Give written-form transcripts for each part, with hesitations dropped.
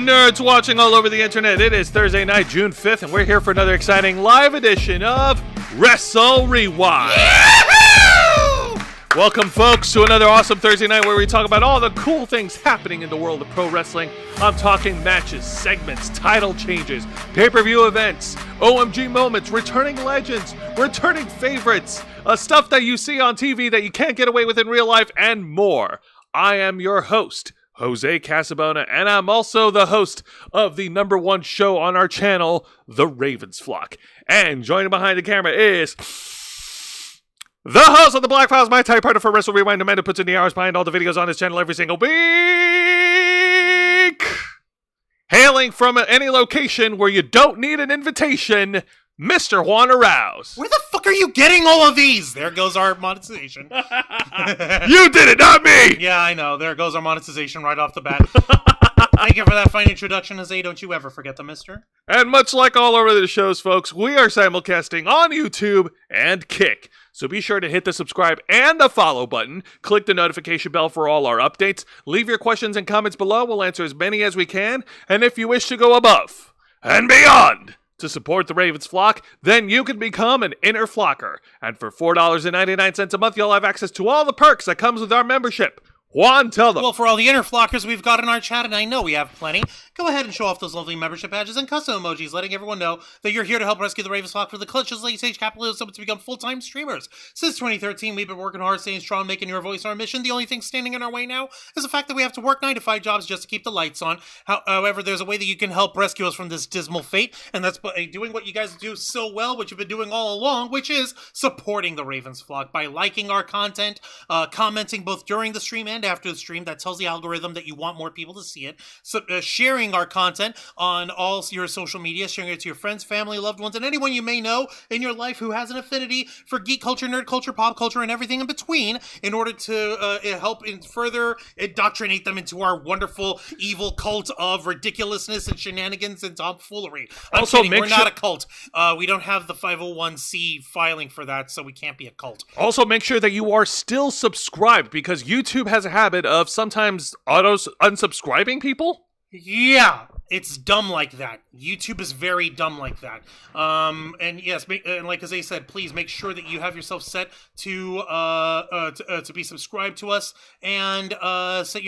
nerds watching all over the internet. It is Thursday night, June 5th, and we're here for another exciting live edition of Wrestle Rewind. Yahoo! Welcome, folks, to another awesome Thursday night where we talk about all the cool things happening in the world of pro wrestling. I'm talking matches, segments, title changes, pay-per-view events, OMG moments, returning legends, returning favorites, stuff that you see on TV that you can't get away with in real life, and more. I am your host, Jose Casabona, and I'm also the host of the number one show on our channel, The Ravens Flock. And joining behind the camera is the host of the Black Files, my type partner for Wrestle Rewind, the man who puts in the hours behind all the videos on his channel every single week. Hailing from any location where you don't need an invitation, Mr. Juan Arouse. Where the fuck are you getting all of these? There goes our monetization. You did it, not me! Yeah, I know. There goes our monetization right off the bat. Thank you for that fine introduction, Jose. Don't you ever forget the mister. And much like all over the shows, folks, we are simulcasting on YouTube and Kick. So be sure to hit the subscribe and the follow button. Click the notification bell for all our updates. Leave your questions and comments below. We'll answer as many as we can. And if you wish to go above and beyond to support the Ravens Flock, then you can become an inner flocker. And for $4.99 a month, you'll have access to all the perks that comes with our membership. Juan, tell them. Well, for all the inner flockers we've got in our chat, and I know we have plenty, go ahead and show off those lovely membership badges and custom emojis, letting everyone know that you're here to help rescue the Ravens Flock for the clutches late stage capitalism to become full-time streamers. Since 2013, we've been working hard, staying strong, making your voice our mission. The only thing standing in our way now is the fact that we have to work 9 to 5 jobs just to keep the lights on. However, there's a way that you can help rescue us from this dismal fate, and that's by doing what you guys do so well, which you've been doing all along, which is supporting the Ravens Flock by liking our content, commenting both during the stream and after the stream. That tells the algorithm that you want more people to see it. So, sharing our content on all your social media, sharing it to your friends, family, loved ones, and anyone you may know in your life who has an affinity for geek culture, nerd culture, pop culture, and everything in between, in order to help further indoctrinate them into our wonderful, evil cult of ridiculousness and shenanigans and tomfoolery. I'm also, kidding, we're not a cult. We don't have the 501c filing for that, so we can't be a cult. Also, make sure that you are still subscribed, because YouTube has a habit of sometimes unsubscribing people. Yeah, it's dumb like that. YouTube is very dumb like that. And yes, and like as I said, please make sure that you have yourself set to be subscribed to us, and set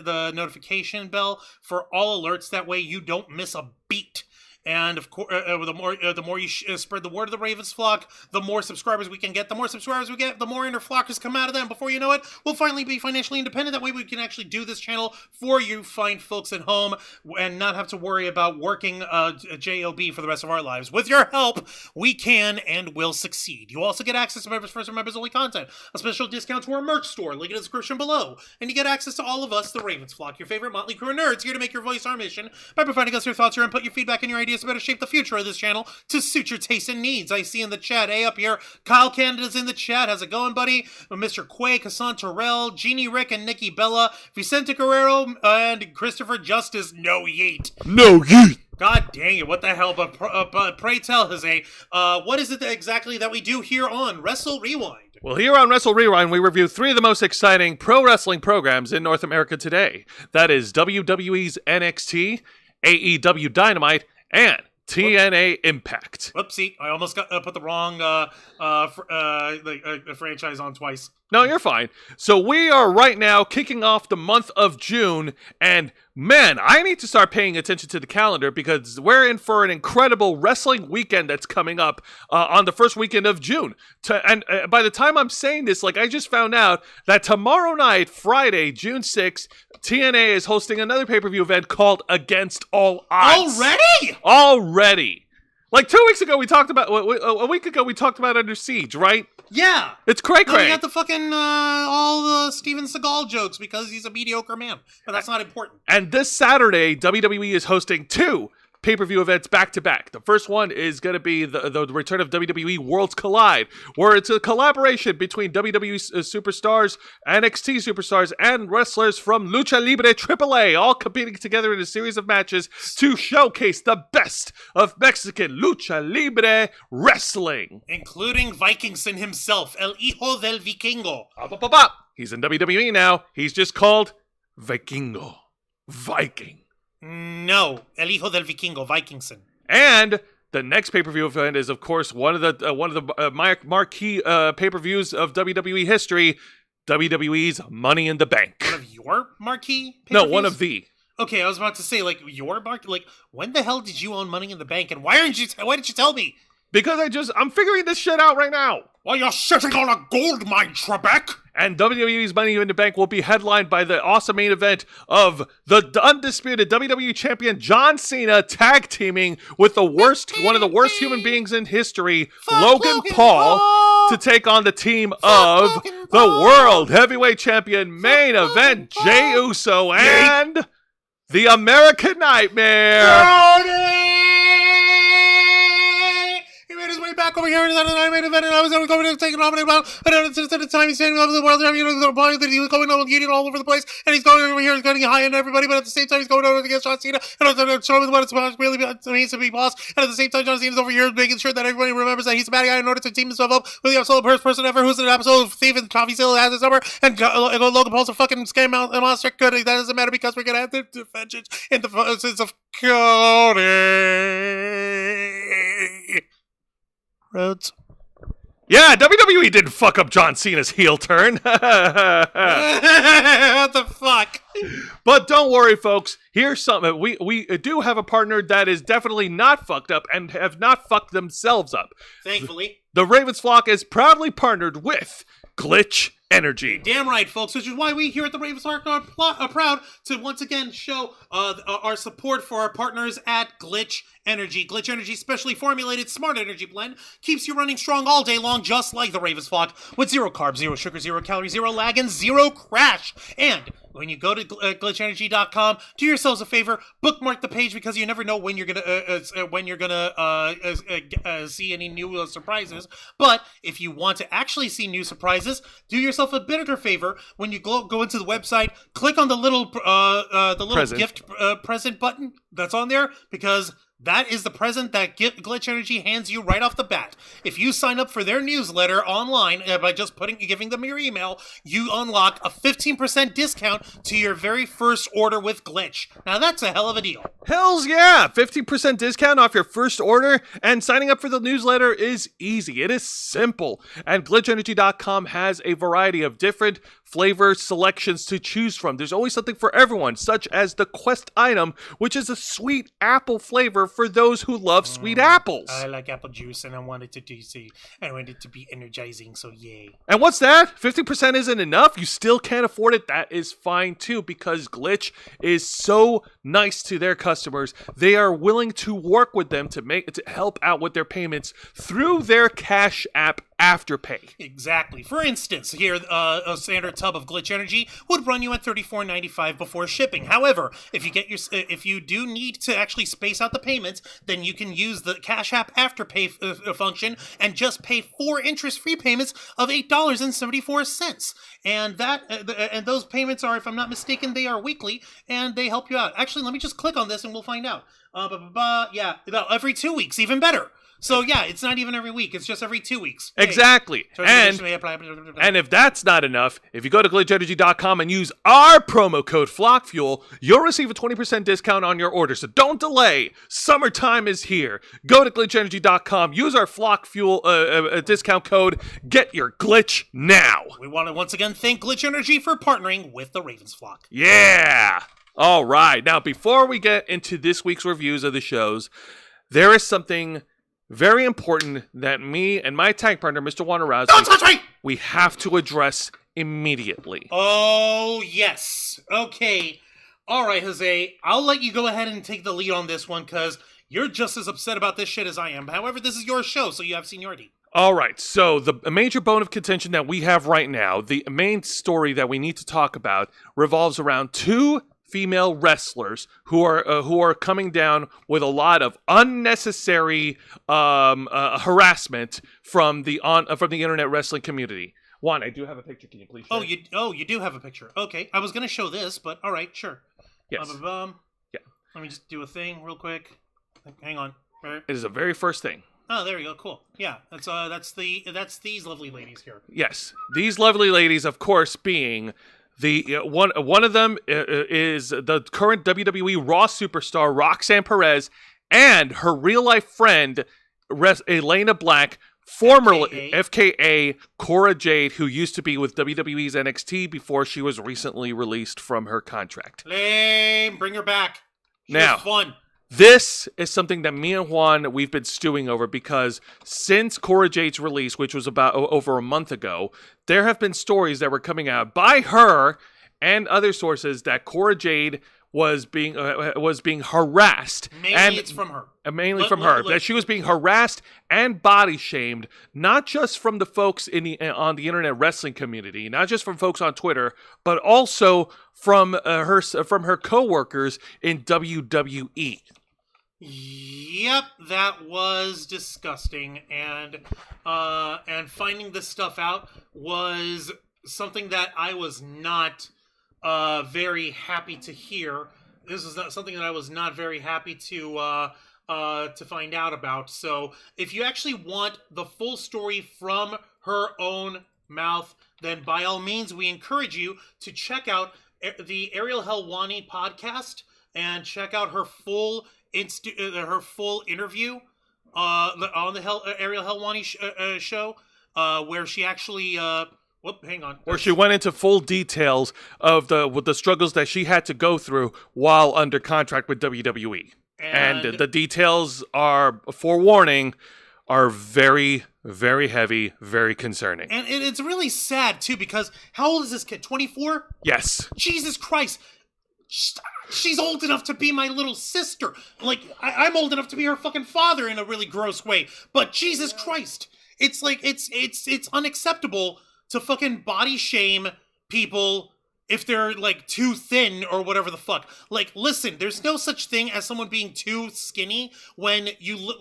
the notification bell for all alerts. That way, you don't miss a beat. And of course, the more you spread the word of the Ravens Flock, the more subscribers we can get. The more subscribers we get, the more inner flockers come out of them. Before you know it, we'll finally be financially independent. That way we can actually do this channel for you fine folks at home and not have to worry about working a job for the rest of our lives. With your help, we can and will succeed. You also get access to members first and members only content, a special discount to our merch store, link in the description below, and you get access to all of us, the Ravens Flock, your favorite motley crew of nerds, here to make your voice our mission by providing us your thoughts, your input, your feedback, and your ideas to better shape the future of this channel to suit your tastes and needs. I see in the chat, up here, Kyle Canada's in the chat. How's it going, buddy? Mr. Quay, Hassan Terrell, Jeannie Rick, and Nikki Bella, Vicente Guerrero, and Christopher Justice. No yeet. No yeet. God dang it, what the hell? But pray tell, Jose, what is it exactly that we do here on Wrestle Rewind? Well, here on Wrestle Rewind, we review 3 of the most exciting pro wrestling programs in North America today. That is WWE's NXT, AEW Dynamite, and TNA Impact. Whoopsie, I almost put the wrong franchise on twice. No, you're fine. So we are right now kicking off the month of June, and man, I need to start paying attention to the calendar, because we're in for an incredible wrestling weekend that's coming up on the first weekend of June. And by the time I'm saying this, I just found out that tomorrow night, Friday, June 6th, TNA is hosting another pay-per-view event called Against All Odds. Already! 2 weeks ago, we talked about, a week ago, we talked about Under Siege, right? Yeah. It's cray-cray. No, we got the fucking, all the Steven Seagal jokes because he's a mediocre man. But that's not important. And this Saturday, WWE is hosting 2 pay-per-view events back-to-back. The first one is going to be the return of WWE Worlds Collide, where it's a collaboration between WWE superstars, NXT superstars, and wrestlers from Lucha Libre AAA, all competing together in a series of matches to showcase the best of Mexican Lucha Libre wrestling. Including Vikingson himself, El Hijo del Vikingo. He's in WWE now. He's just called Vikingo. Viking. No, El Hijo del Vikingo, Vikingson. And the next pay-per-view event is, of course, one of the marquee pay-per-views of WWE history, WWE's Money in the Bank. One of your marquee No, one of the. Okay, I was about to say, like, your marquee. Like, when the hell did you own Money in the Bank, and why didn't you tell me? Because I'm figuring this shit out right now. Well, you're sitting on a gold mine, Trebek. And WWE's Money in the Bank will be headlined by the awesome main event of the undisputed WWE Champion John Cena tag teaming with one of the worst human beings in history, Logan Paul, to take on the team of the World Heavyweight Champion main event, Jey Uso and the American Nightmare. Back over here in the main event, and I was going to take an opening belt, and at the time he's standing up the world champion, that he was going on getting all over the place, and he's going over here, he's going to get high on everybody, but at the same time he's going over against John Cena, and showing what it's really means to be boss, and at the same time John Cena's over here making sure that everybody remembers that he's a bad guy in order to team himself up with the absolute worst person ever, who's in an episode of Thief and Coffee still has his number, and Logan Paul's a fucking scam monster. Good, that doesn't matter because we're going to have to vengeance in the sense of Cody Rhodes. Yeah, WWE didn't fuck up John Cena's heel turn. What the fuck? But don't worry, folks. Here's something. We do have a partner that is definitely not fucked up and have not fucked themselves up. Thankfully. The Ravens Flock is proudly partnered with Glitch Energy. Damn right, folks, which is why we here at the Ravens Flock are proud to once again show our support for our partners at Glitch Energy. Glitch Energy specially formulated smart energy blend keeps you running strong all day long, just like the Ravens Flock, with 0 carbs, 0 sugar, 0 calories, 0 lag, and 0 crash. And when you go to glitchenergy.com, do yourselves a favor, bookmark the page because you never know when you're gonna see any new surprises. But if you want to actually see new surprises, do yourself a bigger favor. When you go into the website, click on the little gift present button that's on there, because that is the present that Glitch Energy hands you right off the bat. If you sign up for their newsletter online by just giving them your email, you unlock a 15% discount to your very first order with Glitch. Now that's a hell of a deal. Hells yeah! 15% discount off your first order, and signing up for the newsletter is easy. It is simple. And glitchenergy.com has a variety of different flavor selections to choose from. There's always something for everyone, such as the Quest item, which is a sweet apple flavor for those who love sweet apples. I like apple juice, and I want it to be energizing, so yay. And what's that? 50% isn't enough? You still can't afford it? That is fine too, because Glitch is so nice to their customers. They are willing to work with them to help out with their payments through their Cash App Afterpay. Exactly. For instance, here a standard tub of Glitch Energy would run you at $34.95 before shipping. However, if you do need to actually space out the payments, then you can use the Cash App Afterpay function and just pay 4 interest-free payments of $8.74. And and those payments are, if I'm not mistaken, they are weekly, and they help you out. Actually, let me just click on this and we'll find out. Yeah, every 2 weeks, even better. So yeah, it's not even every week. It's just every 2 weeks. Exactly. And if that's not enough, if you go to glitchenergy.com and use our promo code FlockFuel, you'll receive a 20% discount on your order. So don't delay. Summertime is here. Go to glitchenergy.com, use our FlockFuel discount code, get your glitch now. We want to once again thank Glitch Energy for partnering with the Ravens Flock. Yeah. All right. Now, before we get into this week's reviews of the shows, there is something very important that me and my tag partner, Mr. Wanderowski, don't touch me! We have to address immediately. Oh, yes. Okay. All right, Jose. I'll let you go ahead and take the lead on this one, because you're just as upset about this shit as I am. However, this is your show, so you have seniority. All right, so the major bone of contention that we have right now, the main story that we need to talk about, revolves around 2 female wrestlers who are coming down with a lot of unnecessary harassment from the internet wrestling community. Juan, I do have a picture. Can you please share? You do have a picture. Okay, I was gonna show this, but all right, sure. Yes. Yeah. Let me just do a thing real quick. Hang on. It is the very first thing. Oh, there we go. Cool. Yeah, that's these lovely ladies here. Yes, these lovely ladies, of course, being The one of them is the current WWE Raw superstar Roxanne Perez and her real life friend Elena Black, formerly FKA Cora Jade, who used to be with WWE's NXT before she was recently released from her contract. Lame, bring her back. She now, was fun. This is something that me and Juan, we've been stewing over because since Cora Jade's release, which was about over a month ago, there have been stories that were coming out by her and other sources that Cora Jade was being harassed. Mainly it's from her. That she was being harassed and body shamed, not just from the folks on the internet wrestling community, not just from folks on Twitter, but also from her coworkers in WWE. Yep, that was disgusting, and finding this stuff out was something that I was not very happy to hear. This is not something that I was not very happy to find out about. So, if you actually want the full story from her own mouth, then by all means, we encourage you to check out the Ariel Helwani podcast and check out her full interview on the Ariel Helwani show, where she actually where she went into full details of the struggles that she had to go through while under contract with WWE, and the details are, forewarning, are very, very heavy, very concerning. And it's really sad too, because how old is this kid? 24? Yes. Jesus Christ. She's old enough to be my little sister. Like, I'm old enough to be her fucking father in a really gross way. But Jesus Christ, it's like, it's unacceptable to fucking body shame people if they're, like, too thin or whatever the fuck. Like, listen, there's no such thing as someone being too skinny when you,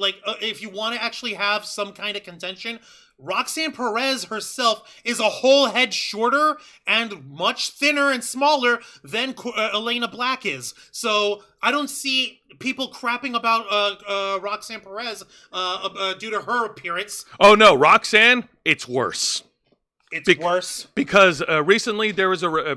if you want to actually have some kind of contention. Roxanne Perez herself is a whole head shorter and much thinner and smaller than Elena Black is. So I don't see people crapping about Roxanne Perez due to her appearance. Oh no, Roxanne, it's worse. It's worse because recently there was a word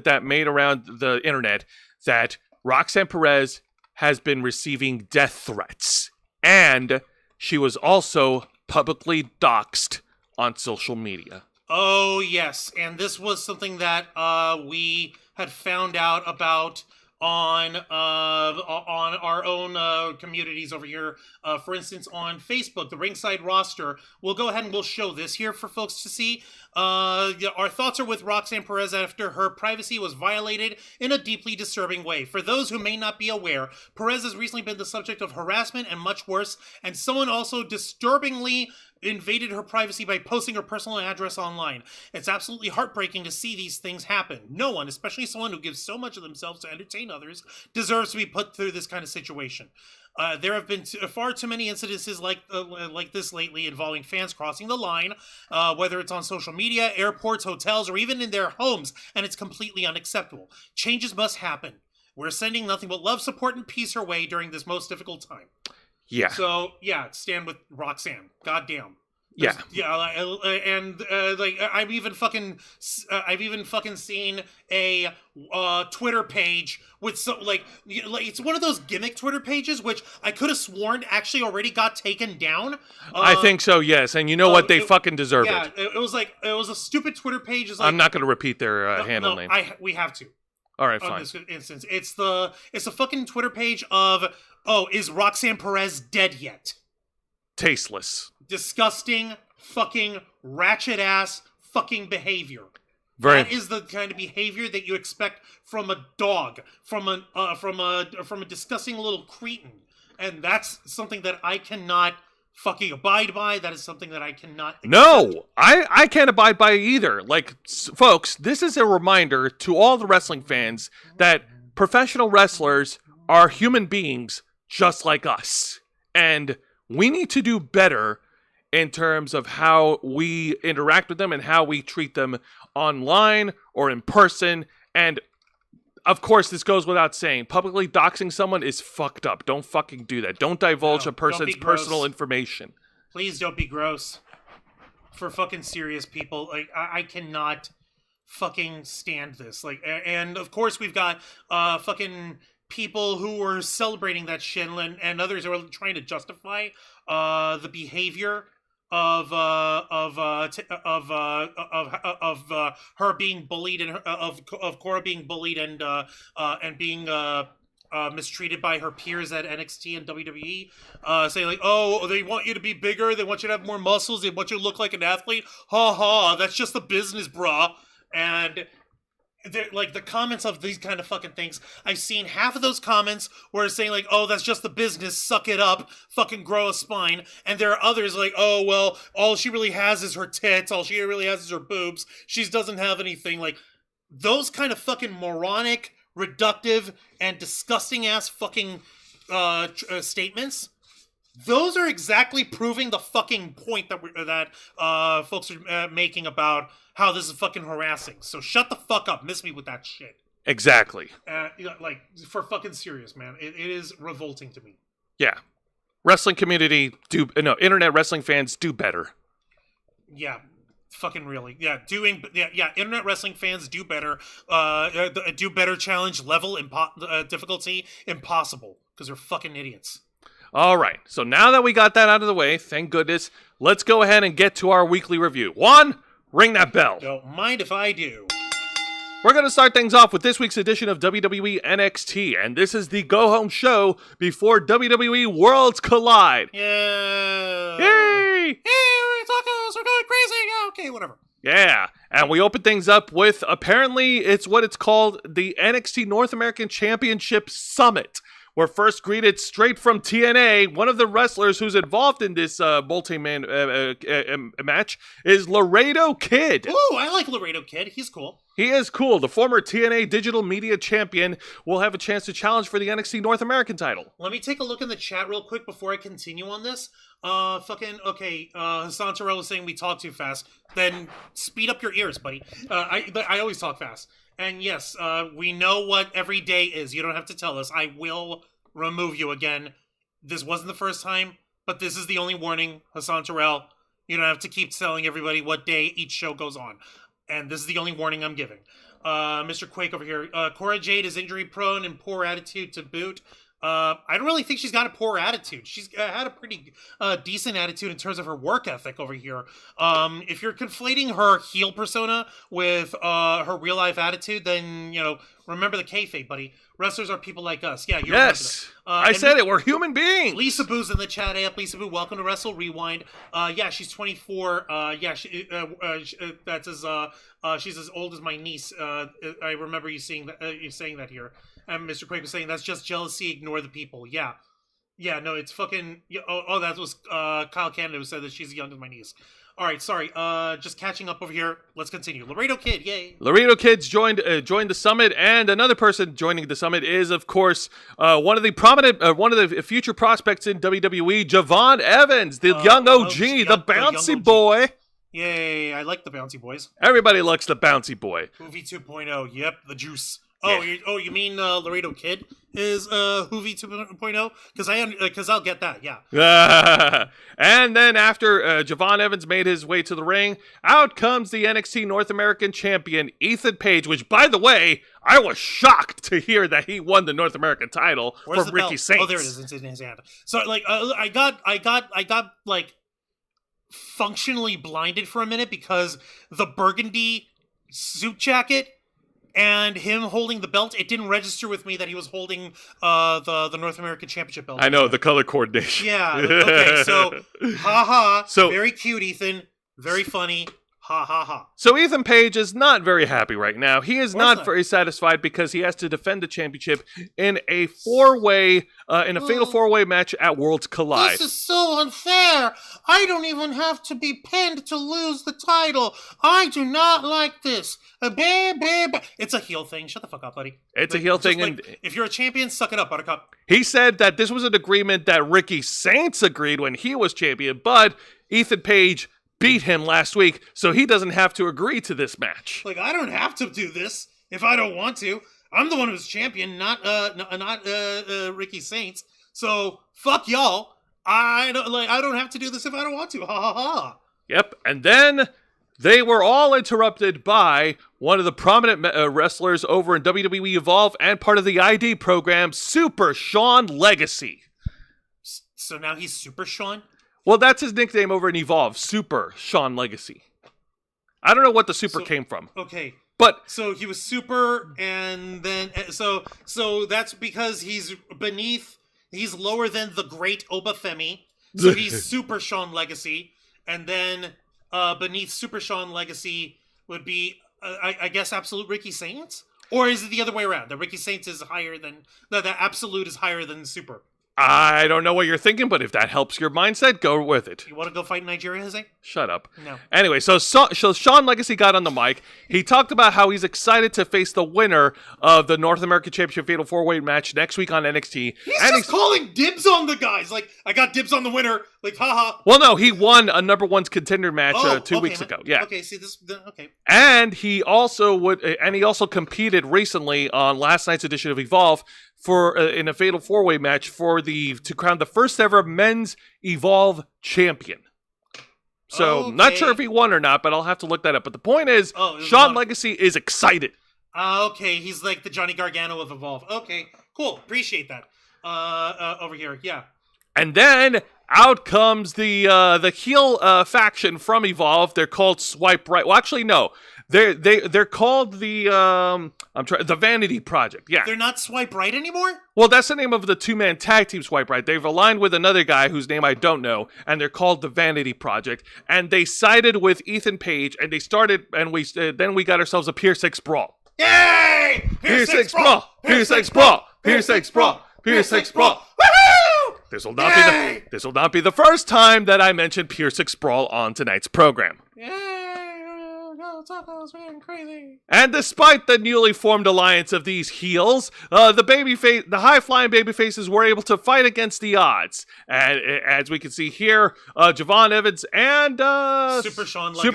that made around the internet that Roxanne Perez has been receiving death threats, and she was also publicly doxxed on social media. Oh, yes. And this was something that we had found out about on our own communities over here. For instance, on Facebook, the Ringside roster. We'll go ahead and we'll show this here for folks to see. Our thoughts are with Roxanne Perez after her privacy was violated in a deeply disturbing way. For those who may not be aware, Perez has recently been the subject of harassment and much worse, and someone also disturbingly invaded her privacy by posting her personal address online. It's absolutely heartbreaking to see these things happen. No one, especially someone who gives so much of themselves to entertain others, deserves to be put through this kind of situation. There have been far too many incidences like this lately involving fans crossing the line, whether it's on social media, airports, hotels, or even in their homes, and it's completely unacceptable. Changes must happen. We're sending nothing but love, support, and peace her way during this most difficult time. Yeah. So, yeah, stand with Roxanne. Goddamn. Yeah. Yeah, and I've even fucking seen a Twitter page with it's one of those gimmick Twitter pages which I could have sworn actually already got taken down. I think so, yes. And you know what? They fucking deserve it. It was a stupid Twitter page. I'm not going to repeat their handle name. We have to. All right, fine. On this instance, it's a fucking Twitter page of, is Roxanne Perez dead yet? Tasteless. Disgusting, fucking ratchet ass fucking behavior. That is the kind of behavior that you expect from a dog, from a disgusting little cretin, and that's something that I cannot fucking abide by. That is something that I cannot accept. No, I can't abide by either. Like, folks, this is a reminder to all the wrestling fans that professional wrestlers are human beings just like us, and we need to do better in terms of how we interact with them and how we treat them online or in person. And of course, this goes without saying, publicly doxing someone is fucked up. Don't fucking do that. Don't divulge a person's personal information. Please don't be gross. For fucking serious people, like I cannot fucking stand this. Like, and of course we've got fucking people who are celebrating that shit, and others who are trying to justify the behavior of her being bullied and of Cora being bullied and being mistreated by her peers at NXT and WWE, saying like, oh, they want you to be bigger, they want you to have more muscles, they want you to look like an athlete. Ha ha, that's just the business, brah. And like the comments of these kind of fucking things, I've seen half of those comments where it's saying like, oh, that's just the business, suck it up, fucking grow a spine. And there are others like, oh, well, all she really has is her tits, all she really has is her boobs, she doesn't have anything. Like, those kind of fucking moronic, reductive, and disgusting ass fucking statements, those are exactly proving the fucking point that folks are making about how this is fucking harassing. So shut the fuck up. Miss me with that shit. Exactly. Like, for fucking serious, man. It is revolting to me. Yeah. Wrestling community internet wrestling fans do better. Yeah. Fucking really. Yeah. Internet wrestling fans do better. Do better challenge level difficulty impossible because they're fucking idiots. All right. So now that we got that out of the way, thank goodness, let's go ahead and get to our weekly review. Juan, ring that bell. Don't mind if I do. We're going to start things off with this week's edition of WWE NXT, and this is the go-home show before WWE Worlds Collide. Yeah. Yay! Hey, tacos, we're going crazy. Yeah, okay, whatever. Yeah, and we open things up with, apparently, it's what it's called, the NXT North American Championship Summit. We're first greeted straight from TNA. One of the wrestlers who's involved in this multi-man match is Laredo Kid. Ooh, I like Laredo Kid. He's cool. He is cool. The former TNA Digital Media Champion will have a chance to challenge for the NXT North American title. Let me take a look in the chat real quick before I continue on this. Hassan Terrell was saying we talk too fast. Then speed up your ears, buddy. I always talk fast. And yes, we know what every day is. You don't have to tell us. I will remove you again. This wasn't the first time, but this is the only warning, Hassan Terrell. You don't have to keep telling everybody what day each show goes on. And this is the only warning I'm giving. Mr. Quake over here. Cora Jade is injury prone and poor attitude to boot. I don't really think she's got a poor attitude. She's had a pretty decent attitude in terms of her work ethic over here. If you're conflating her heel persona with her real life attitude, then, remember the kayfabe, buddy. Wrestlers are people like us. Yeah, you're yes. I said it. We're human beings. Lisa Boo's in the chat. Hey up, Lisa Boo. Welcome to Wrestle Rewind. Yeah, she's 24. She's as old as my niece. I remember you saying that here. And Mr. Quake was saying that's just jealousy. Ignore the people. Yeah. No, it's fucking. That was Kyle Canada who said that she's young as my niece. All right, sorry. Just catching up over here. Let's continue. Laredo Kid, yay! Laredo Kid's joined the summit, and another person joining the summit is, of course, one of the future prospects in WWE, Javon Evans, the young OG, the bouncy boy. Yay! I like the bouncy boys. Everybody likes the bouncy boy. Hoovy 2.0. Yep, the juice. Yeah. You mean Laredo Kid is Hoovy 2.0? Because I'll get that, yeah. And then after Javon Evans made his way to the ring, out comes the NXT North American Champion, Ethan Page, which, by the way, I was shocked to hear that he won the North American title from Ricky Saints. Oh, there it is. It's in his hand. So, I got functionally blinded for a minute because the burgundy suit jacket and him holding the belt, it didn't register with me that he was holding the North American Championship belt. I know, the color coordination. Yeah, okay, so, ha-ha, very cute, Ethan, very funny, ha-ha-ha. So Ethan Page is not very happy right now. He is not very satisfied because he has to defend the championship in a fatal four-way match at Worlds Collide. This is so unfair. I don't even have to be pinned to lose the title. I do not like this. It's a heel thing. Shut the fuck up, buddy. It's a heel thing. And if you're a champion, suck it up, Buttercup. He said that this was an agreement that Ricky Saints agreed when he was champion, but Ethan Page beat him last week, so he doesn't have to agree to this match. I don't have to do this if I don't want to. I'm the one who's champion, not Ricky Saints. So fuck y'all. I don't have to do this if I don't want to. Ha ha ha. Yep, and then they were all interrupted by one of the prominent wrestlers over in WWE Evolve and part of the ID program, Super Sean Legacy. So now he's Super Sean? Well, that's his nickname over in Evolve, Super Sean Legacy. I don't know what the super came from. Okay. But so he was super, and then so that's because he's lower than the great Obafemi. So he's Super Sean Legacy, and then beneath Super Sean Legacy would be I guess Absolute Ricky Saints, or is it the other way around? The Ricky Saints is higher than the Absolute is higher than Super. I don't know what you're thinking, but if that helps your mindset, go with it. You want to go fight in Nigeria, Jose? Shut up. No. Anyway, so Sean Legacy got on the mic. He talked about how he's excited to face the winner of the North American Championship Fatal 4-Way match next week on NXT. He's calling dibs on the guys. Like, I got dibs on the winner. Like, haha. Well, no, he won a number one contender match 2 weeks ago. Yeah. Okay, see this. Okay. And he also competed recently on last night's edition of Evolve for in a Fatal 4-Way match to crown the first ever men's Evolve champion. So, not sure if he won or not, but I'll have to look that up. But the point is, Sean Legacy is excited. Okay, he's like the Johnny Gargano of Evolve. Okay, cool. Appreciate that. Over here, yeah. And then out comes the heel faction from Evolve. They're called Swipe Right. Well, actually, no. They're called the Vanity Project. Yeah. They're not Swipe Right anymore? Well, that's the name of the two-man tag team Swipe Right. They've aligned with another guy whose name I don't know, and they're called the Vanity Project. And they sided with Ethan Page, and they started, and then we got ourselves a Pier 6 brawl. Yay! Pier 6 brawl! Pier 6 brawl! Pier 6 brawl! Pier 6 brawl! Woohoo! This will not be the first time that I mention Pier 6 brawl on tonight's program. Crazy. And despite the newly formed alliance of these heels, the high-flying babyfaces were able to fight against the odds. And as we can see here, Javon Evans and Super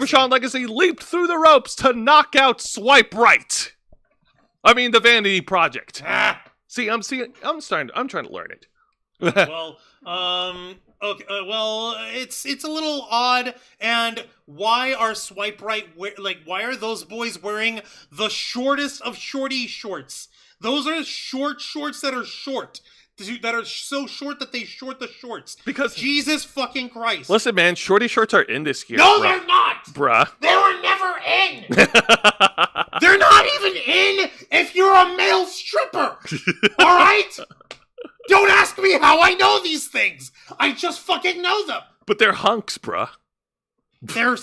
Sean Legacy leaped through the ropes to knock out Swipe Right. I mean, the Vanity Project. I'm trying to learn it. Well, okay. Well, it's a little odd. And why are Swipe Right why are those boys wearing the shortest of shorty shorts? Those are short shorts that are short. That are so short that they short the shorts. Because Jesus fucking Christ. Listen, man, shorty shorts are in this year. No, they're not. Bruh. They were never in. They're not even in if you're a male stripper. All right? Don't ask me how I know these things. I just fucking know them. But they're hunks, bruh. They're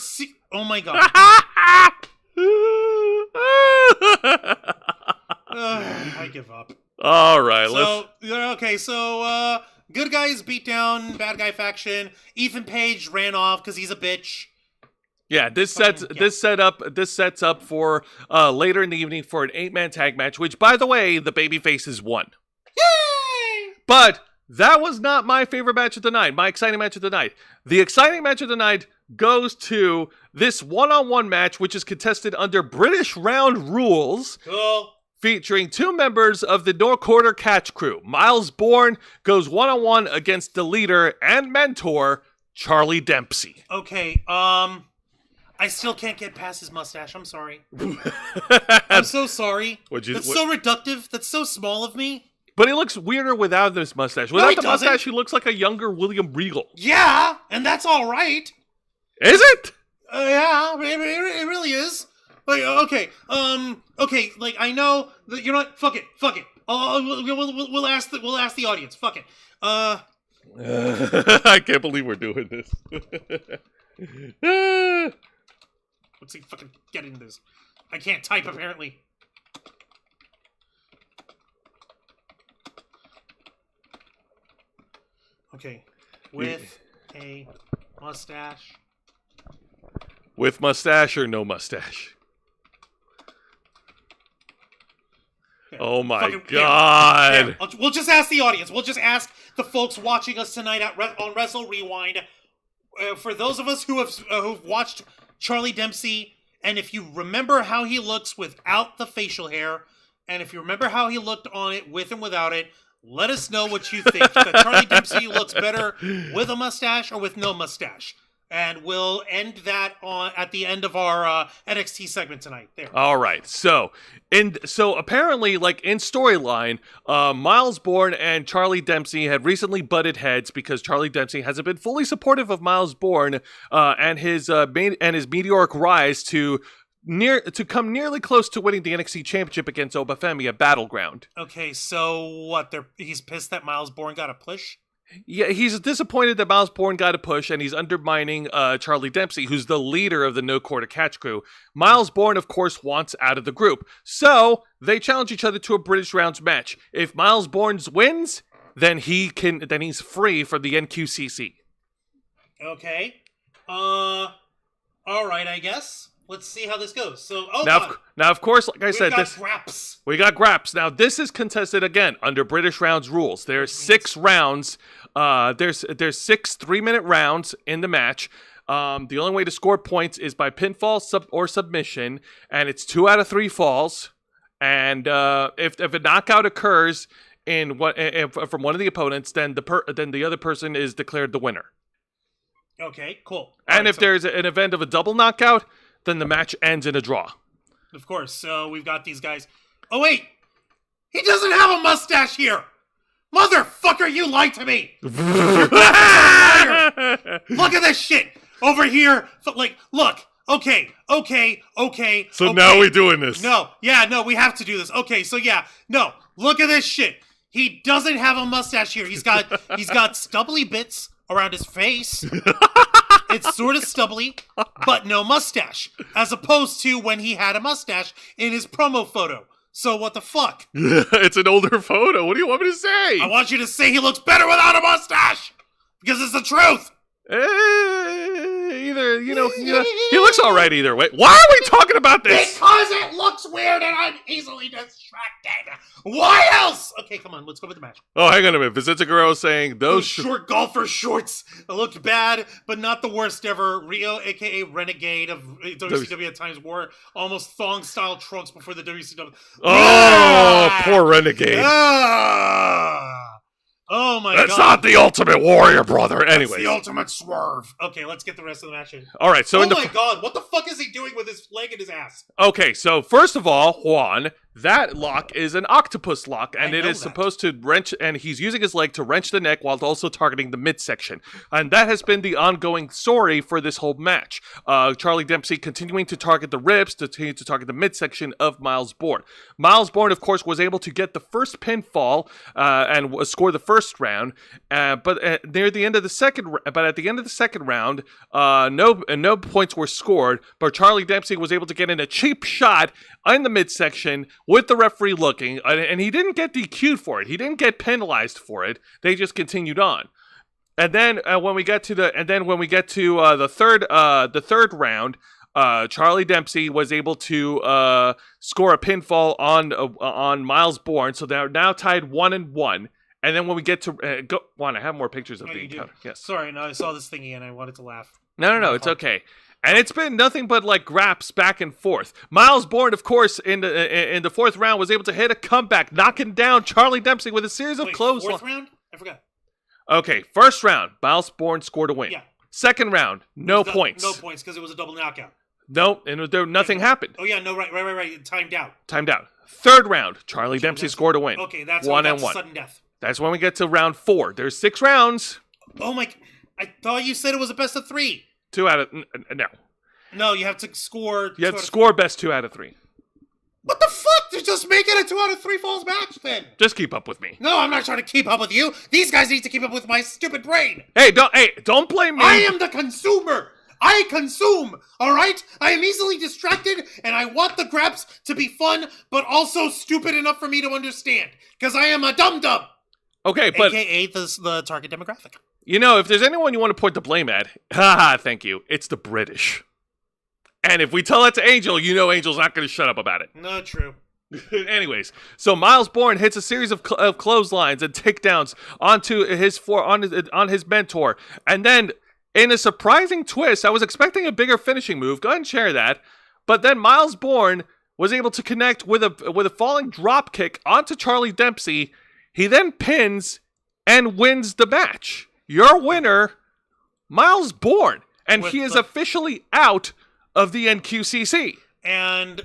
oh my god. I give up. All right, so good guys beat down bad guy faction. Ethan Page ran off because he's a bitch. Yeah, this sets up for later in the evening for an 8-man tag match, which, by the way, the babyfaces won. Yay! But that was not my favorite match of the night, my exciting match of the night. The exciting match of the night goes to this one-on-one match, which is contested under British round rules. Cool. Featuring 2 members of the North Quarter Catch Crew. Miles Bourne goes one-on-one against the leader and mentor, Charlie Dempsey. Okay, I still can't get past his mustache. I'm sorry. I'm so sorry. That's so reductive. That's so small of me. But he looks weirder without this mustache. Without the mustache, he looks like a younger William Regal. Yeah, and that's all right. Is it? Yeah, it really is. Like, okay, like, I know that you're not. Fuck it. We'll ask the audience. Fuck it. I can't believe we're doing this. Let's see, fucking get into this. I can't type apparently. Okay, with a mustache. With mustache or no mustache? Yeah. Oh my god. Yeah. We'll just ask the audience. We'll just ask the folks watching us tonight on Wrestle Rewind. For those of us who've watched Charlie Dempsey, and if you remember how he looks without the facial hair, and if you remember how he looked on it with and without it, let us know what you think. That Charlie Dempsey looks better with a mustache or with no mustache. And we'll end that at the end of our NXT segment tonight. There. All right. So apparently, like in storyline, Miles Bourne and Charlie Dempsey had recently butted heads because Charlie Dempsey hasn't been fully supportive of Miles Bourne and his meteoric rise to come nearly close to winning the NXT Championship against Obafemi at Battleground. Okay, so what? He's pissed that Miles Bourne got a push? Yeah, he's disappointed that Miles Bourne got a push, and he's undermining Charlie Dempsey, who's the leader of the No Quarter Catch crew. Miles Bourne, of course, wants out of the group, so they challenge each other to a British rounds match. If Miles Bourne wins, then he's free from the NQCC. Okay. All right, I guess. Let's see how this goes. So, now, of course, like I said, we got graps. Now, this is contested again under British rounds rules. There's 6 rounds. There's 6 3-minute rounds in the match. The only way to score points is by pinfall or submission, and it's 2 out of 3 falls. And if a knockout occurs from one of the opponents, then the other person is declared the winner. Okay, cool. And if there's an event of a double knockout, then the match ends in a draw. Of course. So we've got these guys. Oh, wait. He doesn't have a mustache here. Motherfucker, you lied to me. You're liar. Look at this shit. Over here. Look. Okay. So now we're doing this. No. We have to do this. Okay, so no. Look at this shit. He doesn't have a mustache here. He's got stubbly bits around his face. It's sort of stubbly, but no mustache. As opposed to when he had a mustache in his promo photo. So what the fuck? It's an older photo. What do you want me to say? I want you to say he looks better without a mustache! Because it's the truth! He looks all right either way. Why are we talking about this? Because it looks weird and I'm easily distracted. Why else? Okay, come on, let's go with the match. Oh, hang on a minute. Vicente Guerrero saying those short golfer shorts looked bad, but not the worst ever. Rio, aka Renegade of WCW at times, wore almost thong-style trunks before the WCW. Oh, poor Renegade. Oh my god. That's not the Ultimate Warrior, brother. Anyways. That's the Ultimate Swerve. Okay, let's get the rest of the match in. All right, so my god, what the fuck is he doing with his leg in his ass? Okay, so first of all, Juan, that lock is an octopus lock, and it is supposed to wrench, and he's using his leg to wrench the neck while also targeting the midsection. And that has been the ongoing story for this whole match. Charlie Dempsey continuing to target the ribs, to target the midsection of Miles Bourne. Miles Bourne, of course, was able to get the first pinfall and score the first round, but at the end of the second round, no points were scored. But Charlie Dempsey was able to get in a cheap shot in the midsection with the referee looking, and he didn't get DQ'd for it. He didn't get penalized for it. They just continued on. And then when we get to the third round, Charlie Dempsey was able to score a pinfall on Miles Bourne, so they're now tied 1-1. And then when we get to Juan, I have more pictures of the encounter. Yes. Sorry, no, I saw this thingy and I wanted to laugh. No, it's okay. And it's been nothing but like graps back and forth. Miles Bourne, of course, in the fourth round was able to hit a comeback, knocking down Charlie Dempsey with a series of clotheslines. Fourth round? I forgot. Okay, first round, Miles Bourne scored a win. Yeah. Second round, no points. No points because it was a double knockout. No, and nothing happened. Oh yeah, no, right. Timed out. Third round, Charlie Dempsey scored a win. Okay, that's 1-1. Sudden death. That's when we get to round 4. There's 6 rounds. Oh my! I thought you said it was a best of 3. 2 out of no. No, you have to score. You have to score best 2 out of 3. What the fuck? They're just making a 2 out of 3 falls match then. Just keep up with me. No, I'm not trying to keep up with you. These guys need to keep up with my stupid brain. Hey, don't blame me. I am the consumer. I consume, all right? I am easily distracted, and I want the grabs to be fun, but also stupid enough for me to understand, because I am a dum-dum. Okay, but... AKA the target demographic. You know, if there's anyone you want to point the blame at, haha, thank you, it's the British. And if we tell that to Angel, you know Angel's not going to shut up about it. No, true. Anyways, so Miles Bourne hits a series of clotheslines and takedowns on his mentor, and then... in a surprising twist, I was expecting a bigger finishing move. Go ahead and share that. But then Miles Bourne was able to connect with a falling drop kick onto Charlie Dempsey. He then pins and wins the match. Your winner, Miles Bourne. And he is officially out of the NQCC. And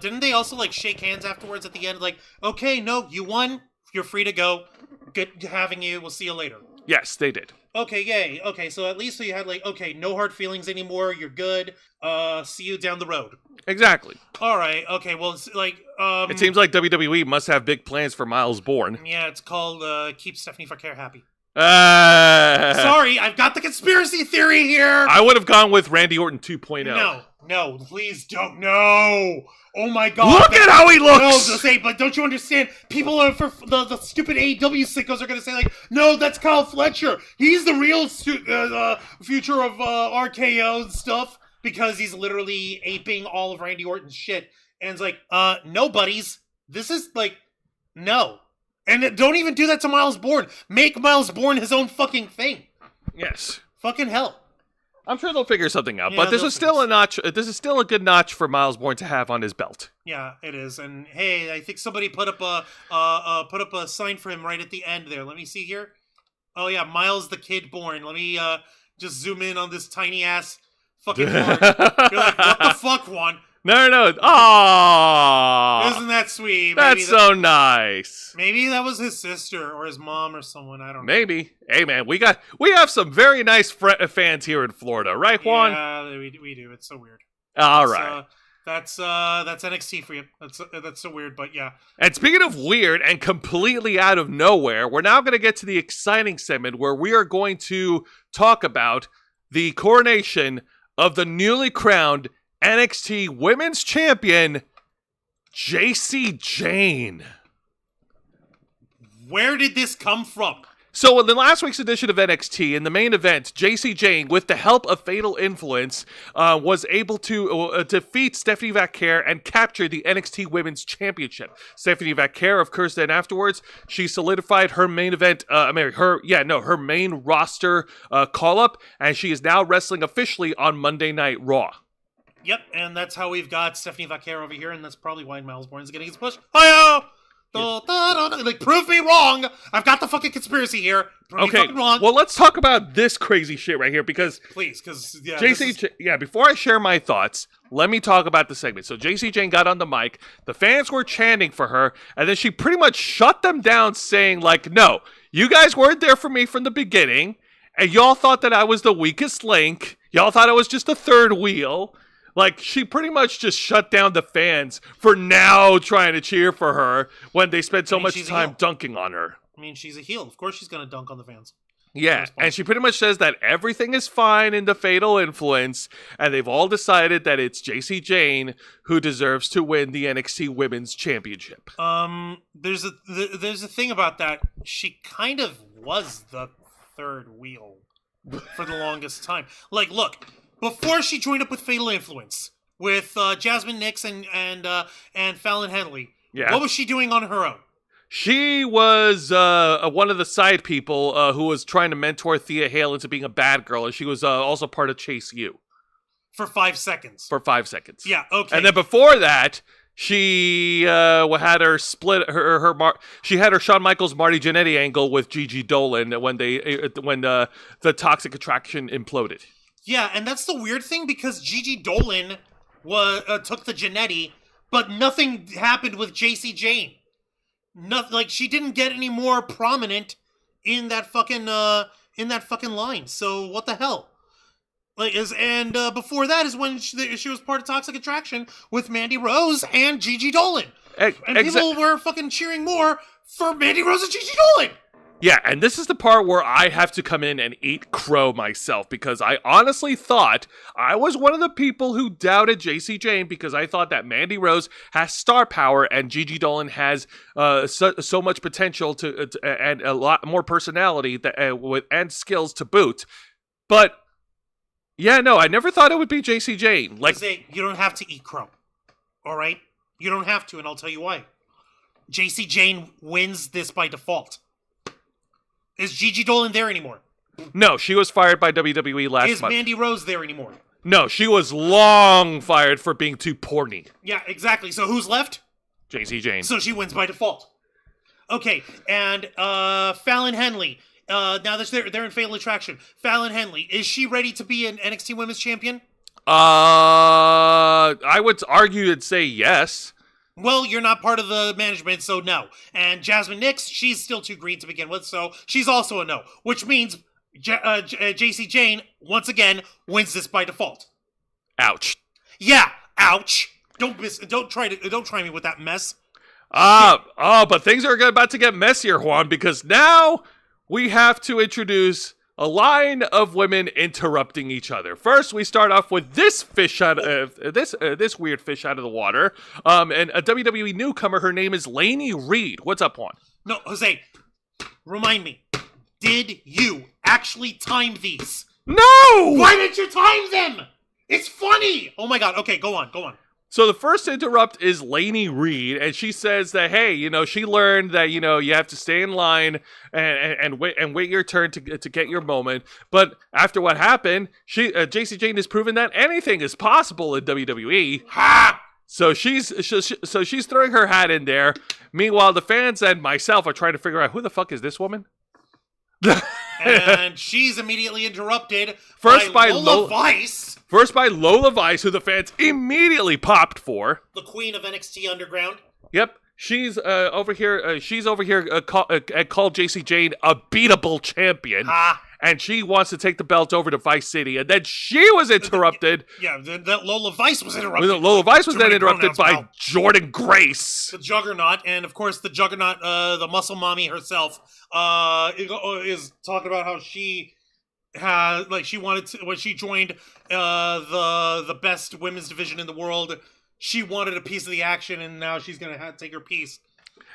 didn't they also like shake hands afterwards at the end? Like, okay, no, you won. You're free to go. Good having you. We'll see you later. Yes, they did. Okay, yay. Okay, so at least you had like, okay, no hard feelings anymore. You're good. See you down the road. Exactly. All right. Okay. Well, it's like it seems like WWE must have big plans for Miles Bourne. Yeah, it's called Keep Stephanie Farquhar Happy. Sorry, I've got the conspiracy theory here. I would have gone with Randy Orton 2.0. No, please don't. No. Oh my God. Look at how he looks. No, but don't you understand? People are for the stupid AEW sickos are gonna say like, no, that's Kyle Fletcher. He's the real future of RKO and stuff because he's literally aping all of Randy Orton's shit. And it's like, no, buddies. This is like, no. And don't even do that to Miles Bourne. Make Miles Bourne his own fucking thing. Yes. Fucking hell. I'm sure they'll figure something out, but this is still a notch. This is still a good notch for Miles Bourne to have on his belt. Yeah, it is. And hey, I think somebody put up a sign for him right at the end there. Let me see here. Oh yeah, Miles the Kid Bourne. Let me just zoom in on this tiny ass fucking heart. You're like, what the fuck, Juan? No. Aww. Isn't that sweet? That's so nice. Maybe that was his sister or his mom or someone. I don't know. Maybe. Hey, man, we have some very nice fans here in Florida, right, Juan? Yeah, we do. It's so weird. All right. That's NXT for you. That's so weird, but yeah. And speaking of weird and completely out of nowhere, we're now going to get to the exciting segment where we are going to talk about the coronation of the newly crowned NXT Women's Champion, JC Jane. Where did this come from? So in the last week's edition of NXT, in the main event, JC Jane, with the help of Fatal Influence, was able to defeat Stephanie Vaquer and capture the NXT Women's Championship. Stephanie Vaquer, of course, then afterwards, she solidified her main event, her main roster call-up, and she is now wrestling officially on Monday Night Raw. Yep, and that's how we've got Stephanie Vaquer over here, and that's probably why Miles Bourne is getting his push. Hi-yo! Like, prove me wrong! I've got the fucking conspiracy here. Prove me fucking wrong. Well, let's talk about this crazy shit right here, because... Please, because, yeah... before I share my thoughts, let me talk about the segment. So, JC Jane got on the mic, the fans were chanting for her, and then she pretty much shut them down, saying, like, no, you guys weren't there for me from the beginning, and y'all thought that I was the weakest link, y'all thought I was just a third wheel... Like, she pretty much just shut down the fans for now trying to cheer for her when they spent so much time dunking on her. I mean, she's a heel. Of course she's going to dunk on the fans. Yeah, and she pretty much says that everything is fine in the Fatal Influence, and they've all decided that it's JC Jane who deserves to win the NXT Women's Championship. There's a thing about that. She kind of was the third wheel for the longest time. Like, look... Before she joined up with Fatal Influence, with Jasmine Nix and Fallon Henley, what was she doing on her own? She was one of the side people who was trying to mentor Thea Hale into being a bad girl, and she was also part of Chase U. For 5 seconds. Yeah, okay. And then before that, she had her split she had her Shawn Michaels Marty Jannetty angle with Gigi Dolan when the Toxic Attraction imploded. Yeah, and that's the weird thing because Gigi Dolan took the Jannetty, but nothing happened with JC Jane. Like she didn't get any more prominent in that fucking line. So what the hell? Before that is when she was part of Toxic Attraction with Mandy Rose and Gigi Dolan, and people were fucking cheering more for Mandy Rose and Gigi Dolan. Yeah, and this is the part where I have to come in and eat crow myself, because I honestly thought I was one of the people who doubted JC Jane because I thought that Mandy Rose has star power and Gigi Dolan has so much potential to and a lot more personality and skills to boot. But yeah, no, I never thought it would be JC Jane. Like, you don't have to eat crow, all right? You don't have to, and I'll tell you why. JC Jane wins this by default. Is Gigi Dolan there anymore? No, she was fired by WWE last month. Is Mandy Rose there anymore? No, she was long fired for being too porny. Yeah, exactly. So who's left? JC Jane. So she wins by default. Okay, and Fallon Henley. Now they're in Fatal Attraction. Fallon Henley, is she ready to be an NXT Women's Champion? I would argue and say yes. Well, you're not part of the management, so no. And Jasmine Nix, she's still too green to begin with, so she's also a no. Which means JC Jane, once again, wins this by default. Ouch. Yeah, ouch. Don't try me with that mess. But things are about to get messier, Juan, because now we have to introduce a line of women interrupting each other. First, we start off with this this weird fish out of the water, and a WWE newcomer. Her name is Lainey Reed. What's up, Juan? No, Jose, remind me. Did you actually time these? No! Why didn't you time them? It's funny. Oh my God. Okay, go on. So the first interrupt is Lainey Reed, and she says that, hey, she learned that, you have to stay in line and wait your turn to get your moment. But after what happened, JC Jane has proven that anything is possible in WWE. Ha! So she's throwing her hat in there. Meanwhile, the fans and myself are trying to figure out who the fuck is this woman? And she's immediately interrupted by Lola Vice. First by Lola Vice, who the fans immediately popped for. The queen of NXT Underground. Yep. She's over here called JC Jane a beatable champion. And she wants to take the belt over to Vice City. And then she was interrupted. That Lola Vice was interrupted. Lola Vice was then interrupted by Jordynne Grace. The Juggernaut. And, of course, the Juggernaut, the muscle mommy herself, is talking about how she has, she wanted to, when she joined the best women's division in the world, she wanted a piece of the action, and now she's going to take her piece.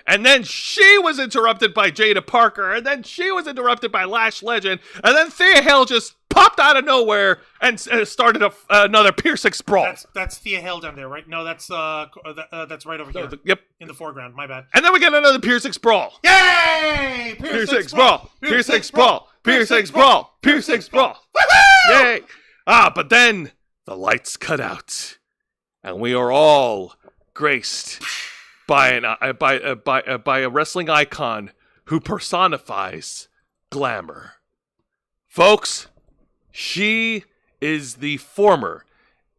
And then she was interrupted by Jada Parker, and then she was interrupted by Lash Legend, and then Thea Hale just popped out of nowhere and started another piercing sprawl. That's Thea Hale down there, right? No, that's right over here. Yep. In the foreground, my bad. And then we get another piercing sprawl. Yay! Piercing sprawl! Piercing sprawl! Piercing sprawl! Piercing sprawl! Yay! But then the lights cut out, and we are all graced by a wrestling icon who personifies glamour. Folks, she is the former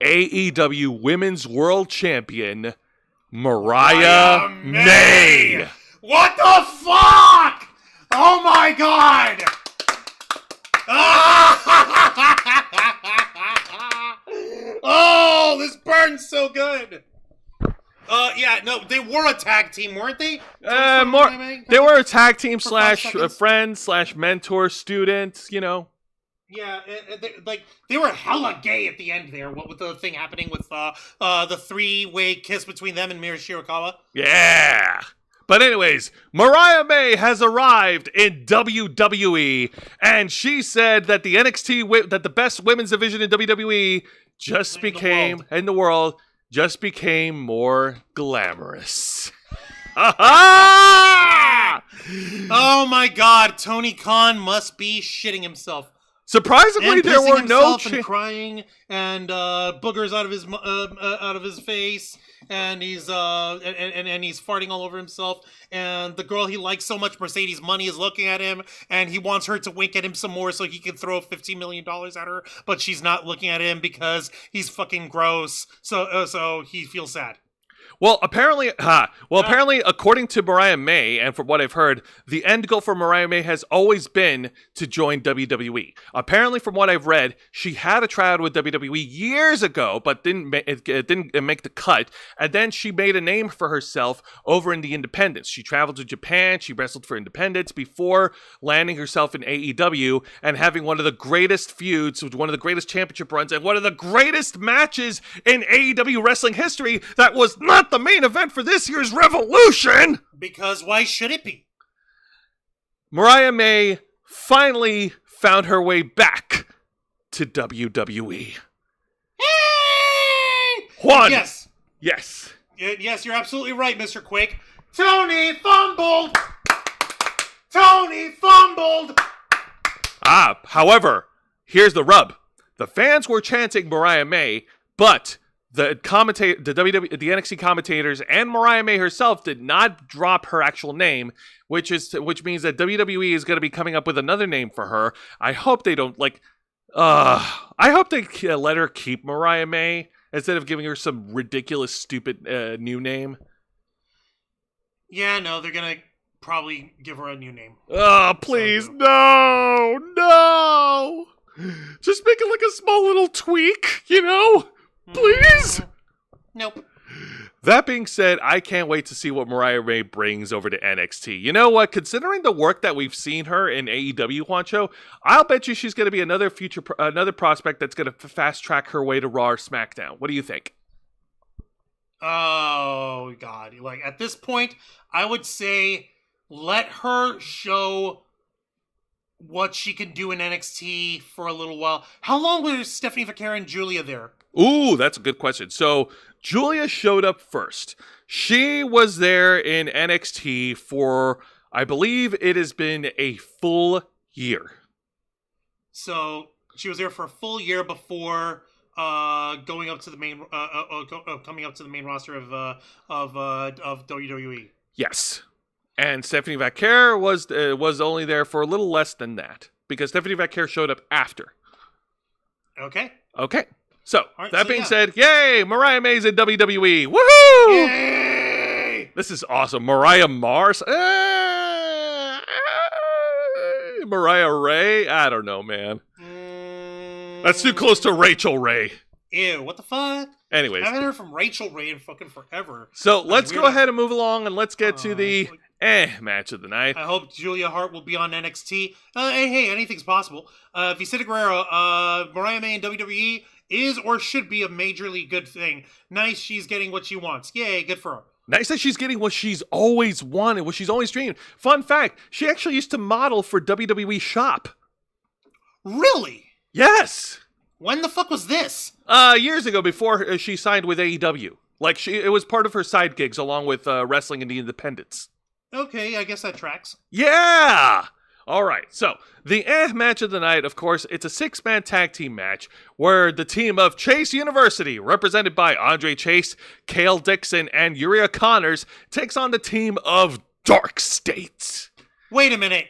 AEW Women's World Champion, Mariah May. What the fuck? Oh my God! Oh, this burns so good. They were a tag team, weren't they? They were a tag team / friend / mentor student, Yeah, they were hella gay at the end there. What with the thing happening with the 3-way kiss between them and Mira Shirakawa? Yeah. But anyways, Mariah May has arrived in WWE, and she said that the best women's division in WWE in the world just became more glamorous. Oh my God, Tony Khan must be shitting himself. Surprisingly, and there were no and crying and boogers out of his face, and he's farting all over himself. And the girl he likes so much, Mercedes Money, is looking at him, and he wants her to wink at him some more so he can throw $15 million at her. But she's not looking at him because he's fucking gross. So he feels sad. Well, apparently, according to Mariah May, and from what I've heard, the end goal for Mariah May has always been to join WWE. Apparently, from what I've read, she had a tryout with WWE years ago, but didn't make the cut. And then she made a name for herself over in the independents. She traveled to Japan. She wrestled for independents before landing herself in AEW and having one of the greatest feuds, one of the greatest championship runs, and one of the greatest matches in AEW wrestling history that was not the main event for this year's Revolution. Because why should it be? Mariah May finally found her way back to WWE. Hey! Juan. Yes. Yes. Yes, you're absolutely right, Mr. Quick. Tony fumbled. Tony fumbled. However, here's the rub. The fans were chanting Mariah May, but the NXT commentators and Mariah May herself did not drop her actual name, which means that WWE is going to be coming up with another name for her. I hope they don't I hope they let her keep Mariah May instead of giving her some ridiculous, stupid new name. Yeah, no, they're gonna probably give her a new name. Oh, please, no! Just make it like a small little tweak, Please? Nope. That being said, I can't wait to see what Mariah May brings over to NXT. You know what? Considering the work that we've seen her in AEW, Juancho, I'll bet you she's going to be another prospect that's going to fast track her way to Raw or SmackDown. What do you think? Oh, God. Like, at this point, I would say let her show what she can do in NXT for a little while. How long were Stephanie Vaquera and Julia there? Ooh, that's a good question. So, Julia showed up first. She was there in NXT for, I believe it has been a full year. So, she was there for a full year before going up to the main, coming up to the main roster of WWE. Yes. And Stephanie Vaquera was only there for a little less than that, because Stephanie Vaquera showed up after. Okay. So, right, that being said, yay! Mariah May's in WWE. Woohoo! Yay! This is awesome. Mariah Mars? Mariah Ray? I don't know, man. That's too close to Rachel Ray. Ew, what the fuck? Anyways. I haven't heard from Rachel Ray in fucking forever. So, let's go ahead and move along, and let's get to the match of the night. I hope Julia Hart will be on NXT. Hey, anything's possible. Vicente Guerrero, Mariah May in WWE is or should be a majorly good thing. Nice, she's getting what she wants. Yay, good for her. Nice that she's getting what she's always wanted, what she's always dreamed. Fun fact, she actually used to model for WWE Shop. Really? Yes! When the fuck was this? Years ago, before she signed with AEW. It was part of her side gigs along with wrestling in the independents. Okay, I guess that tracks. Yeah! All right, so the match of the night, of course, it's a 6-man tag team match where the team of Chase University, represented by Andre Chase, Cale Dixon, and Uriah Connors, takes on the team of Dark State. Wait a minute.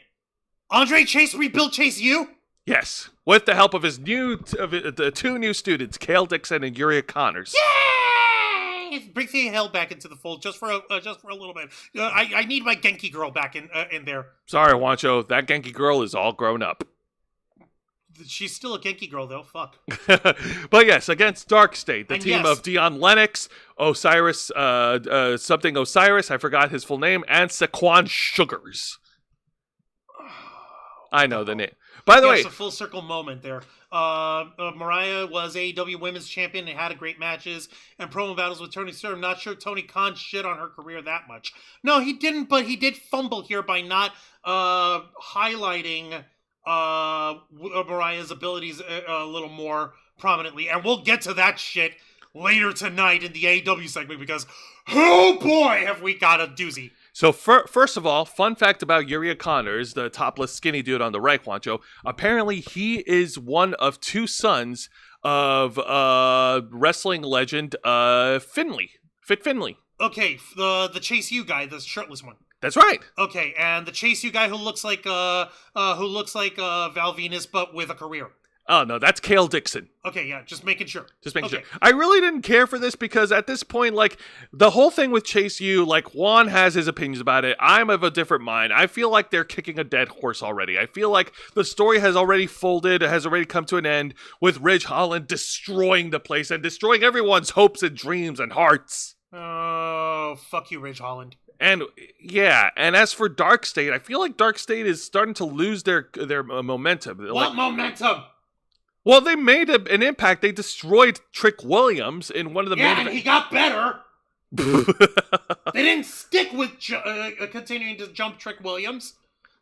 Andre Chase rebuilt Chase U? Yes, with the help of the two new students, Cale Dixon and Uriah Connors. Yay! Bring the hell back into the fold just for a little bit. I need my Genki girl back in there. Sorry, Juancho, that Genki girl is all grown up. She's still a Genki girl, though. Fuck. But yes, against Dark State, the team yes. of Dion Lennox, Osiris, something Osiris, I forgot his full name, and Saquon Sugars. I know the name. By the way, it's a full circle moment there. Mariah was AEW Women's Champion and had great matches and promo battles with Tony Storm. Not sure Tony Khan shit on her career that much. No, he didn't, but he did fumble here by not highlighting Mariah's abilities a little more prominently. And we'll get to that shit later tonight in the AEW segment because, oh boy, have we got a doozy. So first of all, fun fact about Uriah Connors, the topless skinny dude on the right, Juancho. Apparently, he is one of two sons of wrestling legend Fit Finley. Okay, the Chase U guy, the shirtless one. That's right. Okay, and the Chase U guy who looks like Val Venus but with a career. Oh, no, that's Cale Dixon. Okay, yeah, just making sure. Sure. I really didn't care for this because at this point, the whole thing with Chase U, Juan has his opinions about it. I'm of a different mind. I feel like they're kicking a dead horse already. I feel like the story has already folded, has already come to an end with Ridge Holland destroying the place and destroying everyone's hopes and dreams and hearts. Oh, fuck you, Ridge Holland. And yeah, and as for Dark State, I feel like Dark State is starting to lose their momentum. What momentum? Well, they made an impact. They destroyed Trick Williams in one of the main events. Yeah, and he got better. They didn't stick with continuing to jump Trick Williams.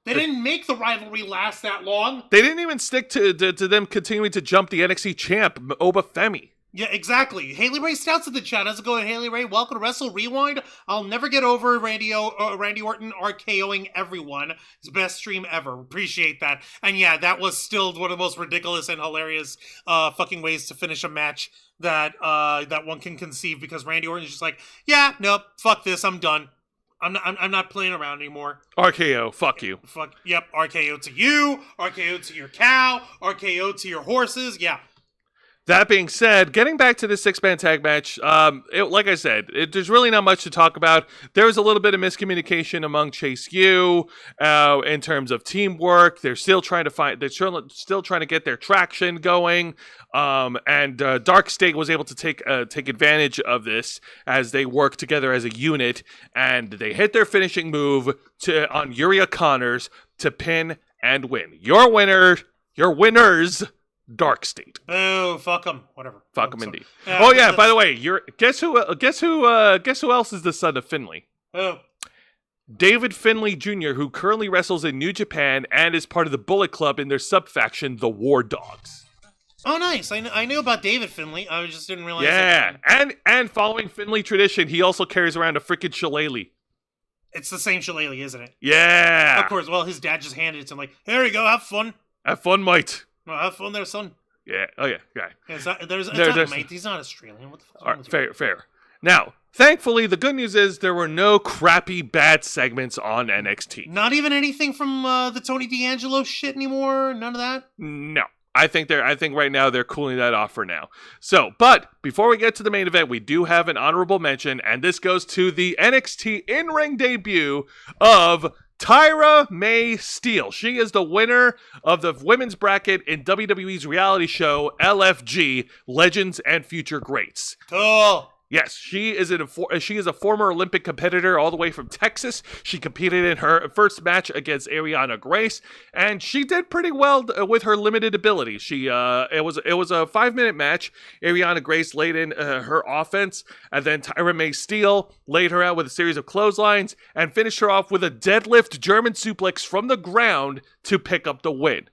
They didn't make the rivalry last that long. They didn't even stick to them continuing to jump the NXT champ, Oba Femi. Yeah, exactly. Haley Ray Stouts in the chat. How's it going, Haley Ray? Welcome to Wrestle Rewind. I'll never get over Randy Orton RKOing everyone. His best stream ever. Appreciate that. And yeah, that was still one of the most ridiculous and hilarious fucking ways to finish a match that that one can conceive, because Randy Orton is just like, yeah, nope, fuck this, I'm done. I'm not playing around anymore. RKO, fuck you. Fuck, yep, RKO to you, RKO to your cow, RKO to your horses, yeah. That being said, getting back to the six-man tag match, like I said, there's really not much to talk about. There was a little bit of miscommunication among Chase U in terms of teamwork. They're still trying to still trying to get their traction going. And Dark State was able to take advantage of this as they work together as a unit, and they hit their finishing move on Yuri Connors to pin and win. Your winners. Dark State. Oh, fuck them. Whatever. Fuck them indeed. Oh yeah. By the way, guess who else is the son of Finley? Oh, David Finley Jr., who currently wrestles in New Japan and is part of the Bullet Club in their sub-faction, the War Dogs. Oh, nice. I knew about David Finley. I just didn't realize. Yeah, and following Finley tradition, he also carries around a freaking shillelagh. It's the same shillelagh, isn't it? Yeah. Of course. Well, his dad just handed it to him, like, here you go, have fun. Have fun, mate. Well, have fun there, son. Yeah. Oh, yeah. Yeah. It's not, mate. He's not Australian. What the fuck? All right, fair. Now, thankfully, the good news is there were no crappy bad segments on NXT. Not even anything from the Tony D'Angelo shit anymore? None of that? No. I think right now they're cooling that off for now. So, but before we get to the main event, we do have an honorable mention, and this goes to the NXT in-ring debut of Tyra May Steele. She is the winner of the women's bracket in WWE's reality show LFG, Legends and Future Greats. Cool. Yes, she is a former Olympic competitor all the way from Texas. She competed in her first match against Ariana Grace, and she did pretty well with her limited abilities. It was a 5-minute match. Ariana Grace laid in her offense, and then Tyra May Steele laid her out with a series of clotheslines and finished her off with a deadlift German suplex from the ground to pick up the win.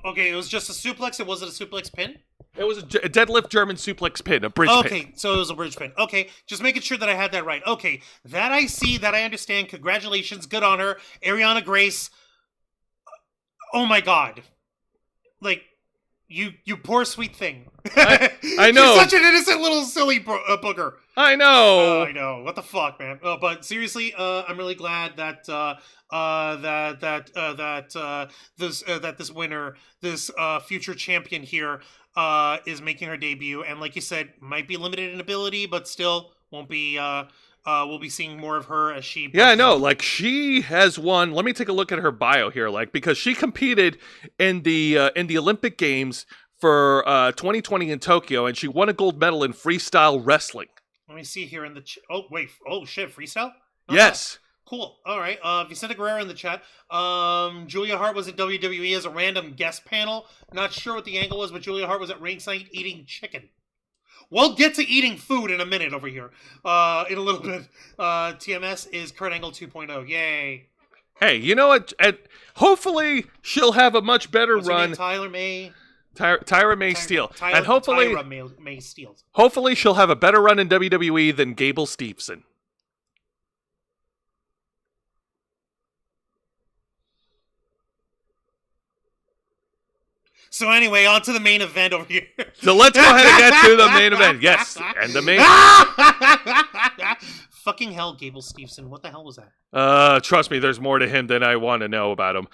Okay, it was just a suplex. It wasn't a suplex pin? It was a deadlift German suplex pin, a bridge pin. Okay, so it was a bridge pin. Okay, just making sure that I had that right. Okay, that I see, that I understand. Congratulations, good on her. Ariana Grace. Oh my God. Like, you poor sweet thing. I know. She's such an innocent little silly booger. I know. I know. What the fuck, man? But seriously, I'm really glad that this winner, this future champion here, is making her debut, and like you said, might be limited in ability, but still won't be. We'll be seeing more of her as she. Yeah, I know. Like, she has won. Let me take a look at her bio here. Like, because she competed in the Olympic Games for 2020 in Tokyo, and she won a gold medal in freestyle wrestling. Let me see here in the. Oh wait! Oh shit! Freestyle? Yes. Cool. All right. Vicente Guerrero in the chat. Julia Hart was at WWE as a random guest panel. Not sure what the angle was, but Julia Hart was at ringside eating chicken. We'll get to eating food in a minute over here. In a little bit. TMS is Kurt Angle 2.0. Yay. Hey, you know what? Hopefully she'll have a much better What's her run. name? Tyra May Steele. And hopefully Tyra May Steele. Hopefully she'll have a better run in WWE than Gable Steveson. So anyway, on to the main event over here. So let's go ahead and get to the main event. Yes, and the main... Fucking hell, Gable Steveson. What the hell was that? Trust me, there's more to him than I want to know about him.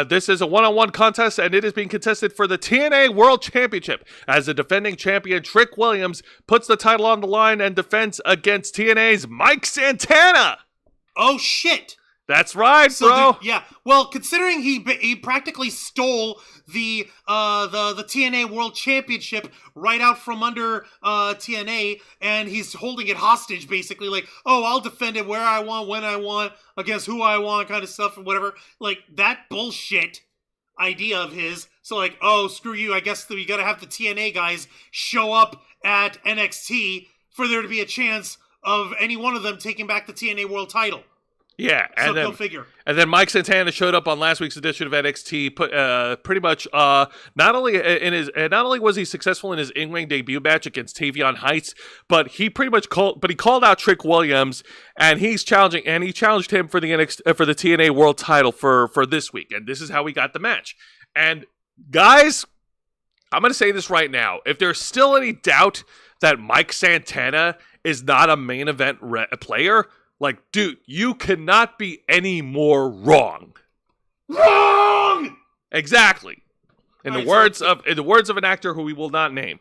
This is a one-on-one contest, and it is being contested for the TNA World Championship, as the defending champion Trick Williams puts the title on the line and defends against TNA's Mike Santana. Oh, shit. That's right, bro. Yeah. Well, considering he practically stole the TNA World Championship right out from under TNA, and he's holding it hostage, basically, like, oh, I'll defend it where I want, when I want, against who I want, kind of stuff, and whatever. Like, that bullshit idea of his. So, like, oh, screw you. I guess we got to have the TNA guys show up at NXT for there to be a chance of any one of them taking back the TNA World title. Yeah, so go figure. And then Mike Santana showed up on last week's edition of NXT. Pretty much, not only was he successful in his in-ring debut match against Tavion Heights, but he called out Trick Williams, and he challenged him for the TNA World Title for this week, and this is how we got the match. And guys, I'm gonna say this right now: if there's still any doubt that Mike Santana is not a main event player, like, dude, you cannot be any more wrong. Wrong! Exactly. In the words of an actor who we will not name.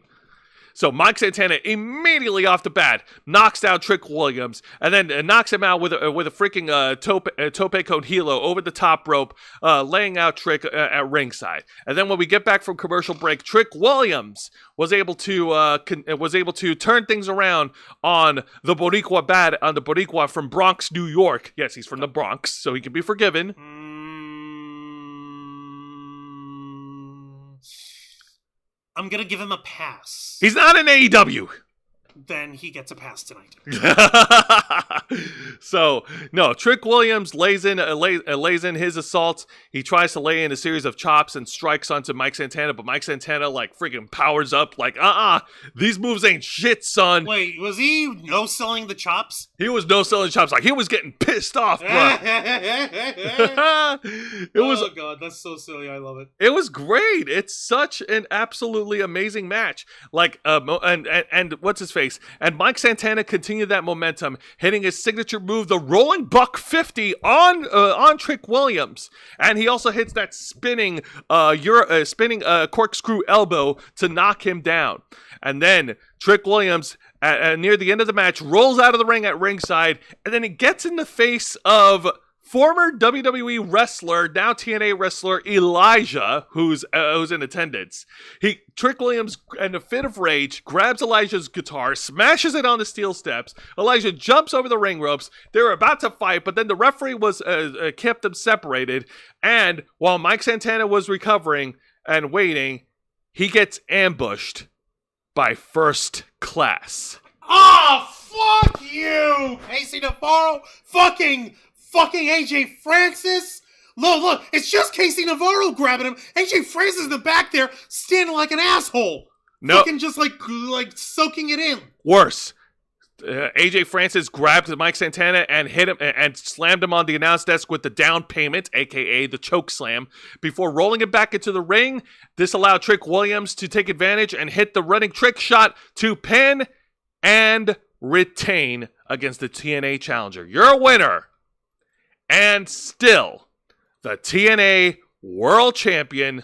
So Mike Santana immediately off the bat knocks down Trick Williams and then knocks him out with a freaking tope con hilo over the top rope, laying out Trick at ringside. And then when we get back from commercial break, Trick Williams was able to turn things around on the Boricua from Bronx, New York. Yes, he's from the Bronx, so he can be forgiven. I'm going to give him a pass. He's not in AEW. Then he gets a pass tonight. So, no, Trick Williams lays in his assault. He tries to lay in a series of chops and strikes onto Mike Santana, but Mike Santana, like, freaking powers up, like, these moves ain't shit, son. Wait, was he no-selling the chops? He was no-selling chops. Like, he was getting pissed off, bro. Oh, God, that's so silly. I love it. It was great. It's such an absolutely amazing match. Like, and what's his face? And Mike Santana continued that momentum, hitting his signature move, the Rolling Buck 50 on Trick Williams, and he also hits that spinning corkscrew elbow to knock him down. And then Trick Williams, near the end of the match, rolls out of the ring at ringside, and then he gets in the face of former WWE wrestler, now TNA wrestler Elijah, who's in attendance. Trick Williams, in a fit of rage, grabs Elijah's guitar, smashes it on the steel steps. Elijah jumps over the ring ropes. They were about to fight, but then the referee kept them separated. And while Mike Santana was recovering and waiting, he gets ambushed by First Class. Oh, fuck you, Casey Navarro, fucking AJ Francis. Look, it's just Casey Navarro grabbing him. AJ Francis in the back there, standing like an asshole. No. Fucking just like soaking it in. Worse. AJ Francis grabbed Mike Santana and hit him and slammed him on the announce desk with the down payment, aka the choke slam, before rolling him back into the ring. This allowed Trick Williams to take advantage and hit the running trick shot to pin and retain against the TNA challenger. You're a winner. And still, the TNA World Champion,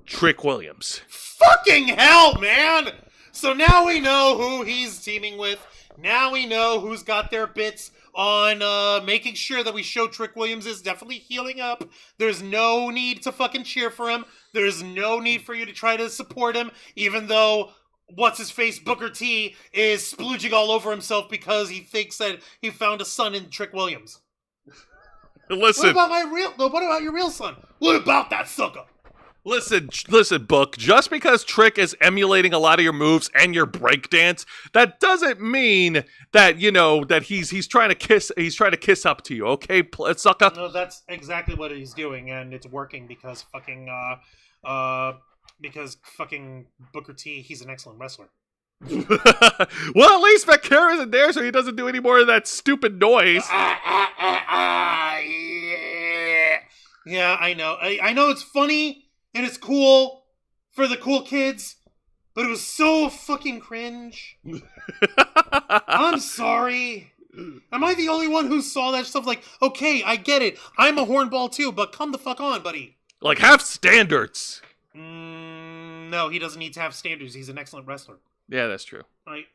Trick Williams. Fucking hell, man! So now we know who he's teaming with. Now we know who's got their bits on making sure that we show Trick Williams is definitely healing up. There's no need to fucking cheer for him. There's no need for you to try to support him, even though what's-his-face Booker T is splooging all over himself because he thinks that he found a son in Trick Williams. Listen. What about your real son? What about that sucker? Listen, Book. Just because Trick is emulating a lot of your moves and your breakdance, that doesn't mean that that he's trying to kiss. He's trying to kiss up to you, okay, sucker? No, that's exactly what he's doing, and it's working because fucking Booker T. He's an excellent wrestler. Well, at least Vaquero isn't there, so he doesn't do any more of that stupid noise. Yeah, I know. I know it's funny and it's cool for the cool kids, but it was so fucking cringe. I'm sorry. Am I the only one who saw that stuff? Like, okay, I get it. I'm a hornball too, but come the fuck on, buddy. Like, have standards. No, he doesn't need to have standards. He's an excellent wrestler. Yeah, that's true. All right,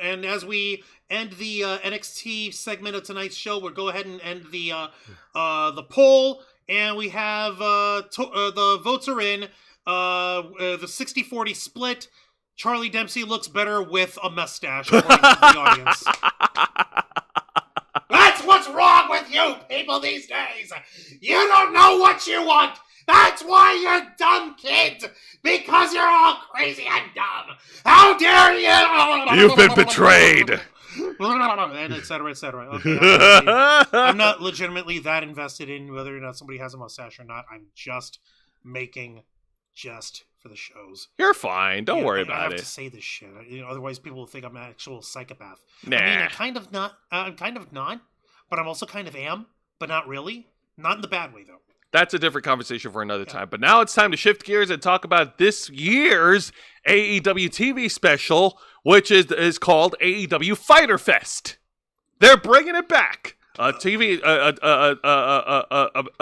and as we end the NXT segment of tonight's show, we'll go ahead and end the poll, and we have the votes are in. The 60-40 split. Charlie Dempsey looks better with a mustache, according to the audience. That's what's wrong with you people these days. You don't know what you want. That's why you're dumb kids. Because you're all crazy and dumb. How dare you? You've been betrayed. and et cetera, et cetera. Okay, I'm not legitimately that invested in whether or not somebody has a mustache or not. I'm just making jest for the shows. You're fine. Don't worry about it. I have to say this shit. Otherwise people will think I'm an actual psychopath. Nah. I mean, I'm kind of not, but I'm also kind of am, but not really. Not in the bad way, though. That's a different conversation for another time. But now it's time to shift gears and talk about this year's AEW TV special, which is called AEW Fyter Fest. They're bringing it back. A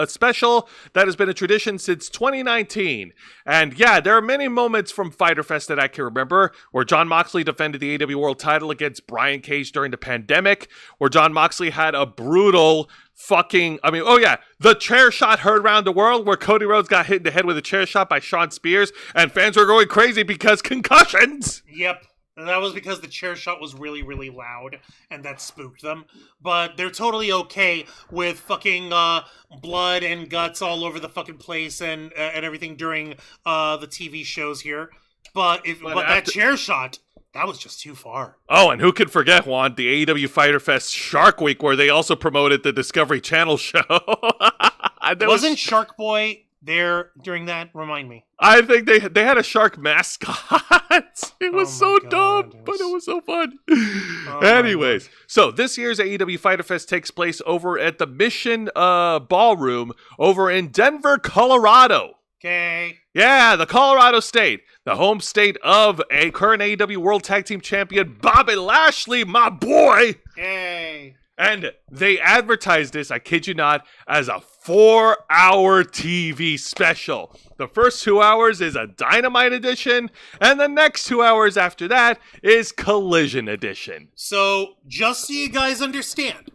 special that has been a tradition since 2019. And yeah, there are many moments from Fyter Fest that I can remember, where Jon Moxley defended the AEW World title against Brian Cage during the pandemic, where Jon Moxley had a brutal the chair shot heard around the world, where Cody Rhodes got hit in the head with a chair shot by Shawn Spears, and fans were going crazy because concussions. Yep. And that was because the chair shot was really, really loud, and that spooked them. But they're totally okay with fucking blood and guts all over the fucking place and everything during the TV shows here. But that chair shot, that was just too far. Oh, and who could forget, Juan, the AEW Fyter Fest Shark Week, where they also promoted the Discovery Channel show. Wasn't Shark Boy there during that? Remind me. I think they had a shark mascot. It was so dumb, but it was so fun. Anyways, so this year's AEW Fyter Fest takes place over at the Mission Ballroom over in Denver, Colorado. Okay. Yeah, the Colorado State, the home state of a current AEW World Tag Team Champion Bobby Lashley, my boy. Yay. And they advertised this, I kid you not, as a 4-hour TV special. The first 2 hours is a Dynamite edition, and the next 2 hours after that is Collision edition. So, just so you guys understand,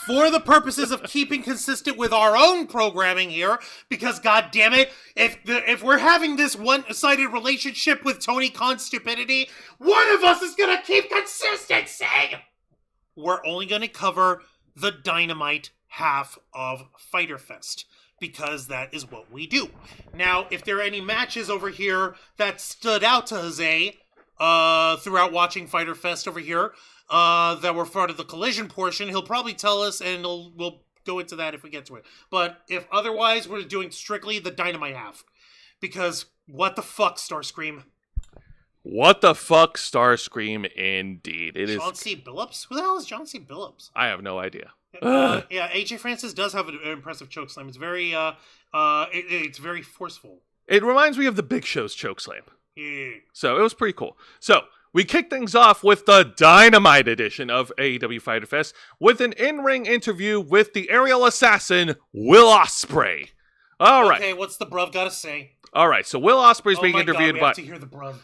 for the purposes of keeping consistent with our own programming here, because goddammit, if we're having this one-sided relationship with Tony Khan's stupidity, one of us is gonna keep consistency! We're only going to cover the Dynamite half of Fyter Fest, because that is what we do. Now, if there are any matches over here that stood out to Jose throughout watching Fyter Fest over here that were part of the Collision portion, he'll probably tell us, and we'll go into that if we get to it. But if otherwise, we're doing strictly the Dynamite half, because what the fuck, Starscream? What the fuck, Starscream, indeed. It John C. Billups? Who the hell is John C. Billups? I have no idea. Yeah, AJ Francis does have an impressive chokeslam. It's very, it's very forceful. It reminds me of the Big Show's chokeslam. Yeah. So it was pretty cool. So we kick things off with the Dynamite edition of AEW Fyter Fest with an in-ring interview with the aerial assassin, Will Ospreay. All right. Okay, what's the bruv gotta say? All right, so Will Ospreay's being interviewed we by... have to hear the bruv.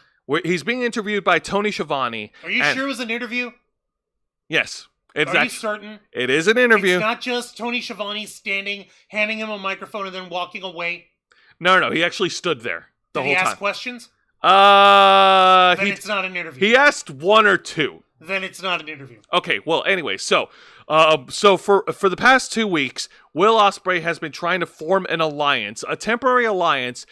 He's being interviewed by Tony Schiavone. Are you sure it was an interview? Yes. Are you certain? It is an interview. It's not just Tony Schiavone standing, handing him a microphone, and then walking away? No. He actually stood there the whole time. Did he ask questions? Then it's not an interview. He asked one or two. Then it's not an interview. Okay, well, anyway, so for the past 2 weeks, Will Ospreay has been trying to form an alliance, a temporary alliance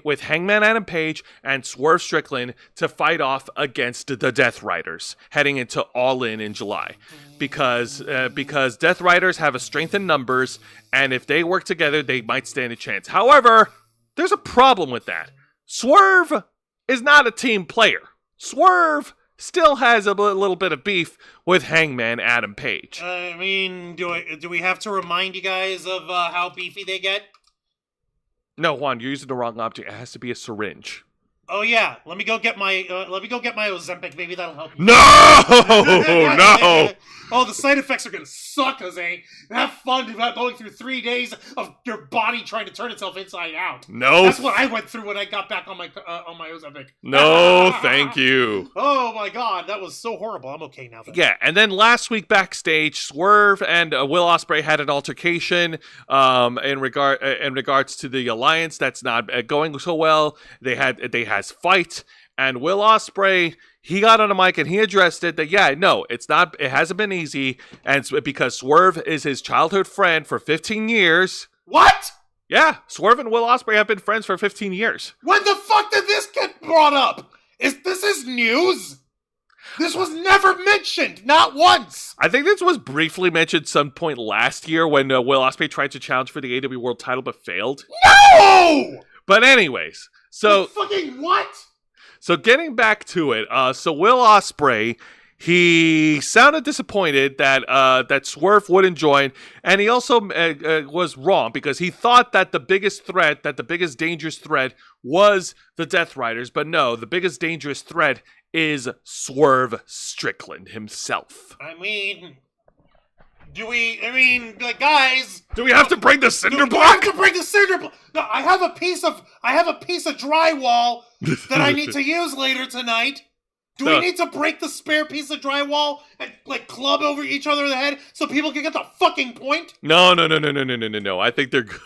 with Hangman Adam Page and Swerve Strickland to fight off against the Death Riders heading into All In July, because Death Riders have a strength in numbers, and if they work together, they might stand a chance. However, there's a problem with that. Swerve is not a team player. Swerve still has a little bit of beef with Hangman Adam Page. I mean, do we have to remind you guys of how beefy they get? No, Juan, you're using the wrong object. It has to be a syringe. Oh yeah, let me go get my Ozempic. Maybe that'll help you. No, no. Oh, the side effects are gonna suck, Jose. Have fun about going through 3 days of your body trying to turn itself inside out. No, that's what I went through when I got back on my Ozempic. No, thank you. Oh my god, that was so horrible. I'm okay now. Yeah, and then last week backstage, Swerve and Will Ospreay had an altercation in regards to the alliance that's not going so well. They had fight, and Will Ospreay, he got on a mic and he addressed it that it hasn't been easy, and it's because Swerve is his childhood friend for 15 years. What? Yeah, Swerve and Will Ospreay have been friends for 15 years. When the fuck did this get brought up? This is news? This was never mentioned, not once. I think this was briefly mentioned some point last year when Will Ospreay tried to challenge for the AEW World Title but failed. No! But anyways, so fucking what? So getting back to it, so Will Ospreay, he sounded disappointed that that Swerve wouldn't join, and he also was wrong because he thought that the biggest dangerous threat was the Death Riders, but no, the biggest dangerous threat is Swerve Strickland himself. I mean, guys, do we have to bring the cinder block? Do I have to bring the cinder block? No, I have a piece of drywall that I need to use later tonight. Do we need to break the spare piece of drywall and club over each other in the head so people can get the fucking point? No. I think they're good.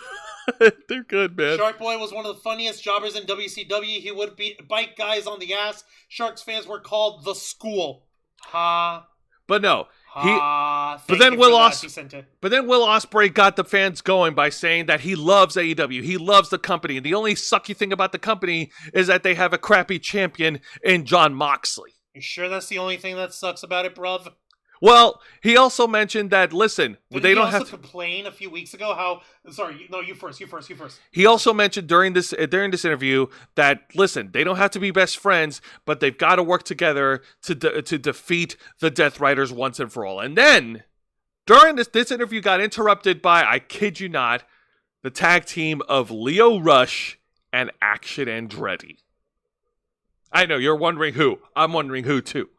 They're good, man. Shark Boy was one of the funniest jobbers in WCW. He would bite guys on the ass. Sharks fans were called the School. Ha. But no. But then Will Ospreay got the fans going by saying that he loves AEW. He loves the company. And the only sucky thing about the company is that they have a crappy champion in Jon Moxley. You sure that's the only thing that sucks about it, bruv? Well, he also mentioned that, listen, they don't have to complain a few weeks ago how... Sorry, no, you first. He also mentioned during this interview that, listen, they don't have to be best friends, but they've got to work together to defeat the Death Riders once and for all. And then, during this interview got interrupted by, I kid you not, the tag team of Lio Rush and Action Andretti. I know, you're wondering who. I'm wondering who, too.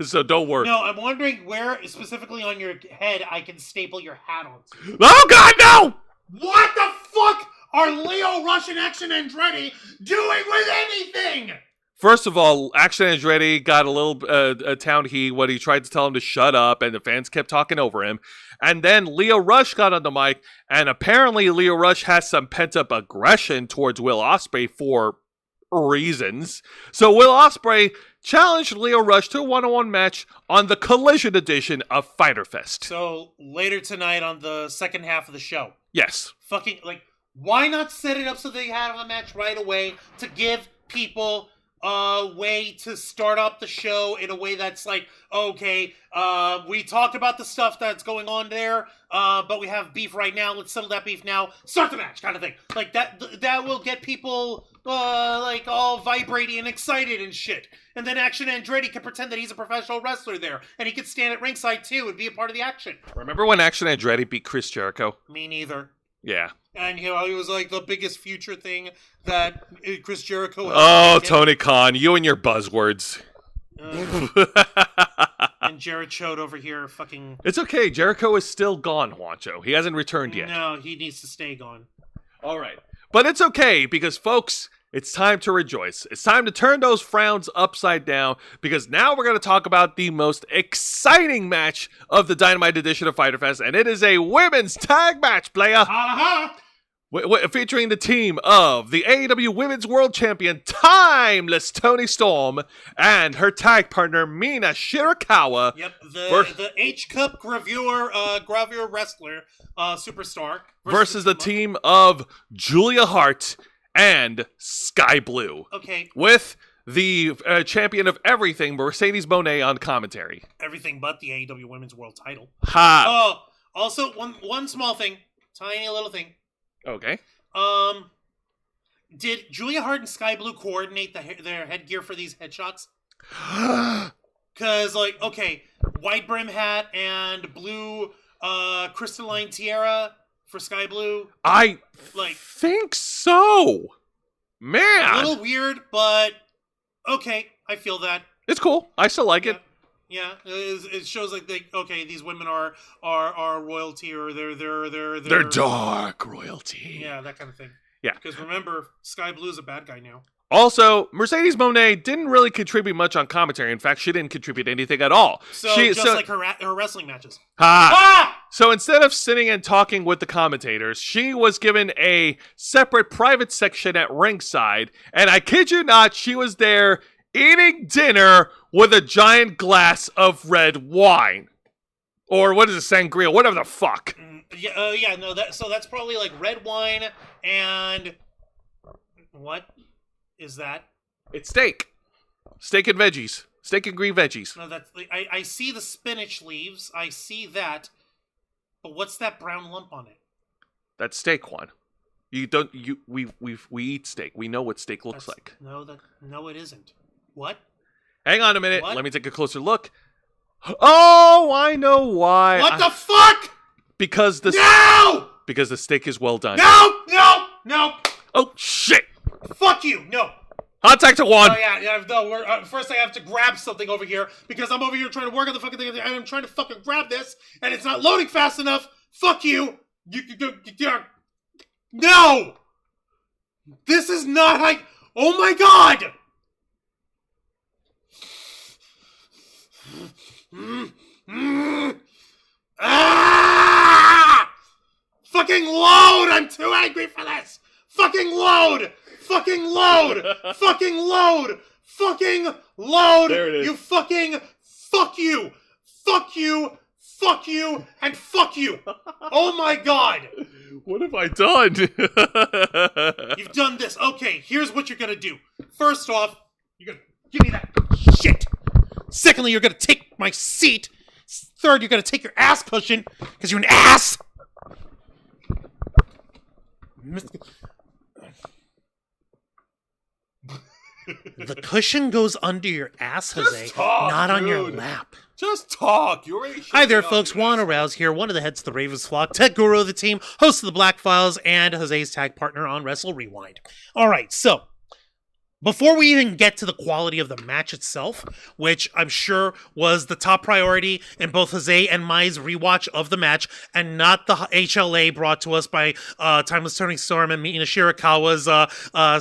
So don't worry. No, I'm wondering where specifically on your head I can staple your hat on. Oh, God, no! What the fuck are Lio Rush and Action Andretti doing with anything? First of all, Action Andretti got a little town heat when he tried to tell him to shut up, and the fans kept talking over him. And then Lio Rush got on the mic, and apparently Lio Rush has some pent-up aggression towards Will Ospreay for reasons. So Will Ospreay challenged Lio Rush to a one-on-one match on the Collision edition of Fyter Fest. So later tonight on the second half of the show. Yes. Fucking, why not set it up so they have a match right away to give people a way to start up the show in a way that's okay, we talked about the stuff that's going on there, but we have beef right now, let's settle that beef now, start the match, kind of thing. That will get people, all vibrating and excited and shit. And then Action Andretti can pretend that he's a professional wrestler there, and he could stand at ringside too and be a part of the action. Remember when Action Andretti beat Chris Jericho? Me neither. Yeah. And, he was the biggest future thing that Chris Jericho has. Oh, Tony Khan, you and your buzzwords. And Jared Choate over here fucking... It's okay, Jericho is still gone, Juancho. He hasn't returned yet. No, he needs to stay gone. All right. But it's okay, because, folks, it's time to rejoice. It's time to turn those frowns upside down, because now we're going to talk about the most exciting match of the Dynamite edition of Fyter Fest, and it is a women's tag match, playa. Featuring the team of the AEW Women's World Champion, Timeless Toni Storm, and her tag partner, Mina Shirakawa. Yep, the H-Cup gravure wrestler, superstar. Versus the team of Julia Hart and Sky Blue. Okay. With the champion of everything, Mercedes Moné, on commentary. Everything but the AEW Women's World Title. Ha! Oh, also, one small thing. Tiny little thing. Okay. Did Julia Hart and Sky Blue coordinate their headgear for these headshots? Because, okay, white brim hat and blue crystalline tiara for Sky Blue. I think so. Man. A little weird, but okay, I feel that. It's cool. I still like it. Yeah, it shows these women are royalty, or they're dark royalty. Yeah, that kind of thing. Yeah. Because remember, Sky Blue's a bad guy now. Also, Mercedes Moné didn't really contribute much on commentary. In fact, she didn't contribute anything at all. So like her wrestling matches. So instead of sitting and talking with the commentators, she was given a separate private section at ringside, and I kid you not, she was there eating dinner with a giant glass of red wine. Or what is it, sangria, whatever the fuck. So that's probably red wine and... What is that? It's steak. Steak and veggies. Steak and green veggies. No, that's I see the spinach leaves. I see that. But what's that brown lump on it? That's steak, Juan. We eat steak. We know what steak looks like. No, it isn't. What? Hang on a minute. What? Let me take a closer look. Oh, I know why. What the fuck? Because the No! Because the steak is well done. No! Oh shit! Fuck you! No. Contact to Juan. Oh yeah. No. First, I have to grab something over here because I'm over here trying to work on the fucking thing, and I'm trying to fucking grab this, and it's not loading fast enough. Fuck you! No! This is not like. Oh my god! Ah! Fucking load! I'm too angry for this! Fucking load! Fucking load! Fucking load! Fucking load! There it is. You fucking fuck you! Fuck you! Fuck you! And fuck you! Oh my god! What have I done? You've done this. Okay, here's what you're gonna do. First off, you're gonna give me that shit. Secondly, you're gonna take my seat. Third, you're gonna take your ass cushion, because you're an ass! The cushion goes under your ass, Jose, not on your lap. Just talk. You already. Hi there, folks. Juan Arouse here, one of the heads of the Ravens flock, tech guru of the team, host of the Black Files, and Jose's tag partner on Wrestle Rewind. All right, so before we even get to the quality of the match itself, which I'm sure was the top priority in both Jose and Mai's rewatch of the match, and not the HLA brought to us by Timeless Turning Storm and Mina Shirakawa's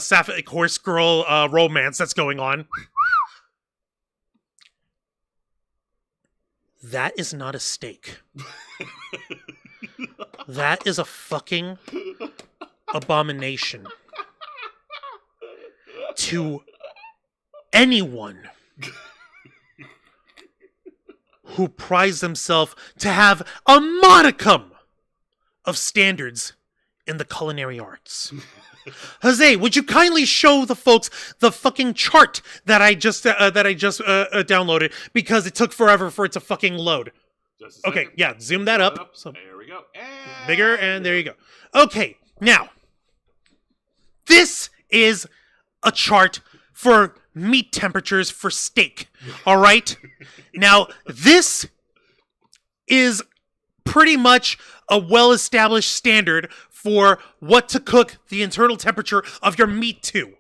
sapphic horse girl romance that's going on. That is not a steak. That is a fucking abomination to anyone who prides themselves to have a modicum of standards in the culinary arts. Jose, would you kindly show the folks the fucking chart that I just downloaded, because it took forever for it to fucking load. Okay, yeah, zoom that up. So there we go. And bigger, and there you go. Okay, now this is a chart for meat temperatures for steak. All right? Now, this is pretty much a well-established standard for what to cook the internal temperature of your meat to.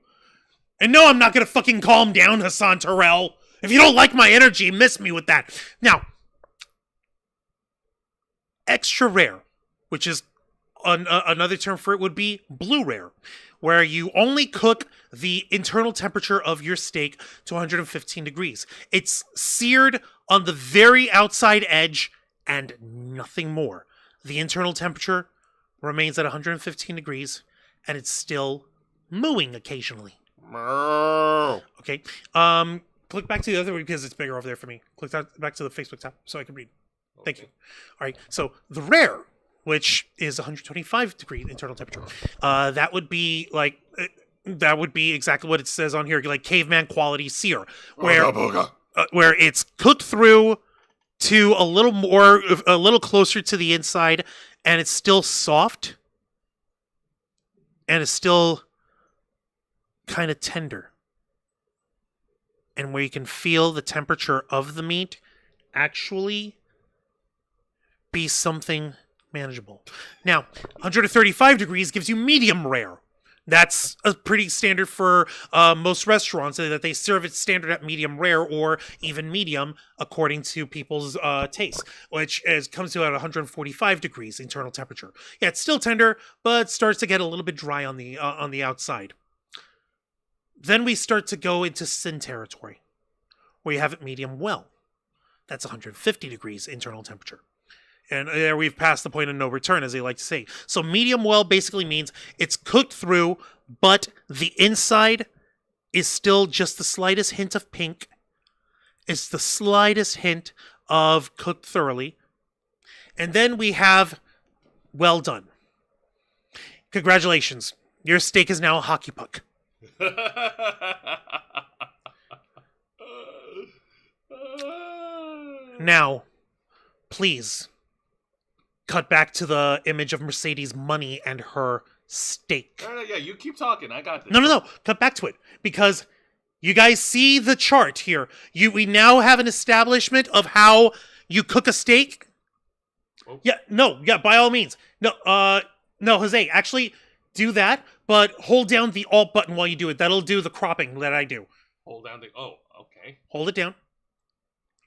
And no, I'm not going to fucking calm down, Hassan Terrell. If you don't like my energy, miss me with that. Now, extra rare, which is another term for it would be blue rare, where you only cook the internal temperature of your steak to 115 degrees. It's seared on the very outside edge and nothing more. The internal temperature remains at 115 degrees, and it's still mooing occasionally. Okay. Click back to the other one because it's bigger over there for me. Click back to the Facebook tab so I can read. Thank you. All right. So the rare, which is 125 degree internal temperature, that would be like that would be exactly what it says on here, like caveman quality sear, where it's cooked through to a little closer to the inside, and it's still soft, and it's still kind of tender, and where you can feel the temperature of the meat actually be something manageable. Now, 135 degrees gives you medium rare. That's a pretty standard for most restaurants, that they serve it standard at medium rare or even medium according to people's taste, which comes to at 145 degrees internal temperature. Yeah, it's still tender, but starts to get a little bit dry on the outside. Then we start to go into sin territory, where you have it medium well. That's 150 degrees internal temperature. And there we've passed the point of no return, as they like to say. So medium well basically means it's cooked through, but the inside is still just the slightest hint of pink. It's the slightest hint of cooked thoroughly. And then we have well done. Congratulations. Your steak is now a hockey puck. Now, please, cut back to the image of Mercedes' money and her steak. No, yeah, you keep talking. I got this. No. Cut back to it. Because you guys see the chart here. We now have an establishment of how you cook a steak. Oh. Yeah, by all means. No, Jose, actually do that, but hold down the Alt button while you do it. That'll do the cropping that I do. Hold down the... Oh, okay. Hold it down.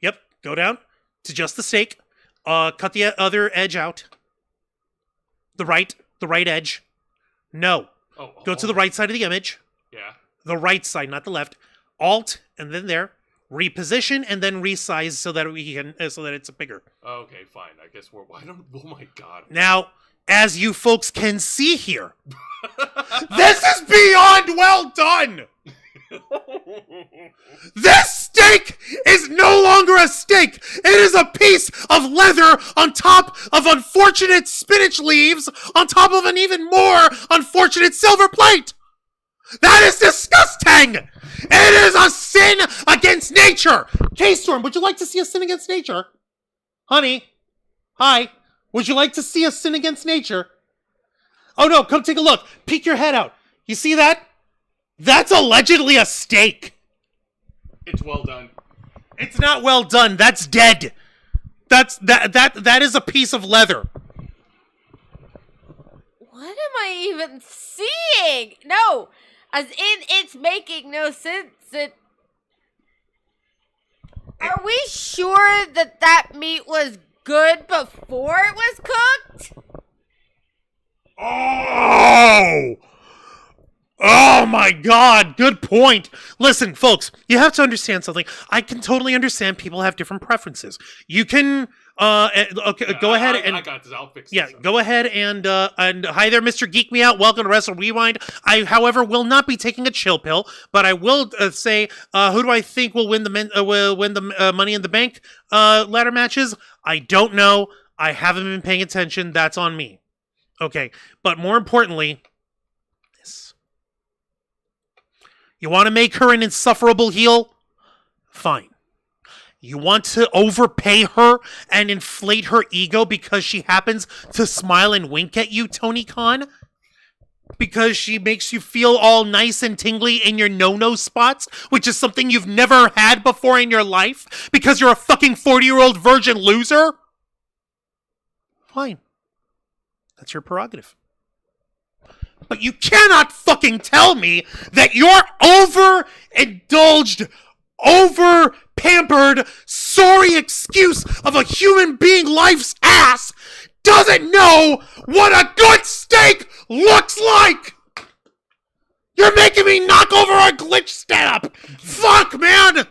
Yep, go down to just the steak. Cut the other edge out. The right edge. No. Go to the right side of the image. Yeah. The right side, not the left. Alt, and then there. Reposition, and then resize so that it's bigger. Okay, fine. I guess we're... Oh my god. Now, as you folks can see here, this is beyond well done! This steak is no longer a steak. It is a piece of leather on top of unfortunate spinach leaves on top of an even more unfortunate silver plate. That is disgusting. It is a sin against nature. K-Storm, would you like to see a sin against nature? Honey, hi. Would you like to see a sin against nature? Oh no, come take a look. Peek your head out. You see that? That's allegedly a steak. It's well done. It's not well done. That's dead. That is a piece of leather. What am I even seeing? No, as in it's making no sense. Are we sure that meat was good before it was cooked? Oh my god, good point. Listen, folks, you have to understand something. I can totally understand people have different preferences. You can go ahead and... I got this, I'll fix this. Yeah, go ahead and hi there, Mr. Geek Me Out. Welcome to Wrestle Rewind. I, however, will not be taking a chill pill, but I will say, who do I think will win the Money in the Bank ladder matches? I don't know. I haven't been paying attention. That's on me. Okay, but more importantly, this. You want to make her an insufferable heel? Fine. You want to overpay her and inflate her ego because she happens to smile and wink at you, Tony Khan? Because she makes you feel all nice and tingly in your no-no spots, which is something you've never had before in your life? Because you're a fucking 40-year-old virgin loser? Fine. That's your prerogative. But you cannot fucking tell me that your overindulged, over-pampered, sorry excuse of a human being life's ass doesn't know what a good steak looks like! You're making me knock over a glitch stamp! Fuck, man!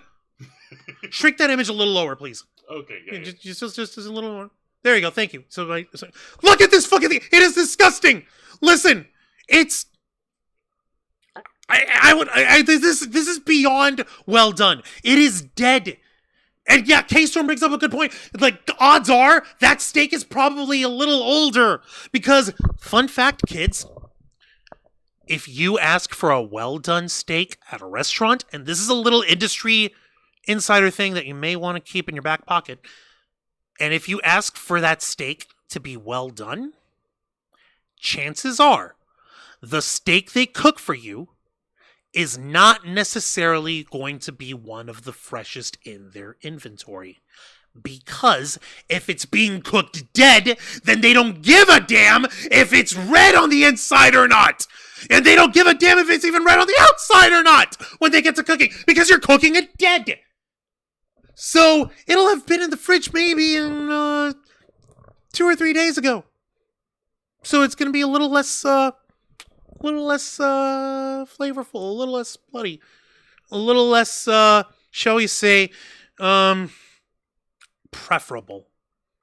Shrink that image a little lower, please. Okay, yeah. Just a little more. There you go, thank you. So look at this fucking thing! It is disgusting! Listen, it's... This is beyond well done. It is dead. And yeah, K-Storm brings up a good point. Like, odds are that steak is probably a little older. Because, fun fact, kids, if you ask for a well-done steak at a restaurant, and this is a little industry insider thing that you may want to keep in your back pocket, and if you ask for that steak to be well done, chances are the steak they cook for you is not necessarily going to be one of the freshest in their inventory. Because if it's being cooked dead, then they don't give a damn if it's red on the inside or not. And they don't give a damn if it's even red on the outside or not when they get to cooking. Because you're cooking it dead. So it'll have been in the fridge maybe in 2 or 3 days ago. So it's going to be a little less flavorful, a little less bloody, a little less, shall we say, preferable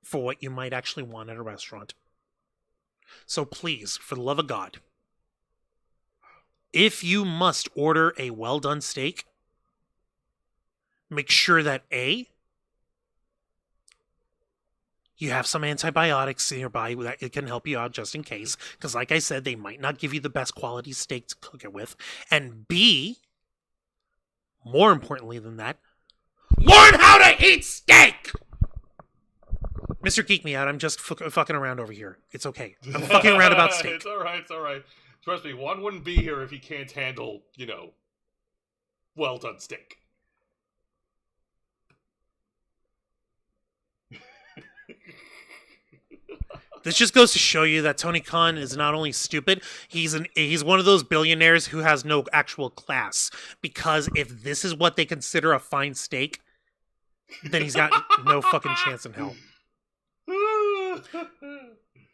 for what you might actually want at a restaurant. So please, for the love of God, if you must order a well-done steak, make sure that A, you have some antibiotics nearby that it can help you out just in case. Because like I said, they might not give you the best quality steak to cook it with. And B, more importantly than that, learn how to eat steak! Mr. Geek Me Out, I'm just fucking around over here. It's okay. I'm fucking around about steak. It's all right. Trust me, Juan wouldn't be here if he can't handle, well done steak. This just goes to show you that Tony Khan is not only stupid, he's one of those billionaires who has no actual class. Because if this is what they consider a fine steak, then he's got no fucking chance in hell.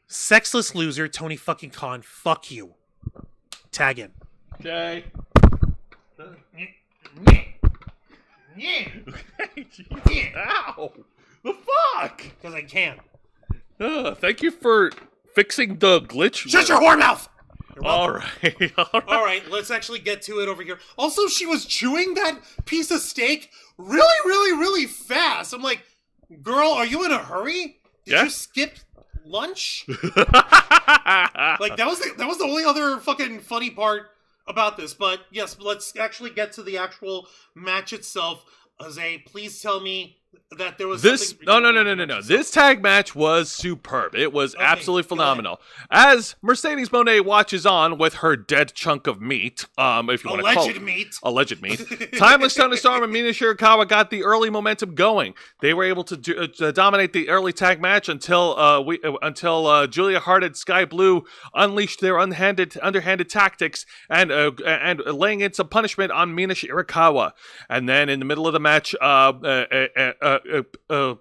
Sexless loser, Tony fucking Khan. Fuck you. Tag in. Okay. Ow! The fuck? Because I can. Thank you for fixing the glitch. Shut your whore mouth! All right. All right, let's actually get to it over here. Also, she was chewing that piece of steak really, really, really fast. I'm like, girl, are you in a hurry? Did you skip lunch? Like, that was the only other fucking funny part about this. But yes, let's actually get to the actual match itself. Jose, please tell me that there was No. This tag match was superb. It was absolutely phenomenal. As Mercedes Moné watches on with her dead chunk of meat, if you want to call it alleged meat. Timeless Toni Storm and Mina Shirakawa got the early momentum going. They were able to dominate the early tag match until Julia Hart and Sky Blue unleashed their underhanded tactics and laying in some punishment on Mina Shirakawa. And then in the middle of the match,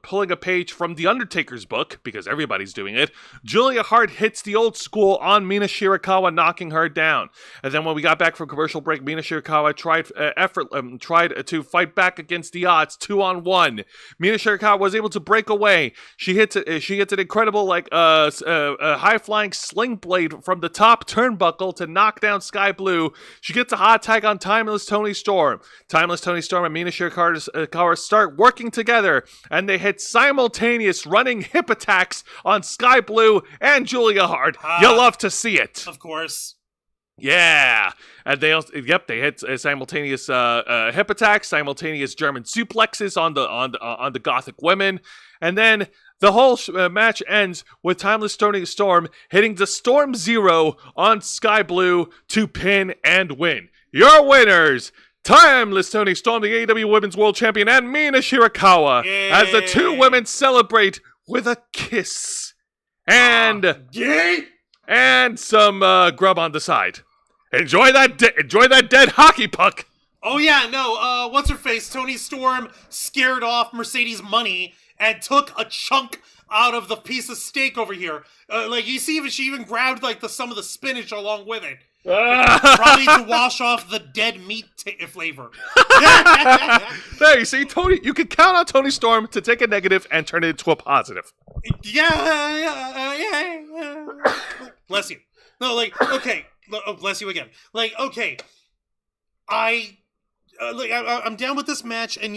pulling a page from The Undertaker's book, because everybody's doing it, Julia Hart hits the old school on Mina Shirakawa, knocking her down. And then when we got back from commercial break, Mina Shirakawa tried to fight back against the odds, 2-on-1. Mina Shirakawa was able to break away. She hits an incredible high-flying sling blade from the top turnbuckle to knock down Sky Blue. She gets a hot tag on Timeless Toni Storm. Timeless Toni Storm and Mina Shirakawa start working together, and they hit simultaneous running hip attacks on Sky Blue and Julia Hart. You'll love to see it. Of course. Yeah. And they hit simultaneous hip attacks, simultaneous German suplexes on the Gothic women. And then the whole match ends with Timeless Toni Storm hitting the Storm Zero on Sky Blue to pin and win. Your winners, Timeless Toni Storm, the AEW Women's World Champion, and Mina Shirakawa, as the two women celebrate with a kiss and some grub on the side. Enjoy that dead hockey puck. Oh yeah, no. What's her face? Toni Storm scared off Mercedes Money and took a chunk out of the piece of steak over here. You see, she even grabbed some of the spinach along with it. Probably to wash off the dead meat flavor. There, you see, Tony. You can count on Toni Storm to take a negative and turn it into a positive. Yeah. Bless you. No, okay. Bless you again. Okay. I'm down with this match, and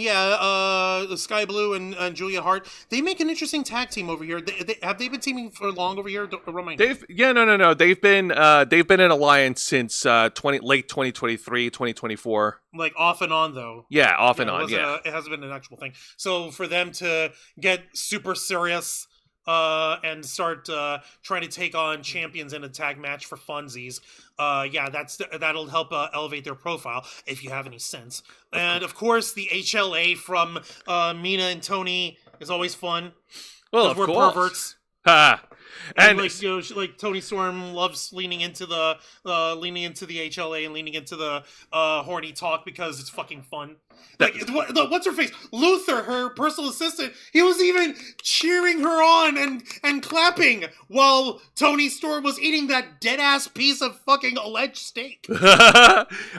Sky Blue and Julia Hart, they make an interesting tag team over here. Have they been teaming for long over here? No. They've been in alliance since late 2023, 2024. Off and on though. Yeah, off and on. It hasn't been an actual thing. So for them to get super serious and start trying to take on champions in a tag match for funsies. That'll help elevate their profile, if you have any sense. And of course, the HLA from Mina and Tony is always fun. Well, we're perverts. And Toni Storm loves leaning into the HLA and leaning into the horny talk because it's fucking fun. What's her face? Luther, her personal assistant, he was even cheering her on and clapping while Toni Storm was eating that dead ass piece of fucking alleged steak.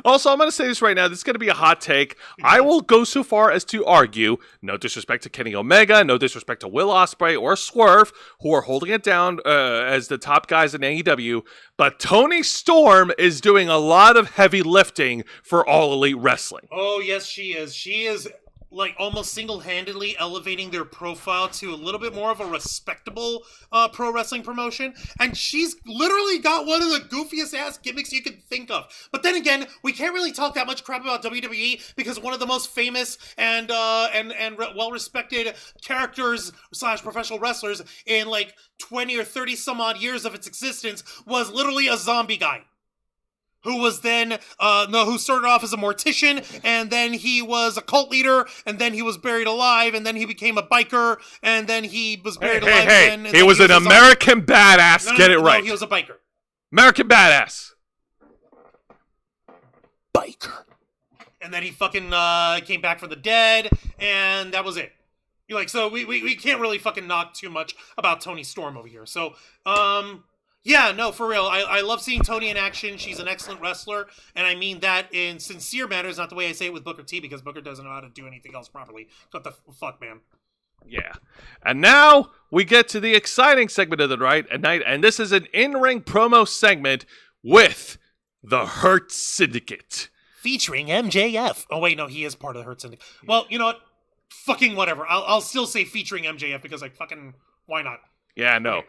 Also, I'm going to say this right now. This is going to be a hot take. I will go so far as to argue, no disrespect to Kenny Omega, no disrespect to Will Ospreay or Swerve, who are holding it down as the top guys in AEW, but Toni Storm is doing a lot of heavy lifting for All Elite Wrestling. Oh, yes, she is. She is like almost single-handedly elevating their profile to a little bit more of a respectable pro wrestling promotion, and she's literally got one of the goofiest ass gimmicks you could think of. But then again, we can't really talk that much crap about WWE because one of the most famous and well-respected characters / professional wrestlers in like 20 or 30 some odd years of its existence was literally a zombie guy. Who was then, who started off as a mortician, and then he was a cult leader, and then he was buried alive, and then he became a biker, and then he was buried alive again. He was an American badass. Get it right. No, he was a biker. American badass. Biker. And then he fucking came back from the dead, and that was it. You're like, so we can't really fucking knock too much about Toni Storm over here. So, yeah, no, for real. I love seeing Toni in action. She's an excellent wrestler, and I mean that in sincere manners, not the way I say it with Booker T, because Booker doesn't know how to do anything else properly. What the fuck, man? Yeah. And now we get to the exciting segment of the night, and this is an in-ring promo segment with the Hurt Syndicate. Featuring MJF. Oh, wait, no, he is part of the Hurt Syndicate. Well, you know what? Fucking whatever. I'll still say featuring MJF because, like, fucking, why not? Yeah, no.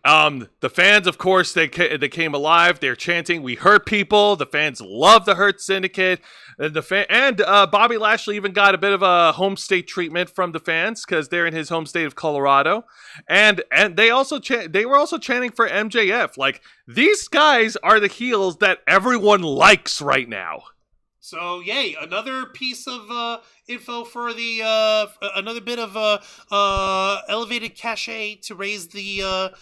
The fans, of course, they came alive. They're chanting, "We hurt people." The fans love the Hurt Syndicate. And Bobby Lashley even got a bit of a home state treatment from the fans because they're in his home state of Colorado. And they also they were also chanting for MJF. Like, these guys are the heels that everyone likes right now. So, yay, another piece of info for the another bit of elevated cachet to raise the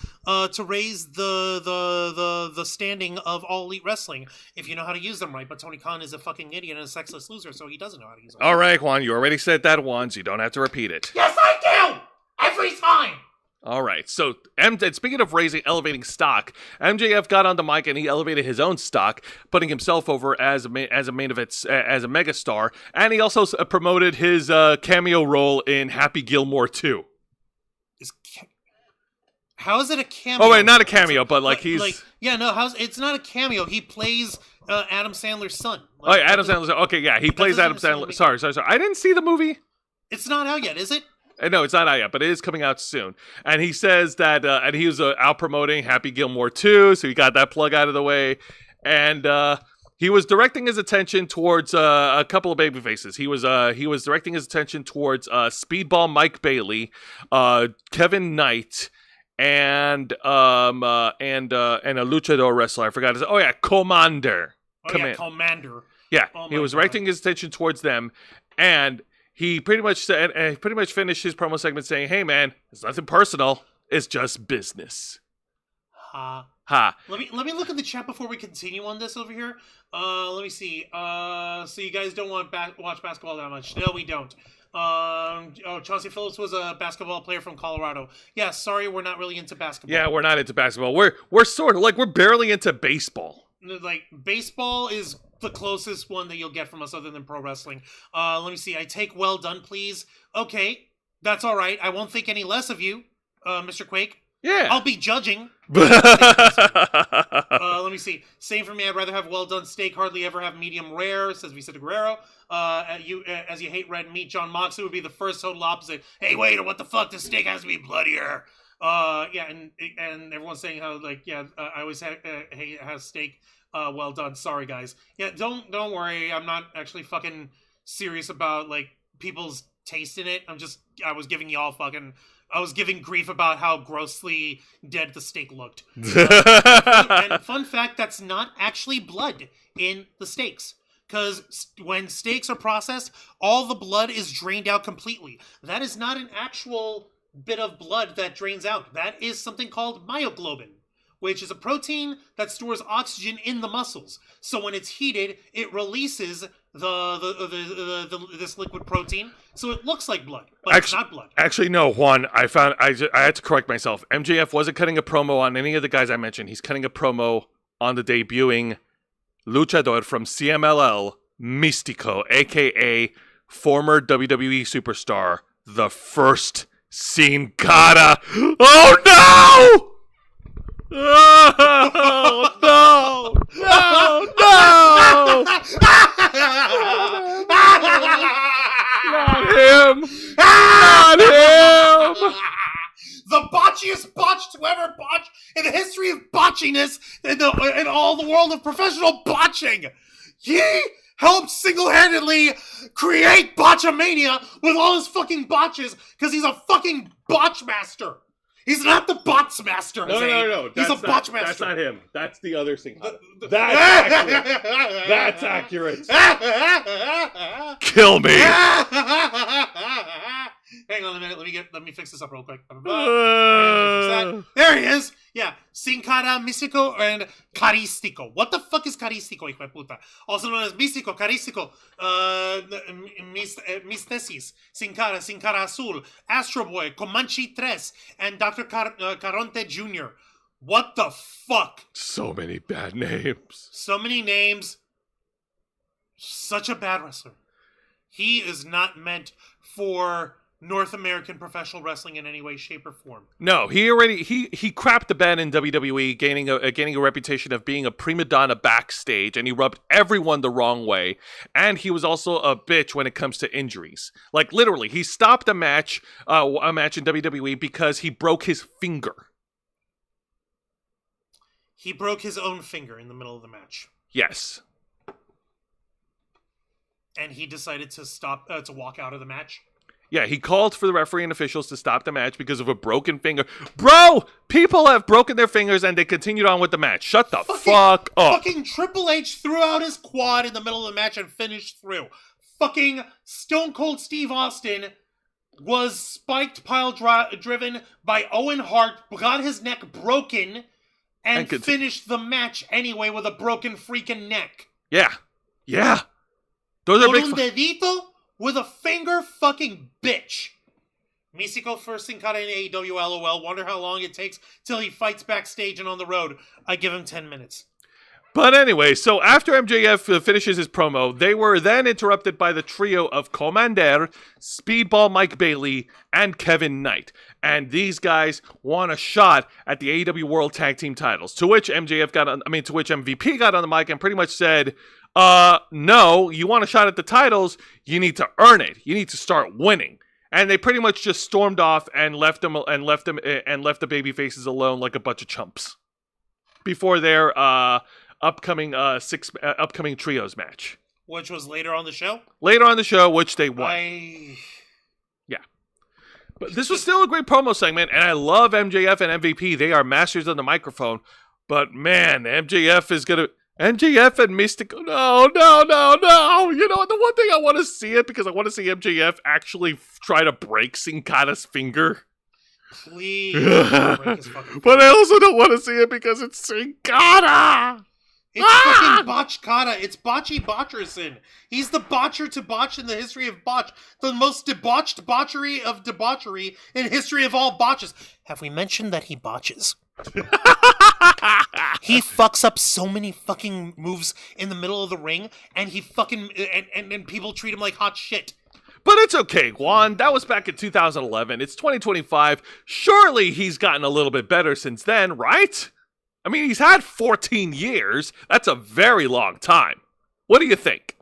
standing of All Elite Wrestling if you know how to use them right. But Tony Khan is a fucking idiot and a sexless loser, so he doesn't know how to use them. All right, Juan, you already said that once. You don't have to repeat it. Yes, I do! Every time! All right, so speaking of elevating stock, MJF got on the mic and he elevated his own stock, putting himself over as a megastar, and he also promoted his cameo role in Happy Gilmore 2. How is it a cameo? Oh wait, not a cameo, but he's it's not a cameo. He plays Adam Sandler's son. Adam Sandler. Okay, yeah, he plays Adam Sandler. Sorry. I didn't see the movie. It's not out yet, is it? No, it's not out yet, but it is coming out soon. And he says that, and he was out promoting Happy Gilmore 2, so he got that plug out of the way. And he was directing his attention towards a couple of babyfaces. He was directing his attention towards Speedball Mike Bailey, Kevin Knight, and a luchador wrestler. I forgot his. Oh yeah, Commander. Commander. Yeah, oh he was directing his attention towards them, and he pretty much finished his promo segment saying, "Hey man, it's nothing personal. It's just business." Ha. Let me look at the chat before we continue on this over here. Let me see. So you guys don't want watch basketball that much? No, we don't. Chauncey Phillips was a basketball player from Colorado. Yeah, sorry, we're not really into basketball. Yeah, we're not into basketball. We're sort of we're barely into baseball. Like, baseball is the closest one that you'll get from us other than pro wrestling. Let me see. I take well done, please. Okay, that's all right. I won't think any less of you, Mr. Quake. Yeah. I'll be judging. Let me see. Same for me. I'd rather have well done steak. Hardly ever have medium rare, says Vicente Guerrero. As you hate red meat, John Moxley would be the first total opposite. Hey, wait, what the fuck? The steak has to be bloodier. Yeah, and everyone's saying how I always have steak. Well done. Sorry, guys. Yeah, don't worry. I'm not actually fucking serious about people's taste in it. I was giving y'all I was giving grief about how grossly dead the steak looked. And fun fact, that's not actually blood in the steaks. Because when steaks are processed, all the blood is drained out completely. That is not an actual bit of blood that drains out. That is something called myoglobin, which is a protein that stores oxygen in the muscles. So when it's heated, it releases this liquid protein, so it looks like blood, but it's not blood. Actually, no, Juan. I had to correct myself. MJF wasn't cutting a promo on any of the guys I mentioned. He's cutting a promo on the debuting luchador from CMLL, Místico, a.k.a. former WWE superstar, the First Sin Cara. Oh, no! Oh, no! No! Not him! Not him! The botchiest botch to ever botch in the history of botchiness in all the world of professional botching. He helped single-handedly create Botchamania with all his fucking botches because he's a fucking botch master. He's not the bots master. No. He's a botch master. That's not him. That's the other Sinkata. That's accurate. Kill me. Hang on a minute. Let me fix this up real quick. There he is. Yeah, Sinkara, Místico, and Carístico. What the fuck is Carístico, hijo de puta? Also known as Místico, Carístico, Mistesis, Sinkara Azul, Astro Boy, Comanche 3, and Dr. Caronte Jr. What the fuck? So many bad names. So many names. Such a bad wrestler. He is not meant for North American professional wrestling in any way, shape, or form. No, he crapped the bed in WWE, gaining a reputation of being a prima donna backstage, and he rubbed everyone the wrong way. And he was also a bitch when it comes to injuries. Like literally, he stopped a match in WWE because he broke his finger. He broke his own finger in the middle of the match. Yes. And he decided to stop to walk out of the match. Yeah, he called for the referee and officials to stop the match because of a broken finger. Bro, people have broken their fingers and they continued on with the match. Shut the fuck up. Fucking Triple H threw out his quad in the middle of the match and finished through. Fucking Stone Cold Steve Austin was spiked pile driven by Owen Hart, got his neck broken, and finished the match anyway with a broken freaking neck. Yeah. Those are big dedito with a finger fucking bitch. Místico first Sinkata in AEW, LOL. Wonder how long it takes till he fights backstage and on the road. I give him 10 minutes. But anyway, so after MJF finishes his promo, they were then interrupted by the trio of Commander, Speedball Mike Bailey, and Kevin Knight. And these guys want a shot at the AEW World Tag Team titles. To which MVP got on the mic and pretty much said, no, you want a shot at the titles, you need to earn it. You need to start winning. And they pretty much just stormed off and left the baby faces alone like a bunch of chumps before their upcoming trios match, which was later on the show. Later on the show, which they won. Yeah, but this was still a great promo segment, and I love MJF and MVP. They are masters on the microphone. But man, MJF and Místico. No. You know, the one thing I want to see it because I want to see MJF actually try to break Sinkata's finger. Please. Break his fucking finger. But I also don't want to see it because it's Sinkata. It's fucking Botchkata. It's Botchy Botcherson. He's the botcher to botch in the history of botch. The most debauched botchery of debauchery in history of all botches. Have we mentioned that he botches? He fucks up so many fucking moves in the middle of the ring, and he fucking and people treat him like hot shit. But it's okay, Juan. That was back in 2011. It's 2025. Surely he's gotten a little bit better since then, right? I mean, he's had 14 years. That's a very long time. What do you think?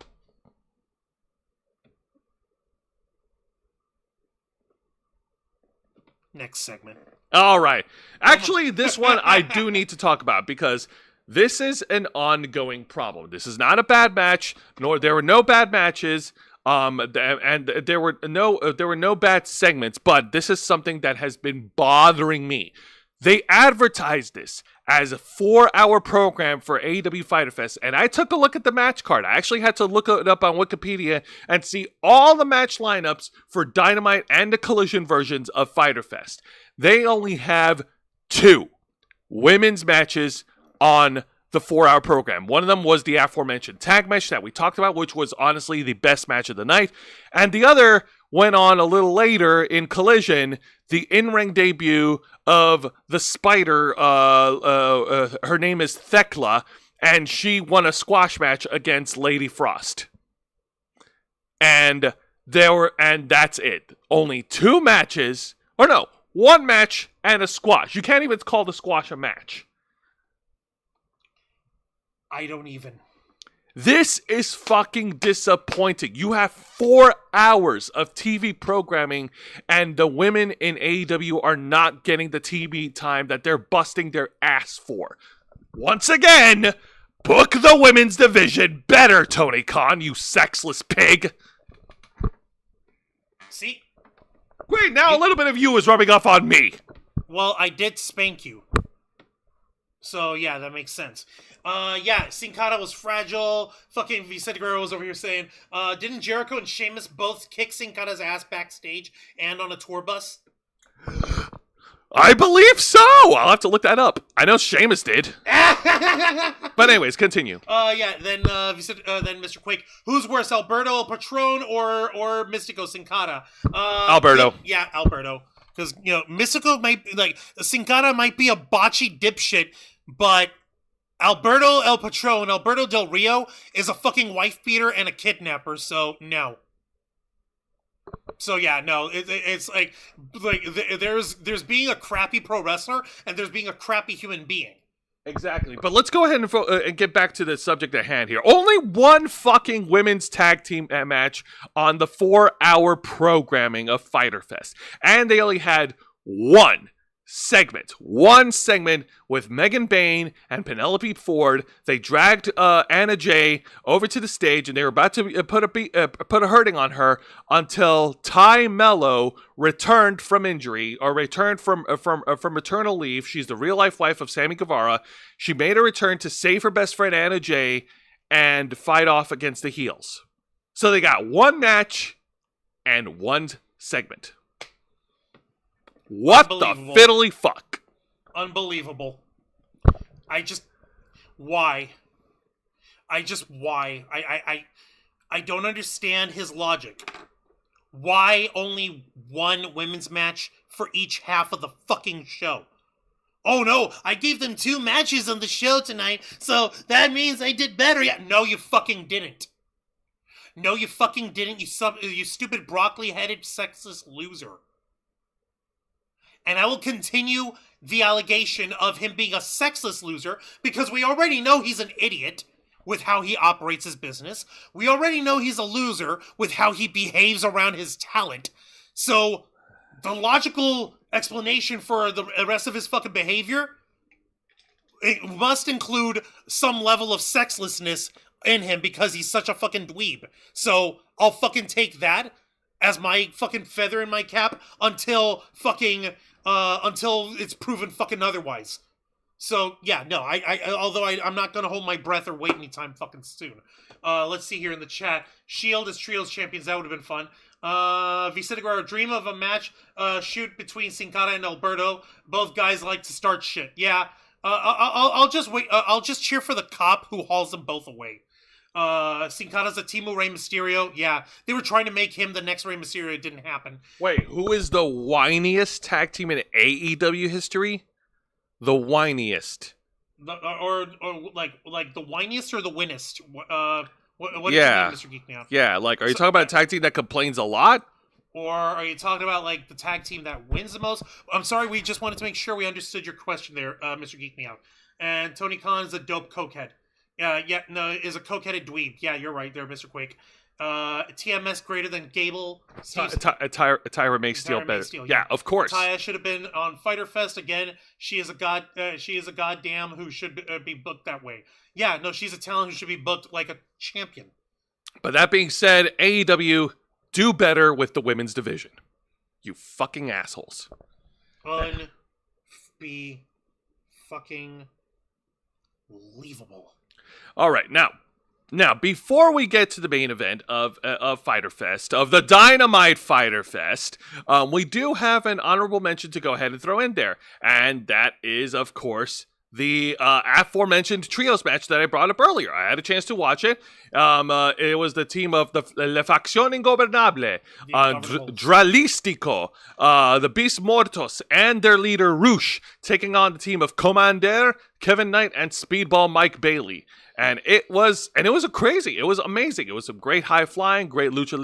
Next segment. All right. Actually, this one I do need to talk about because this is an ongoing problem. This is not a bad match, nor there were no bad matches, and there were no bad segments, but this is something that has been bothering me. They advertised this as a 4-hour program for AEW Fyter Fest, and I took a look at the match card. I actually had to look it up on Wikipedia and see all the match lineups for Dynamite and the Collision versions of Fyter Fest. They only have 2 women's matches on the 4-hour program. One of them was the aforementioned tag match that we talked about, which was honestly the best match of the night, and the other went on a little later in Collision, the in-ring debut of the Spider. Her name is Thekla, and she won a squash match against Lady Frost. And that's it. Only 2 matches, or no, 1 match and a squash. You can't even call the squash a match. I don't even. This is fucking disappointing. You have 4 hours of TV programming, and the women in AEW are not getting the TV time that they're busting their ass for. Once again, book the women's division better, Tony Khan, you sexless pig. See? Great, now a little bit of you is rubbing off on me. Well, I did spank you. So, yeah, that makes sense. Sin Cara was fragile. Fucking Vicente Guerrero was over here saying, didn't Jericho and Sheamus both kick Sin Cara's ass backstage and on a tour bus? I believe so. I'll have to look that up. I know Sheamus did. But anyways, continue. Then Mr. Quake. Who's worse, Alberto Patron or Mystico Sin Cara? Alberto. Yeah, Alberto. Because, Mystico Sin Cara might be a botchy dipshit, but Alberto El Patron, Alberto Del Rio, is a fucking wife beater and a kidnapper, so no. So yeah, no, it's like there's being a crappy pro wrestler and there's being a crappy human being. Exactly. But let's go ahead and get back to the subject at hand here. Only one fucking women's tag team match on the 4-hour programming of Fyter Fest. And they only had one segment with Megan Bayne and Penelope Ford. They dragged Anna Jay over to the stage, and they were about to put a hurting on her until Ty Mello returned from injury, or returned from maternal leave. She's the real life wife of Sammy Guevara. She made a return to save her best friend Anna Jay and fight off against the heels. So they got one match and one segment. What the fiddly fuck? Unbelievable. Why? I don't understand his logic. Why only one women's match for each half of the fucking show? Oh no, I gave them 2 matches on the show tonight, so that means I did better. Yeah, no, you fucking didn't. No, you fucking didn't, you stupid broccoli-headed sexist loser. And I will continue the allegation of him being a sexless loser because we already know he's an idiot with how he operates his business. We already know he's a loser with how he behaves around his talent. So the logical explanation for the rest of his fucking behavior, it must include some level of sexlessness in him because he's such a fucking dweeb. So I'll fucking take that as my fucking feather in my cap until it's proven fucking otherwise. So yeah, no, although I'm not gonna hold my breath or wait anytime fucking soon. Let's see here in the chat. Shield as trios champions, that would have been fun. Vicente Guerrero, dream of a match shoot between Sin Cara and Alberto. Both guys like to start shit. Yeah, I'll just wait. I'll just cheer for the cop who hauls them both away. Sin Cara's a Team Rey Mysterio. Yeah, they were trying to make him the next Rey Mysterio. It didn't happen. Wait, who is the whiniest tag team in AEW history? The whiniest. Or like the whiniest or the winnest? What yeah. is your name, Mr. Geek Now? Yeah, like, are you talking about a tag team that complains a lot? Or are you talking about, like, the tag team that wins the most? I'm sorry, we just wanted to make sure we understood your question there, Mr. Geek Me Out. And Tony Khan is a dope cokehead. Is a cokeheaded dweeb. Yeah, you're right there, Mr. Quake. TMS greater than Gable. Tyra makes Steel better. Yeah, of course. Taya should have been on Fyter Fest again. She is a goddamn who should be booked that way. Yeah, no, she's a talent who should be booked like a champion. But that being said, AEW, do better with the women's division. You fucking assholes. Be fucking believable. All right, now, before we get to the main event of Fyter Fest, of the Dynamite Fyter Fest, we do have an honorable mention to go ahead and throw in there. And that is, of course, the aforementioned trios match that I brought up earlier. I had a chance to watch it. It was the team of the La Facción Ingobernable, Dralistico, the Beast Mortos, and their leader, Roosh, taking on the team of Commander, Kevin Knight, and Speedball Mike Bailey. And it was amazing. It was some great high flying, great lucha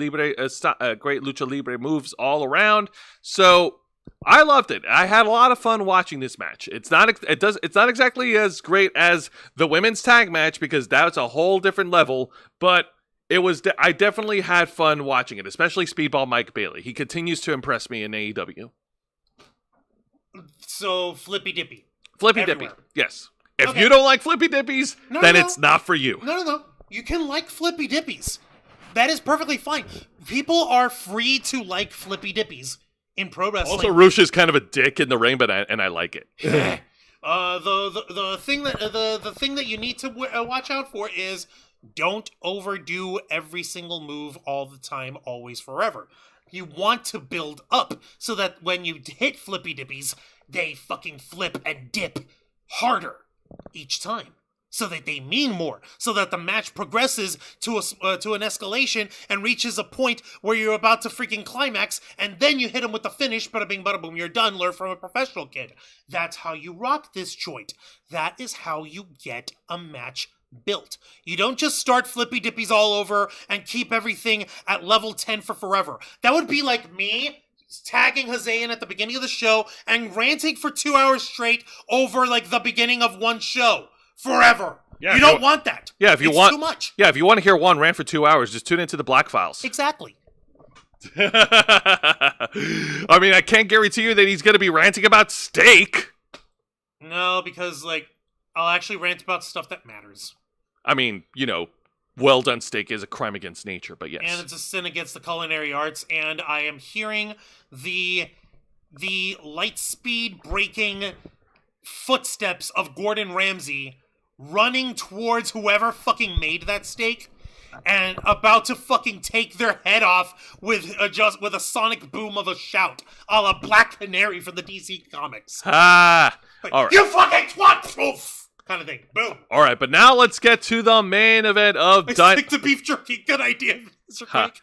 libre moves all around. So I loved it. I had a lot of fun watching this match. It's not exactly as great as the women's tag match because that's a whole different level, but I definitely had fun watching it, especially Speedball Mike Bailey. He continues to impress me in AEW. So Flippy Dippy. Flippy Dippy. Yes. If you don't like Flippy Dippies, then it's not for you. No. You can like Flippy Dippies. That is perfectly fine. People are free to like Flippy Dippies in pro wrestling. Also, Rush is kind of a dick in the ring, but I like it. The thing that you need to watch out for is don't overdo every single move all the time, always, forever. You want to build up so that when you hit Flippy Dippies, they fucking flip and dip harder each time. So that they mean more, so that the match progresses to an escalation and reaches a point where you're about to freaking climax, and then you hit them with the finish, bada bing, bada boom, you're done, learn from a professional kid. That's how you rock this joint. That is how you get a match built. You don't just start Flippy Dippies all over and keep everything at level 10 for forever. That would be like me tagging Hazayan at the beginning of the show and ranting for 2 hours straight over like the beginning of one show. Forever. Yeah, you don't want that. Yeah, if you it's want too much. Yeah, if you want to hear one rant for 2 hours, just tune into the Black Files. Exactly. I mean, I can't guarantee you that he's going to be ranting about steak. No, because like I'll actually rant about stuff that matters. I mean, well done steak is a crime against nature, but yes. And it's a sin against the culinary arts, and I am hearing the light speed breaking footsteps of Gordon Ramsay running towards whoever fucking made that steak and about to fucking take their head off with a sonic boom of a shout, a la Black Canary from the DC Comics. All right. You fucking twat! Oof! Kind of thing. Boom. All right, but now let's get to the main event of Stick to beef jerky. Good idea, Mr. Craig.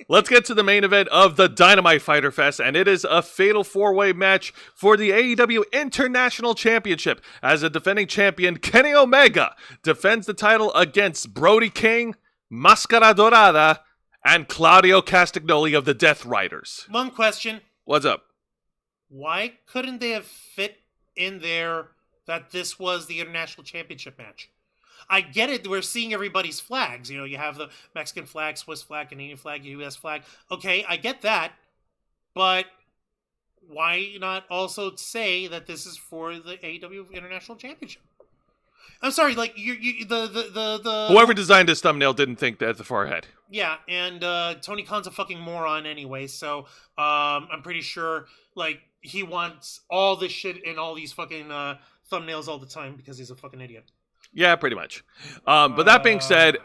Let's get to the main event of the Dynamite Fyter Fest, and it is a fatal four-way match for the AEW International Championship as the defending champion Kenny Omega defends the title against Brody King, Mascara Dorada, and Claudio Castagnoli of the Death Riders. One question. What's up? Why couldn't they have fit in there that this was the International Championship match? I get it. We're seeing everybody's flags. You have the Mexican flag, Swiss flag, Canadian flag, U.S. flag. Okay, I get that. But why not also say that this is for the AEW International Championship? I'm sorry, like the whoever designed this thumbnail didn't think that far ahead. Yeah, and Tony Khan's a fucking moron anyway, so I'm pretty sure like he wants all this shit in all these fucking thumbnails all the time because he's a fucking idiot. Yeah, pretty much. But that being said,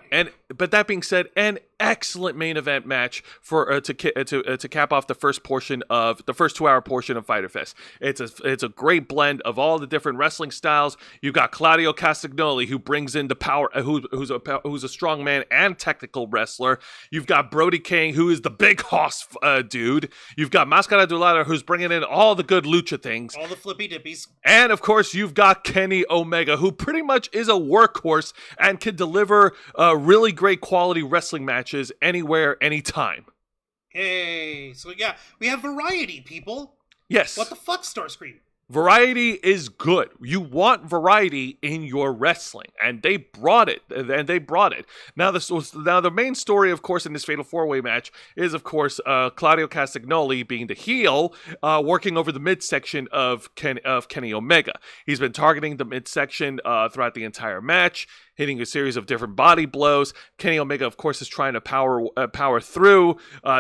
an excellent main event match for to cap off the first 2-hour portion of Fyter Fest. It's a great blend of all the different wrestling styles. You've got Claudio Castagnoli, who brings in the power, who's a strong man and technical wrestler. You've got Brody King, who is the big hoss dude. You've got Mascara Dorada, who's bringing in all the good lucha things, all the flippy dippies, and of course you've got Kenny Omega, who pretty much is a workhorse and can deliver really great quality wrestling matches anywhere, anytime. Hey, so yeah, we have variety, people. Yes. What the fuck, Starscream? Variety is good. You want variety in your wrestling, and they brought it. Now, the main story, of course, in this Fatal 4-Way match is, of course, Claudio Castagnoli being the heel, working over the midsection of Kenny Omega. He's been targeting the midsection throughout the entire match, hitting a series of different body blows. Kenny Omega, of course, is trying to power through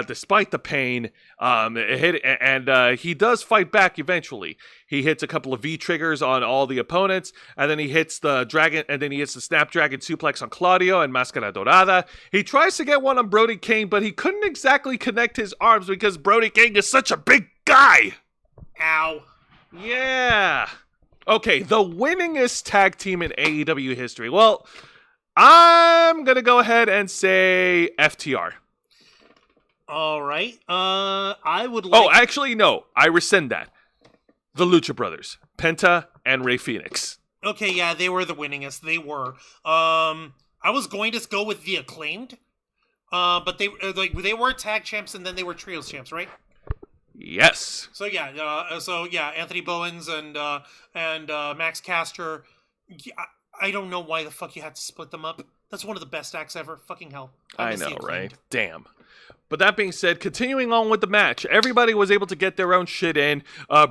despite the pain. He does fight back eventually. He hits a couple of V-triggers on all the opponents, and then he hits the Snapdragon suplex on Claudio and Mascara Dorada. He tries to get one on Brody King, but he couldn't exactly connect his arms because Brody King is such a big guy. Ow. Yeah. Okay, the winningest tag team in AEW history. Well, I'm going to go ahead and say FTR. All right. I would like... Oh, actually, no. I rescind that. The Lucha Brothers. Penta and Rey Fenix. Okay, yeah, they were the winningest. They were. I was going to go with the Acclaimed. But they were tag champs and then they were trios champs, right? Yes. So yeah, Anthony Bowens and Max Caster. Yeah, I don't know why the fuck you had to split them up. That's one of the best acts ever. Fucking hell. I know, right? Damn. But that being said, continuing on with the match, everybody was able to get their own shit in.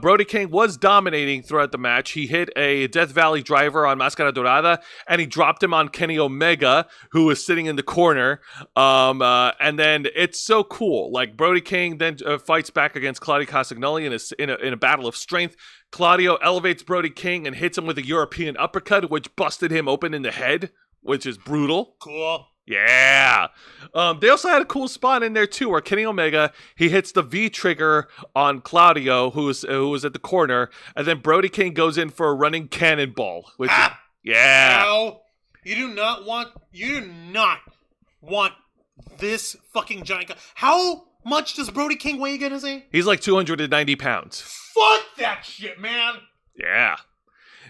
Brody King was dominating throughout the match. He hit a Death Valley driver on Máscara Dorada, and he dropped him on Kenny Omega, who was sitting in the corner. And then it's so cool. Like, Brody King then fights back against Claudio Castagnoli in a battle of strength. Claudio elevates Brody King and hits him with a European uppercut, which busted him open in the head, which is brutal. Cool. Yeah. They also had a cool spot in there too, where Kenny Omega, he hits the V trigger on Claudio, who was at the corner, and then Brody King goes in for a running cannonball. Which, yeah. Ow. You do not want this fucking giant guy. How much does Brody King weigh again, is he? He's like 290 pounds. Fuck that shit, man. Yeah.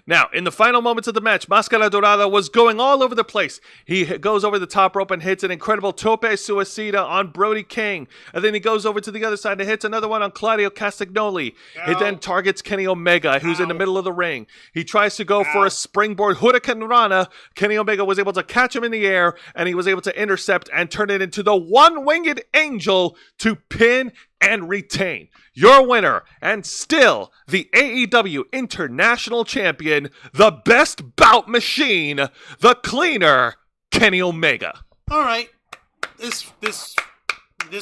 Now, in the final moments of the match, Máscara Dorada was going all over the place. He goes over the top rope and hits an incredible tope suicida on Brody King. And then he goes over to the other side and hits another one on Claudio Castagnoli. He then targets Kenny Omega, who's in the middle of the ring. He tries to go for a springboard Hurricane Rana. Kenny Omega was able to catch him in the air, and he was able to intercept and turn it into the one-winged angel to pin and retain. Your winner, and still the AEW International Champion, the best bout machine, the cleaner, Kenny Omega. All right, this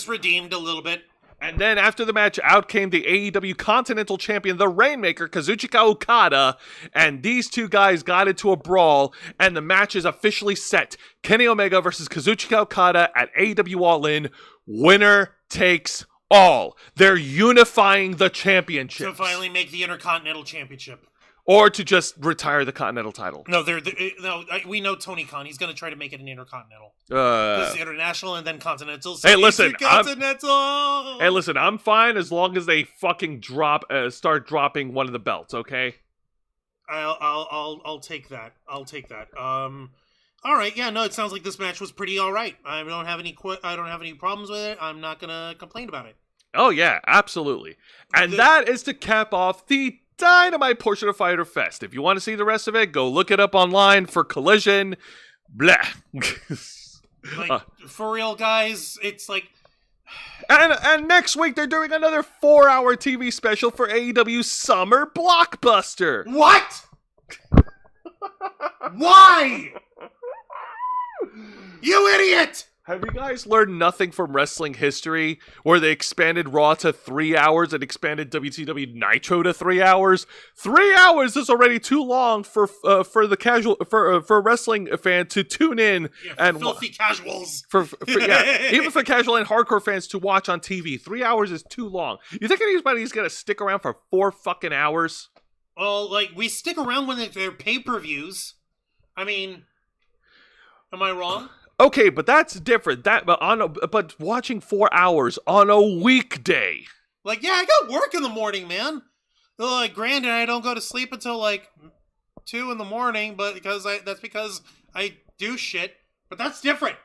redeemed a little bit. And then after the match, out came the AEW Continental Champion, the Rainmaker, Kazuchika Okada, and these two guys got into a brawl, and the match is officially set. Kenny Omega versus Kazuchika Okada at AEW All In. Winner takes all. They're unifying the championship. To finally make the Intercontinental Championship. Or to just retire the Continental title. No, we know Tony Khan. He's going to try to make it an Intercontinental. This is International and then Continental. So hey, listen. Hey, listen. I'm fine as long as they fucking start dropping one of the belts. Okay. I'll take that. All right. Yeah. No. It sounds like this match was pretty all right. I don't have any problems with it. I'm not gonna complain about it. Oh yeah, absolutely. And that is to cap off the Dynamite portion of Fyter Fest. If you want to see the rest of it, go look it up online for Collision. Blah. For real, guys, it's like. And next week they're doing another 4-hour TV special for AEW Summer Blockbuster. What? Why? You idiot! Have you guys learned nothing from wrestling history, where they expanded Raw to 3 hours and expanded WCW Nitro to 3 hours? 3 hours is already too long for the casual for a wrestling fan to tune in and filthy casuals. Even for casual and hardcore fans to watch on TV. 3 hours is too long. You think anybody's gonna stick around for 4 fucking hours? Well, like, we stick around when they're pay-per-views. I mean, am I wrong? Okay, but that's different. But watching 4 hours on a weekday. Like, yeah, I got work in the morning, man. Like, granted, I don't go to sleep until like 2 in the morning, but that's because I do shit. But that's different.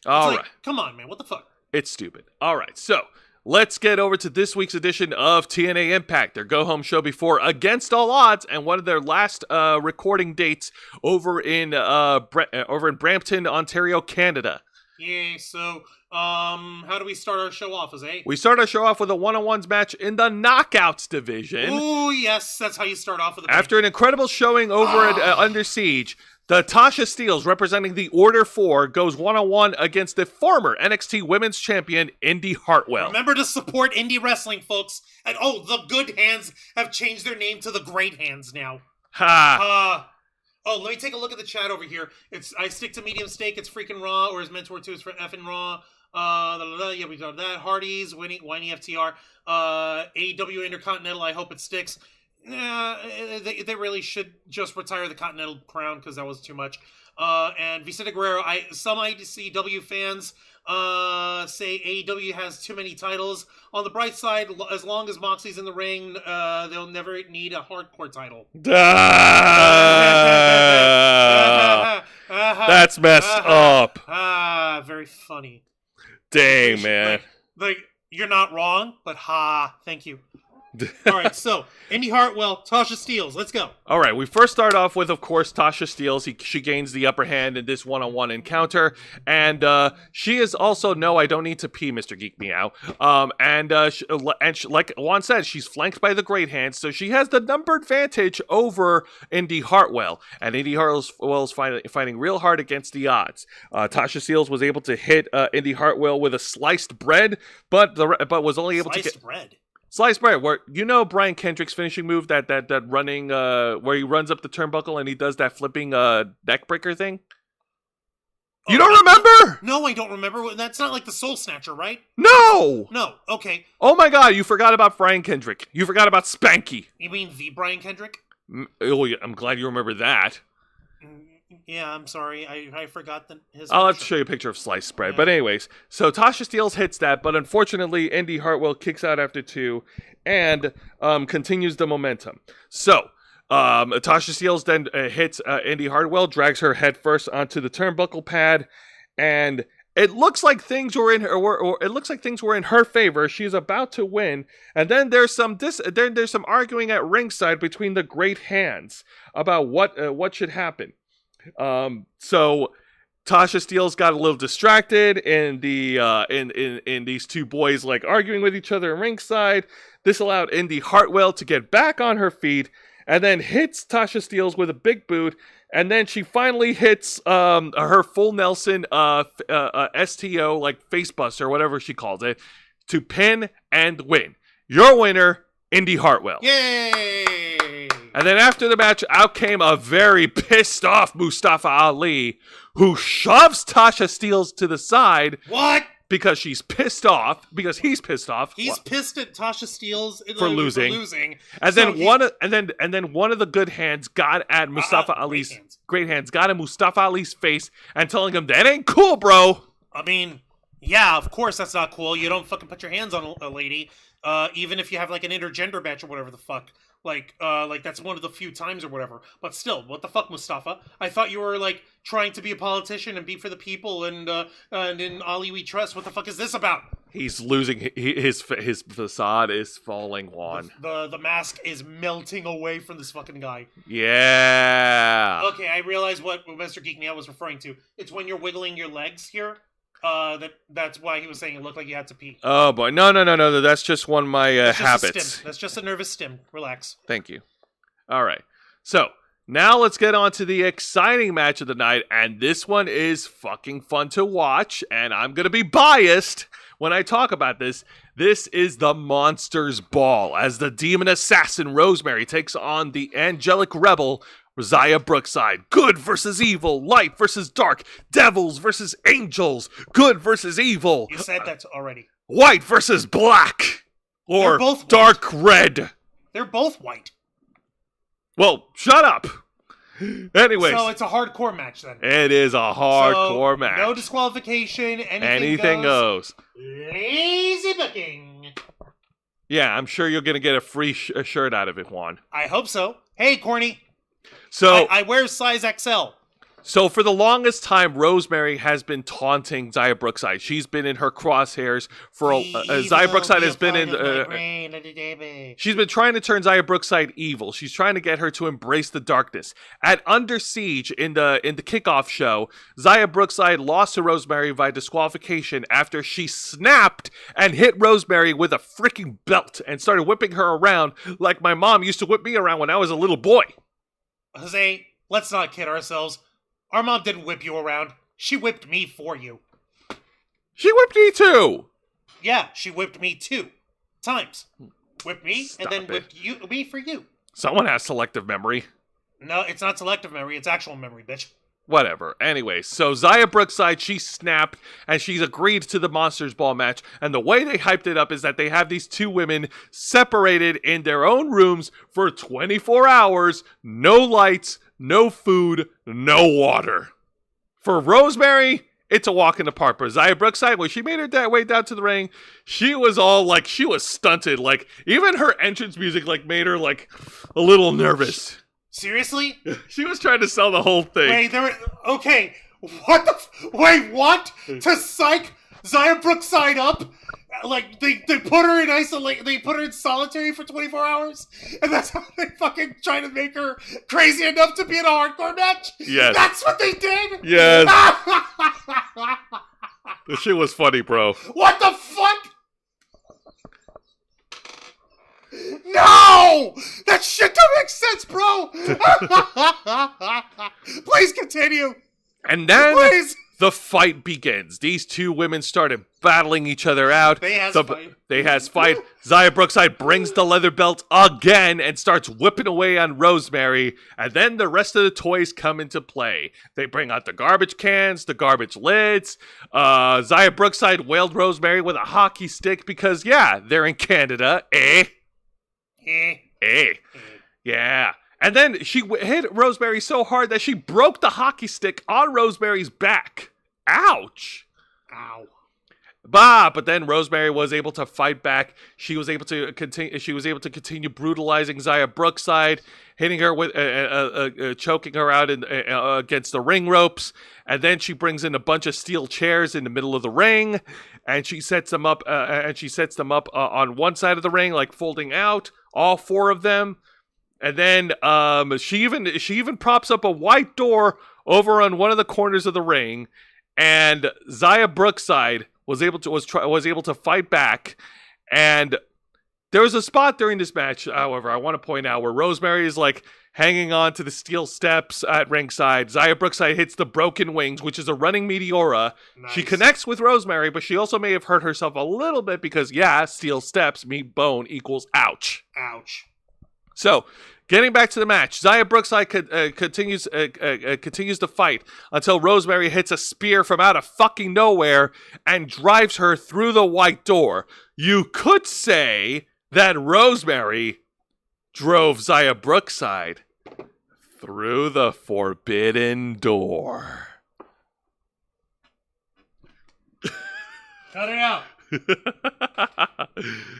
All right. Come on, man. What the fuck? It's stupid. All right, so let's get over to this week's edition of TNA Impact, their go-home show before Against All Odds, and one of their last recording dates over in Brampton, Ontario, Canada. Yeah, so how do we start our show off, Jose? We start our show off with a one-on-ones match in the Knockouts division. Oh, yes, that's how you start off with After an incredible showing over at Under Siege, the Tasha Steelz, representing the Order 4, goes one-on-one against the former NXT Women's Champion, Indy Hartwell. Remember to support indie wrestling, folks. And the Good Hands have changed their name to the Great Hands now. Ha! Let me take a look at the chat over here. I stick to medium steak. It's freaking raw, or his mentor too is for effing raw. Yeah, we done that. Hardy's, whiny FTR. AEW Intercontinental, I hope it sticks. They really should just retire the Continental crown because that was too much. And Vicente Guerrero, some ICW fans say AEW has too many titles. On the bright side, as long as Moxley's in the ring, they'll never need a hardcore title. That's messed up. Very funny. Dang, man. Like, You're not wrong, but thank you. All right, so Indy Hartwell, Tasha Steelz, let's go. All right, we first start off with, of course, Tasha Steelz. She gains the upper hand in this one-on-one encounter, and she is also no, I don't need to pee, Mr. Geek Meow. Like Juan said, she's flanked by the Great Hands, so she has the number advantage over Indy Hartwell, and Indy Hartwell's fighting real hard against the odds. Tasha Steelz was able to hit Indy Hartwell with a sliced bread, but was only able to get bread. Sliced bread, where Brian Kendrick's finishing move, that running, where he runs up the turnbuckle and he does that flipping neck breaker thing. You don't remember? No, I don't remember. That's not like the Soul Snatcher, right? No. Okay. Oh my God, you forgot about Brian Kendrick. You forgot about Spanky. You mean the Brian Kendrick? Oh, I'm glad you remember that. Yeah, I'm sorry. I forgot his. I'll have to show you a picture of sliced bread. Yeah. But anyways, so Tasha Steelz hits that, but unfortunately, Indy Hartwell kicks out after 2 and continues the momentum. So Tasha Steelz then hits Indy Hartwell, drags her head first onto the turnbuckle pad, and it looks like things were in her, or it looks like things were in her favor. She's about to win, and then there's some arguing at ringside between the Great Hands about what should happen. So Tasha Steelz got a little distracted in these two boys like arguing with each other in ringside. This allowed Indy Hartwell to get back on her feet and then hits Tasha Steelz with a big boot, and then she finally hits her full Nelson STO, like facebuster or whatever she calls it, to pin and win. Your winner, Indy Hartwell. Yay! And then after the match, out came a very pissed off Mustafa Ali, who shoves Tasha Steelz to the side. What? Because he's pissed off. He's pissed at Tasha Steelz for losing. And then one of the good hands got at Mustafa Ali's Great Hands got at Mustafa Ali's face and telling him that ain't cool, bro. I mean, yeah, of course that's not cool. You don't fucking put your hands on a lady, even if you have like an intergender match or whatever the fuck. Like that's one of the few times or whatever. But still, what the fuck, Mustafa? I thought you were like trying to be a politician and be for the people, and in Ali we trust. What the fuck is this about? He's losing. His facade is falling, Juan. The mask is melting away from this fucking guy. Yeah. Okay, I realize what Mr. Geek Meow was referring to. It's when you're wiggling your legs here. That's why he was saying it looked like you had to pee. Oh boy, no. That's just one of my habits. That's just a nervous stim. Relax. Thank you. All right. So now let's get on to the exciting match of the night, and this one is fucking fun to watch. And I'm gonna be biased when I talk about this. This is the Monsters Ball as the demon assassin Rosemary takes on the angelic rebel Rosiah Brookside. Good versus evil, light versus dark, devils versus angels, good versus evil. You said that already. White versus black, or both dark red. They're both white. Well, shut up. Anyways. So it's a hardcore match then. It is a hardcore match. No disqualification, anything goes. Lazy booking. Yeah, I'm sure you're going to get a free shirt out of it, Juan. I hope so. Hey, corny. So I wear size XL. So for the longest time, Rosemary has been taunting Zaya Brookside. She's been in her crosshairs for Zaya Brookside has been in. She's been trying to turn Zaya Brookside evil. She's trying to get her to embrace the darkness. At Under Siege in the kickoff show, Zaya Brookside lost to Rosemary by disqualification after she snapped and hit Rosemary with a freaking belt and started whipping her around like my mom used to whip me around when I was a little boy. Jose, let's not kid ourselves. Our mom didn't whip you around. She whipped me for you. She whipped me too. Yeah, she whipped me 2 times. Whipped me Stop and then whipped me for you. Someone has selective memory. No, it's not selective memory. It's actual memory, bitch. Whatever. Anyway, so Zaya Brookside, she snapped and she's agreed to the Monsters Ball match. And the way they hyped it up is that they have these 2 women separated in their own rooms for 24 hours, no lights, no food, no water. For Rosemary, it's a walk in the park. But Zaya Brookside, when she made her way down to the ring, she was all like, she was stunted. Like, even her entrance music like made her like a little nervous. Seriously? She was trying to sell the whole thing. Wait, okay. What the wait, what? To psych Zaya Brookside up Like they put her in they put her in solitary for 24 hours, and that's how they fucking try to make her crazy enough to be in a hardcore match. Yes. That's what they did. Yes. This shit was funny, bro. What the fuck? No! That shit don't make sense, bro! Please continue. And then Please. the fight begins. These two women started battling each other out. They has fight. Zaya Brookside brings the leather belt again and starts whipping away on Rosemary. And then the rest of the toys come into play. They bring out the garbage cans, the garbage lids. Zaya Brookside wailed Rosemary with a hockey stick because, yeah, they're in Canada. Yeah. And then she hit Rosemary so hard that she broke the hockey stick on Rosemary's back. Ouch. Ow. But then Rosemary was able to fight back. She was able to continue brutalizing Zaya Brookside, hitting her with choking her out against the ring ropes. And then she brings in a bunch of steel chairs in the middle of the ring, and she sets them up. On one side of the ring, like folding out, all four of them. And then she even props up a white door over on one of the corners of the ring, and Zaya Brookside was able to fight back. And there was a spot during this match, however, I want to point out, where Rosemary is like hanging on to the steel steps at ringside. Zaya Brookside hits the broken wings, which is a running Meteora. Nice. She connects with Rosemary, but she also may have hurt herself a little bit because, yeah, steel steps meet bone equals ouch. Ouch. So, getting back to the match, Zaya Brookside continues to fight until Rosemary hits a spear from out of fucking nowhere and drives her through the white door. You could say that Rosemary drove Zaya Brookside through the forbidden door. Cut it out.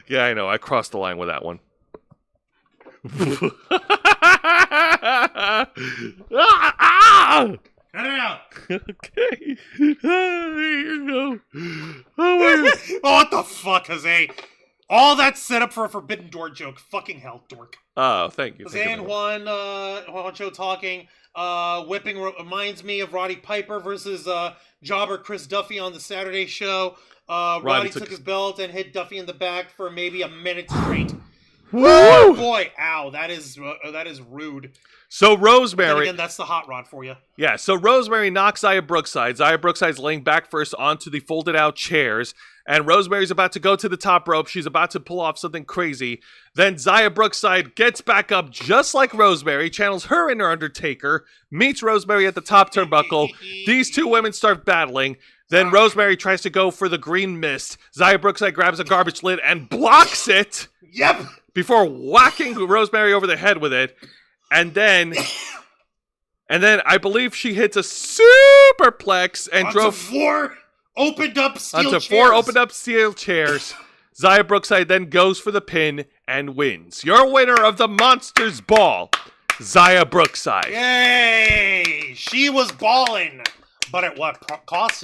Yeah, I know. I crossed the line with that one. Cut it out. Okay. There you go. Oh my God. What the fuck, Jose? All that set up for a Forbidden Door joke. Fucking hell, dork. Oh, thank you. Jose and Juancho talking. Whipping reminds me of Roddy Piper versus jobber Chris Duffy on the Saturday show. Roddy took his belt and hit Duffy in the back for maybe a minute straight. Woo! Oh boy, ow, that is rude. So Rosemary, then again, that's the hot rod for you. Yeah, so Rosemary knocks Zaya Brookside. Zaya Brookside's laying back first onto the folded out chairs, and Rosemary's about to go to the top rope. She's about to pull off something crazy. Then Zaya Brookside gets back up just like Rosemary, channels her inner Undertaker, meets Rosemary at the top turnbuckle. These two women start battling. Then Rosemary tries to go for the green mist. Zaya Brookside grabs a garbage lid and blocks it. Yep. Before whacking Rosemary over the head with it. And then I believe she hits a superplex and drove four opened up steel chairs. Zaya Brookside then goes for the pin and wins. Your winner of the Monsters Ball, Zaya Brookside. Yay! She was balling. But at what cost,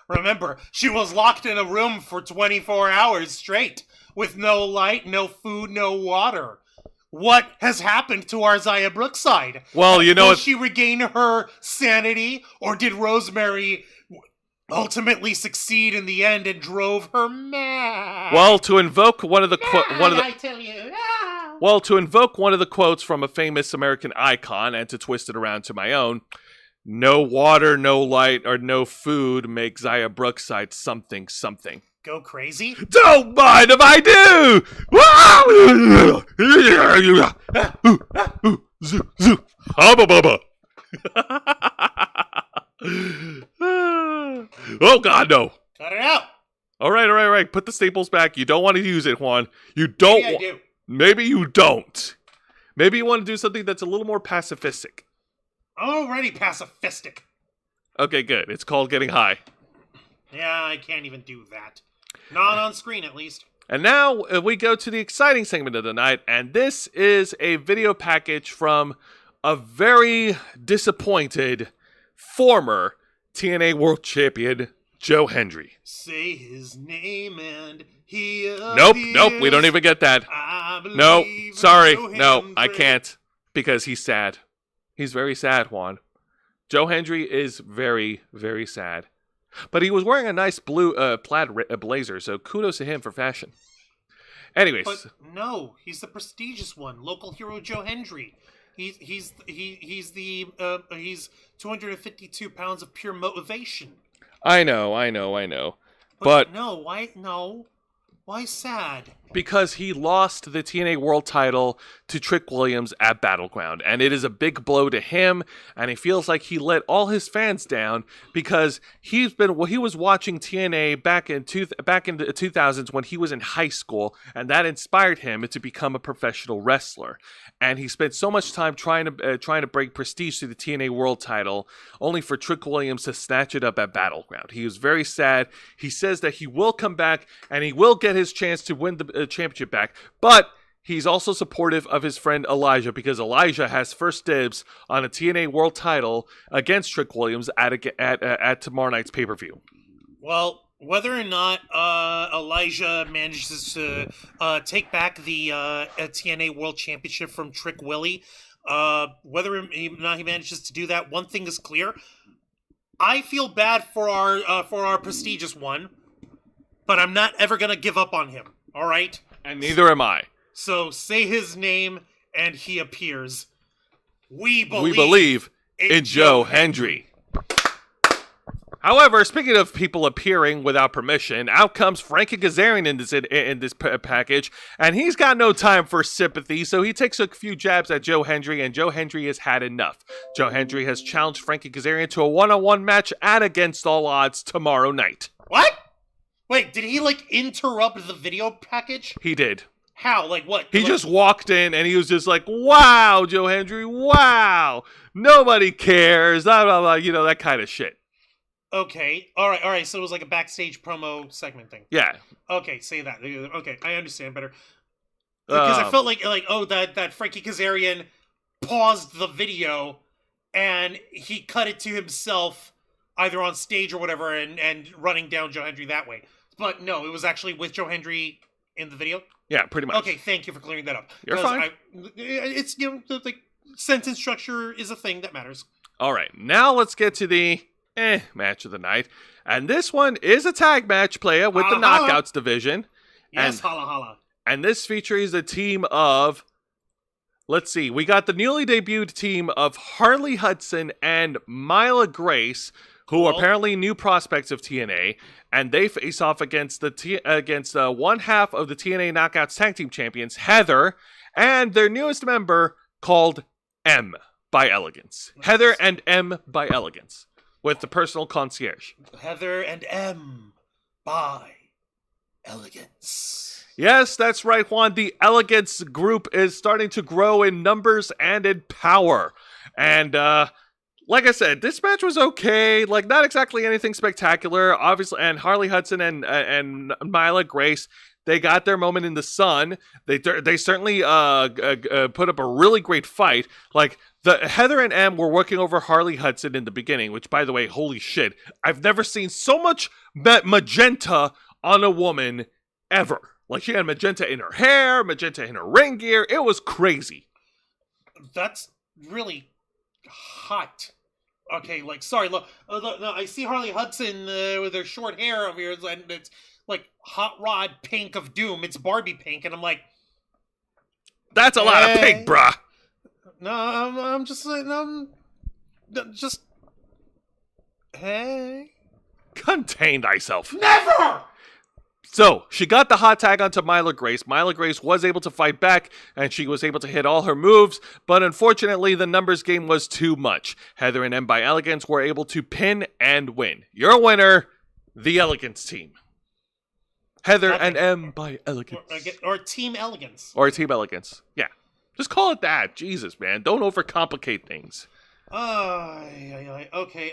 Remember, she was locked in a room for 24 hours straight, with no light, no food, no water. What has happened to our Zaya Brookside? Well, you know, did she regain her sanity, or did Rosemary ultimately succeed in the end and drove her mad? Well, to invoke one of the quotes from a famous American icon, and to twist it around to my own. No water, no light, or no food make Zaya Brookside something. Go crazy? Don't mind if I do! Oh, God, no. Cut it out. All right. Put the staples back. You don't want to use it, Juan. You don't. Maybe I do. Maybe you don't. Maybe you want to do something that's a little more pacifistic. I'm already pacifistic. Okay, good. It's called getting high. Yeah, I can't even do that. Not on screen, at least. And now we go to the exciting segment of the night, and this is a video package from a very disappointed former TNA World Champion, Joe Hendry. Say his name and he Nope, we don't even get that. No, sorry, no, I can't, because he's sad. He's very sad, Juan. Joe Hendry is very, very sad. But he was wearing a nice blue plaid blazer, so kudos to him for fashion. Anyways. But no, he's the prestigious one, local hero Joe Hendry. He's 252 pounds of pure motivation. I know. But no, why no? Why sad? Because he lost the TNA World title to Trick Williams at Battleground, and it is a big blow to him, and he feels like he let all his fans down because he was watching TNA back in the 2000s when he was in high school, and that inspired him to become a professional wrestler. And he spent so much time trying to bring prestige to the TNA World title, only for Trick Williams to snatch it up at Battleground. He was very sad. He says that he will come back and he will get his chance to win the championship back, but he's also supportive of his friend Elijah because Elijah has first dibs on a TNA World title against Trick Williams at tomorrow night's pay-per-view. Well, whether or not Elijah manages to take back the TNA World Championship from Trick Willie, whether or not he manages to do that, one thing is clear. I feel bad for our prestigious one, but I'm not ever going to give up on him, all right? And neither am I. So say his name and he appears. We believe in Joe Hendry. However, speaking of people appearing without permission, out comes Frankie Kazarian in this package, and he's got no time for sympathy, so he takes a few jabs at Joe Hendry, and Joe Hendry has had enough. Joe Hendry has challenged Frankie Kazarian to a one-on-one match at Against All Odds tomorrow night. What? Wait, did he, interrupt the video package? He did. How? Like, what? He just walked in, and he was just like, wow, Joe Hendry, wow. Nobody cares, blah, blah, blah, that kind of shit. Okay. All right. So it was like a backstage promo segment thing. Yeah. Okay, say that. Okay, I understand better. Because I felt like that Frankie Kazarian paused the video and he cut it to himself either on stage or whatever and running down Joe Hendry that way. But no, it was actually with Joe Hendry in the video. Yeah, pretty much. Okay, thank you for clearing that up. You're fine. It's the sentence structure is a thing that matters. All right, now let's get to the match of the night. And this one is a tag match, playa, with the Knockouts division. Yes, holla holla. And this features a team of, let's see, we got the newly debuted team of Harley Hudson and Myla Grace, who are apparently new prospects of TNA, and they face off against one half of the TNA Knockouts Tag Team Champions, Heather, and their newest member called M by Elegance. Heather and M by Elegance, with the personal concierge. Heather and M by Elegance. Yes, that's right, Juan. The Elegance group is starting to grow in numbers and in power. And, like I said, this match was okay. Not exactly anything spectacular, obviously. And Harley Hudson and Myla Grace, they got their moment in the sun. They certainly put up a really great fight. The Heather and M were working over Harley Hudson in the beginning, which, by the way, holy shit, I've never seen so much magenta on a woman ever. She had magenta in her hair, magenta in her ring gear. It was crazy. That's really hot. Okay, sorry, look, no, I see Harley Hudson with her short hair over here, and it's hot rod pink of doom. It's Barbie pink, and I'm like, that's a lot of pink, bruh. No, I'm just hey, contain thyself. Never. So, she got the hot tag onto Myla Grace. Myla Grace was able to fight back, and she was able to hit all her moves, but unfortunately, the numbers game was too much. Heather and M by Elegance were able to pin and win. Your winner, the Elegance team. Heather and M by Elegance. Or Team Elegance. Or Team Elegance. Yeah. Just call it that. Jesus, man. Don't overcomplicate things. Okay,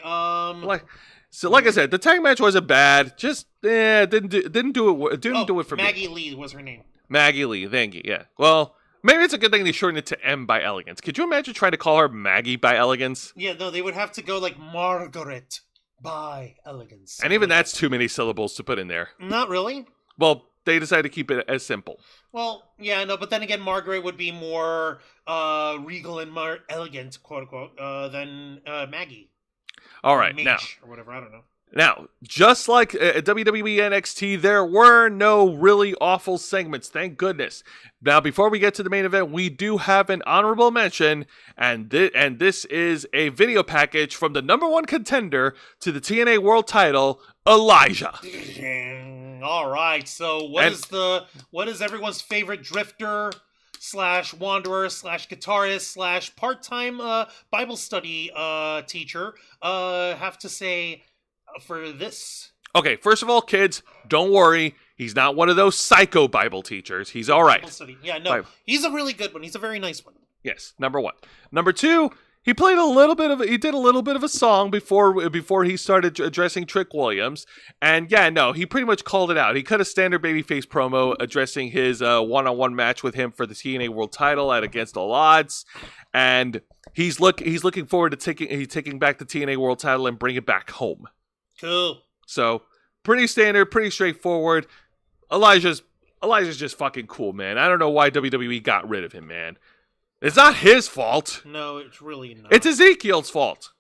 So, like I said, the tag match wasn't bad. Just didn't do it for me. Maggie Lee was her name. Maggie Lee, thank you. Yeah. Well, maybe it's a good thing they shortened it to M by Elegance. Could you imagine trying to call her Maggie by Elegance? Yeah, no, they would have to go like Margaret. by elegance. And even that's too many syllables to put in there. Not really. Well, they decided to keep it as simple. Well, yeah, no, but then again, Margaret would be more regal and more elegant, quote unquote, than Maggie. All right, Mage, now. or whatever, I don't know. Now, just like WWE NXT, there were no really awful segments, thank goodness. Now, before we get to the main event, we do have an honorable mention, and this is a video package from the number one contender to the TNA World Title, Elijah. All right, so what is everyone's favorite drifter / wanderer / guitarist / part-time Bible study teacher have to say for this? Okay, first of all, kids, don't worry. He's not one of those psycho Bible teachers. He's all right. Bible study. Yeah, no, he's a really good one. He's a very nice one. Yes, number one. Number two, he did a little bit of a song before he started addressing Trick Williams. And yeah, no, he pretty much called it out. He cut a standard babyface promo addressing his one-on-one match with him for the TNA World Title at Against All Odds. And he's looking forward to taking back the TNA World Title and bring it back home. Cool. So, pretty standard, pretty straightforward. Elijah's just fucking cool, man. I don't know why WWE got rid of him, man. It's not his fault. No, it's really not. It's Ezekiel's fault.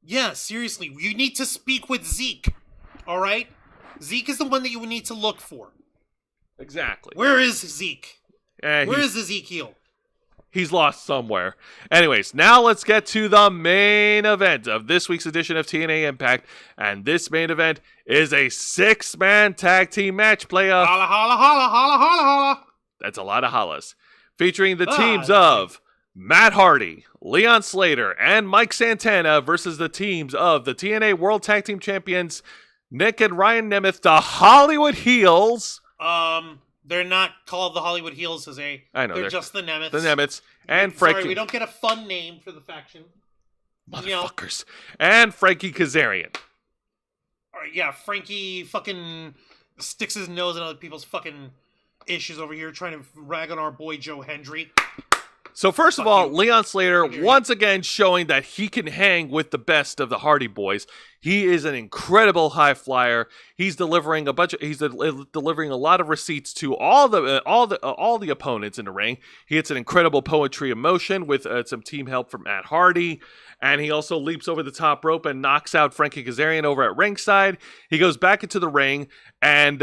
Yeah, seriously. You need to speak with Zeke. All right? Zeke is the one that you need to look for. Exactly. Where is Zeke? Where is Ezekiel? He's lost somewhere. Anyways, now let's get to the main event of this week's edition of TNA Impact. And this main event is a 6-man tag team match playoff. Holla, holla, holla, holla, holla, holla. That's a lot of hollas. Featuring the teams of Matt Hardy, Leon Slater, and Mike Santana versus the teams of the TNA World Tag Team Champions, Nick and Ryan Nemeth, the Hollywood Heels. They're not called the Hollywood Heels, Jose. I know. They're just the Nemeths. The Nemeths. And Frankie. Sorry, we don't get a fun name for the faction. Motherfuckers. And Frankie Kazarian. All right, yeah, Frankie fucking sticks his nose in other people's fucking issues over here, trying to rag on our boy Joe Hendry. So first of all, Leon Slater once again showing that he can hang with the best of the Hardy Boys. He is an incredible high flyer. He's delivering delivering a lot of receipts to all the opponents in the ring. He hits an incredible poetry of motion with some team help from Matt Hardy, and he also leaps over the top rope and knocks out Frankie Kazarian over at ringside. He goes back into the ring, and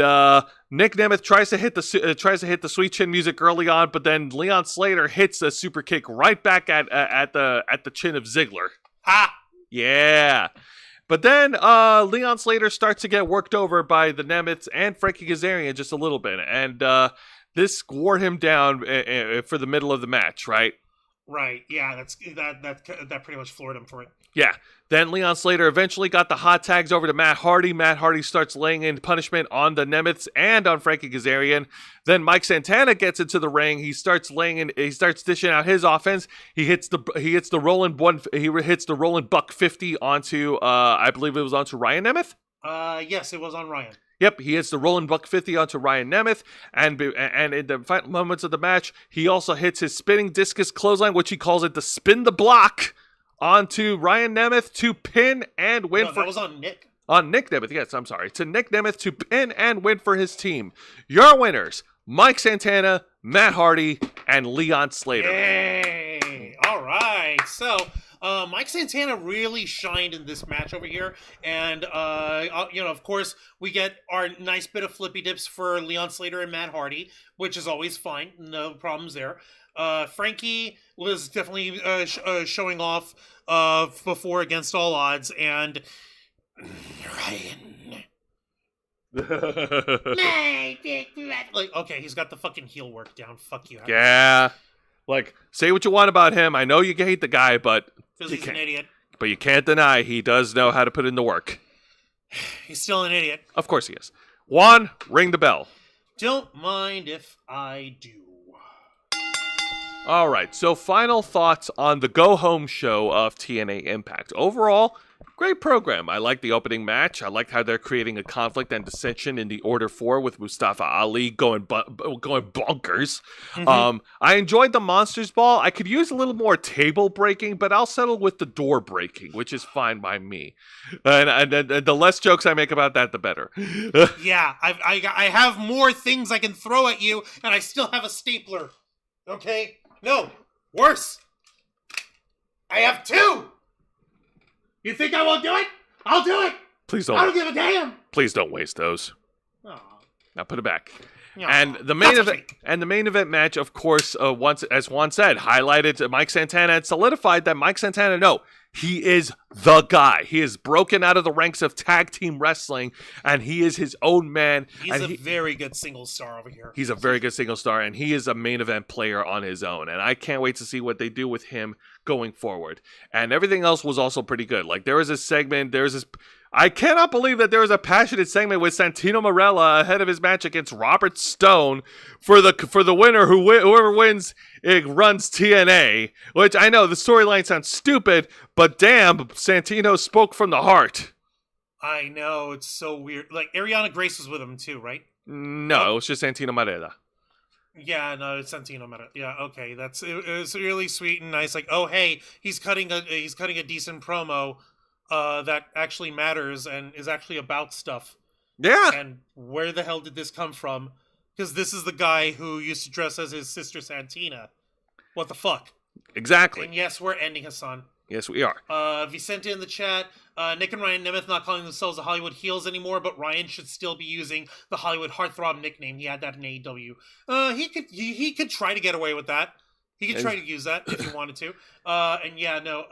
Nick Nemeth tries to hit the sweet chin music early on, but then Leon Slater hits a super kick right back at the chin of Ziggler. Ha! Yeah. But then Leon Slater starts to get worked over by the Nemeths and Frankie Kazarian just a little bit, and this wore him down for the middle of the match, right? Right. Yeah. That pretty much floored him for it. Yeah. Then Leon Slater eventually got the hot tags over to Matt Hardy. Matt Hardy starts laying in punishment on the Nemeths and on Frankie Kazarian. Then Mike Santana gets into the ring. He starts dishing out his offense. He hits the rolling buck 50 onto I believe it was onto Ryan Nemeth. Yes, it was on Ryan. Yep, he hits the rolling buck 50 onto Ryan Nemeth, and in the final moments of the match, he also hits his spinning discus clothesline, which he calls it the spin the block, onto Ryan Nemeth to pin and win. No, that was on Nick. On Nick Nemeth, yes, I'm sorry. To Nick Nemeth to pin and win for his team. Your winners, Mike Santana, Matt Hardy, and Leon Slater. Yay! All right, so Mike Santana really shined in this match over here, and of course, we get our nice bit of flippy dips for Leon Slater and Matt Hardy, which is always fine, no problems there. Frankie was definitely showing off before Against All Odds, and Ryan. Like, okay, he's got the fucking heel work down. Fuck you. Yeah. Like, say what you want about him. I know you hate the guy, but he's an idiot. But you can't deny he does know how to put in the work. He's still an idiot. Of course he is. Juan, ring the bell. Don't mind if I do. All right, so final thoughts on the go-home show of TNA Impact. Overall, great program. I like the opening match. I like how they're creating a conflict and dissension in the Order 4 with Mustafa Ali going bonkers. I enjoyed the Monsters Ball. I could use a little more table breaking, but I'll settle with the door breaking, which is fine by me. And the less jokes I make about that, the better. Yeah, I have more things I can throw at you, and I still have a stapler. Okay? No, worse. I have 2. You think I won't do it? I'll do it. Please don't. I don't give a damn. Please don't waste those. Aw. Now put it back. Aw. And the main That's event, and the main event match, of course, once as Juan said, highlighted Mike Santana and solidified that Mike Santana, no, he is the guy. He is broken out of the ranks of tag team wrestling, and he is his own man. He's a very good single star over here. He's a very good single star, and he is a main event player on his own. And I can't wait to see what they do with him going forward. And everything else was also pretty good. Like, there was a segment, I cannot believe that there was a passionate segment with Santino Marella ahead of his match against Robert Stone for the winner. Whoever wins, it runs TNA. Which I know the storyline sounds stupid, but damn, Santino spoke from the heart. I know, it's so weird. Like, Ariana Grace was with him too, right? No, it was just Santino Marella. Yeah, no, it's Santino Marella. Yeah, okay, it was really sweet and nice. Like, oh hey, he's cutting a decent promo. That actually matters and is actually about stuff. Yeah. And where the hell did this come from? Because this is the guy who used to dress as his sister Santina. What the fuck? Exactly. And yes, we're ending Hassan. Yes, we are. Vicente in the chat. Nick and Ryan Nemeth not calling themselves the Hollywood Heels anymore, but Ryan should still be using the Hollywood Heartthrob nickname. He had that in AEW. He could try to get away with that. He could try to use that if he wanted to. And yeah, no.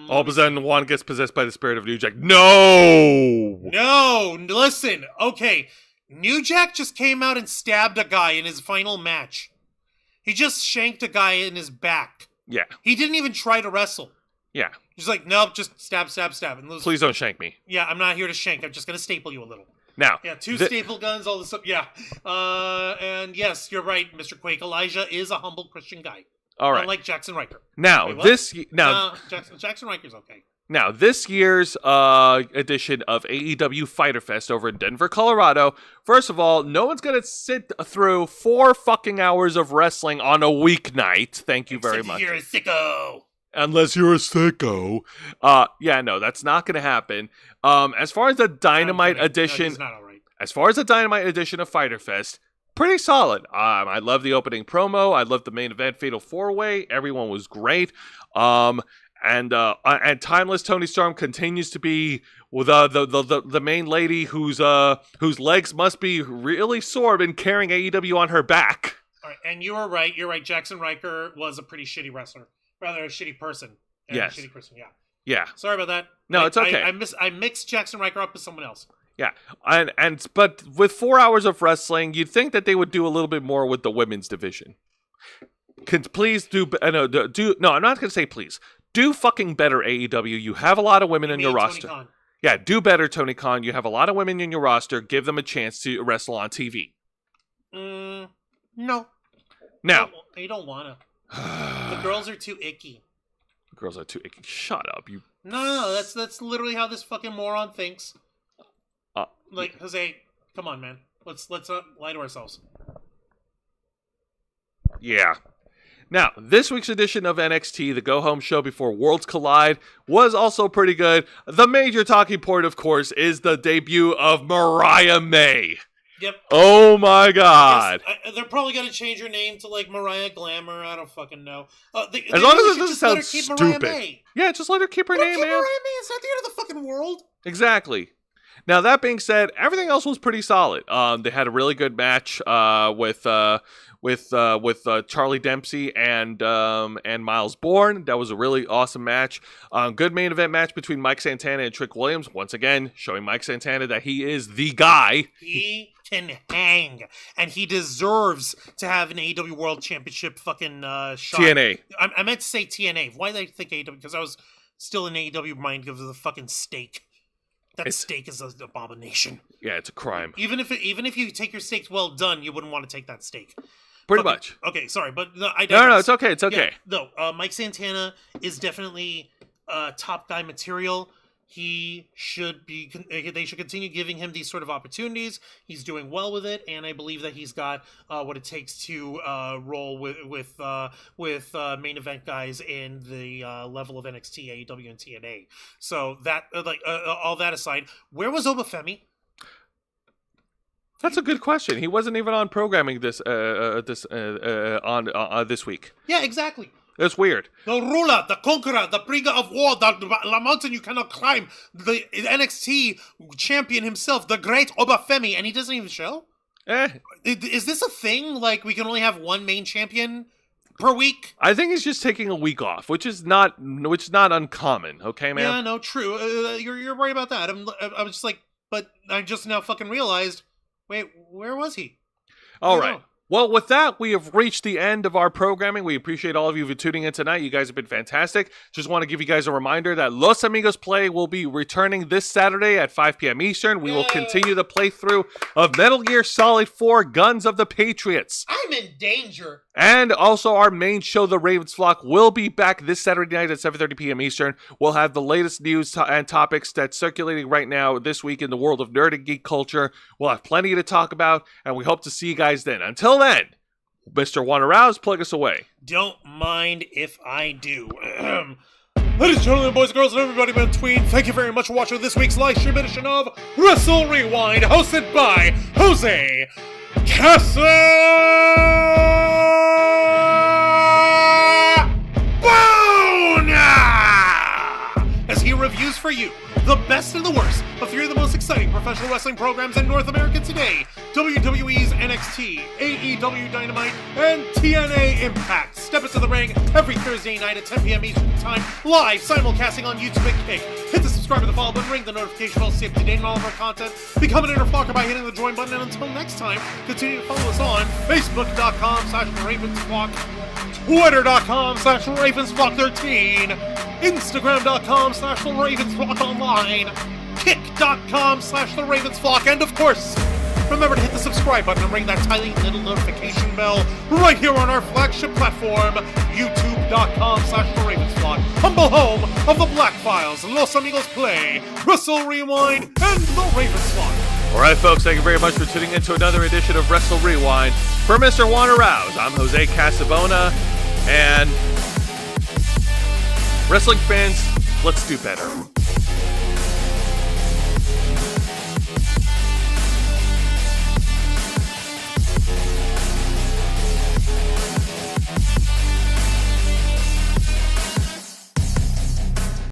All of a sudden, Juan gets possessed by the spirit of New Jack. No! No! Listen, okay. New Jack just came out and stabbed a guy in his final match. He just shanked a guy in his back. Yeah. He didn't even try to wrestle. Yeah. He's like, nope, just stab, stab, stab. And please don't shank me. Yeah, I'm not here to shank. I'm just going to staple you a little. Now. Yeah, 2 staple guns, all this stuff. Yeah. And yes, you're right, Mr. Quake. Elijah is a humble Christian guy. All right. Unlike Jackson Riker. Now, Jackson Riker's okay. Now, this year's edition of AEW Fyter Fest over in Denver, Colorado, first of all, no one's going to sit through 4 fucking hours of wrestling on a weeknight. Thank you very much. You're a sicko. Unless you're a sicko. Yeah, no, that's not going to happen. As far as the Dynamite edition, not all right. As far as the Dynamite edition of Fyter Fest, pretty solid. I love the opening promo. I love the main event, Fatal 4-Way. Everyone was great. And Timeless Tony Storm continues to be the main lady whose legs must be really sore and carrying AEW on her back. All right, and you were right. You're right. Jackson Riker was a pretty shitty wrestler, rather a shitty person. Yes. A shitty person. Yeah. Yeah. Sorry about that. No, it's okay. I mixed Jackson Riker up with someone else. Yeah, but with 4 hours of wrestling, you'd think that they would do a little bit more with the women's division. Please do. No, I'm not going to say please. Do fucking better, AEW. You have a lot of women in your roster. Khan. Yeah, do better, Tony Khan. You have a lot of women in your roster. Give them a chance to wrestle on TV. No. Now. I don't want to. The girls are too icky. The girls are too icky. Shut up. You. No, that's literally how this fucking moron thinks. Like, Jose, come on, man. Let's not lie to ourselves. Yeah. Now, this week's edition of NXT, the go-home show before Worlds Collide, was also pretty good. The major talking point, of course, is the debut of Mariah May. Yep. Oh my God. Yes, they're probably going to change her name to, like, Mariah Glamour. I don't fucking know. As long as it doesn't sound stupid. Yeah, just let her keep her name, man. Mariah May. It's not the end of the fucking world. Exactly. Now, that being said, everything else was pretty solid. They had a really good match with Charlie Dempsey and Miles Bourne. That was a really awesome match. Good main event match between Mike Santana and Trick Williams. Once again, showing Mike Santana that he is the guy. He can hang, and he deserves to have an AEW World Championship fucking shot. TNA. I meant to say TNA. Why did I think AEW? Because I was still in AEW mind because of the fucking steak. That steak is an abomination. Yeah, it's a crime. Even if you take your steaks well done, you wouldn't want to take that steak. Pretty much. Okay, sorry, but no, No, it's okay. It's okay. Yeah, no, Mike Santana is definitely top guy material. he should be. They should continue giving him these sort of opportunities. He's doing well with it, and I believe that he's got what it takes to roll with main event guys in the level of NXT, AEW, and TNA. So that, all that aside, where was Obafemi? That's a good question. He wasn't even on programming this this week. Yeah, exactly. That's weird. The ruler, the conqueror, the bringer of war, the mountain you cannot climb, the NXT champion himself, the great Obafemi, and he doesn't even show? Is this a thing? Like, we can only have one main champion per week? I think he's just taking a week off, which is not uncommon. Okay, man. Yeah, no, true. You're right about that. I'm just like, but I just now fucking realized. Wait, where was he? All right. Well, with that, we have reached the end of our programming. We appreciate all of you for tuning in tonight. You guys have been fantastic. Just want to give you guys a reminder that Los Amigos Play will be returning this Saturday at 5 p.m. Eastern. We will continue the playthrough of Metal Gear Solid 4 Guns of the Patriots. I'm in danger. And also our main show, The Ravens Flock, will be back this Saturday night at 7:30 p.m. Eastern. We'll have the latest news and topics that's circulating right now this week in the world of nerd and geek culture. We'll have plenty to talk about, and we hope to see you guys then. Until then, Mr. Wanna Rouse, plug us away. Don't mind if I do. Ladies and gentlemen, boys and girls, and everybody in between, thank you very much for watching this week's live stream edition of Wrestle Rewind, hosted by Jose Casabona, as he reviews for you the best and the worst of three of the most exciting professional wrestling programs in North America today: WWE's NXT, AEW Dynamite, and TNA Impact. Step into the ring every Thursday night at 10 p.m. Eastern Time, live simulcasting on YouTube and Kick. Hit the subscribe and the follow button, ring the notification bell, stay up to date on all of our content. Become an inner flocker by hitting the join button, and until next time, continue to follow us on Facebook.com/RavensFlock, Twitter.com/RavensFlock13, Instagram.com/TheRavensFlockOnline, Kick.com/TheRavensFlock, and of course, remember to hit the subscribe button and ring that tiny little notification bell right here on our flagship platform, YouTube.com/TheRavensFlock, humble home of the Black Files, Los Amigos Play, Wrestle Rewind, and The Ravensflock. All right, folks, thank you very much for tuning in to another edition of Wrestle Rewind. For Mr. Wanna Rouse, I'm Jose Casabona, and wrestling fans, let's do better.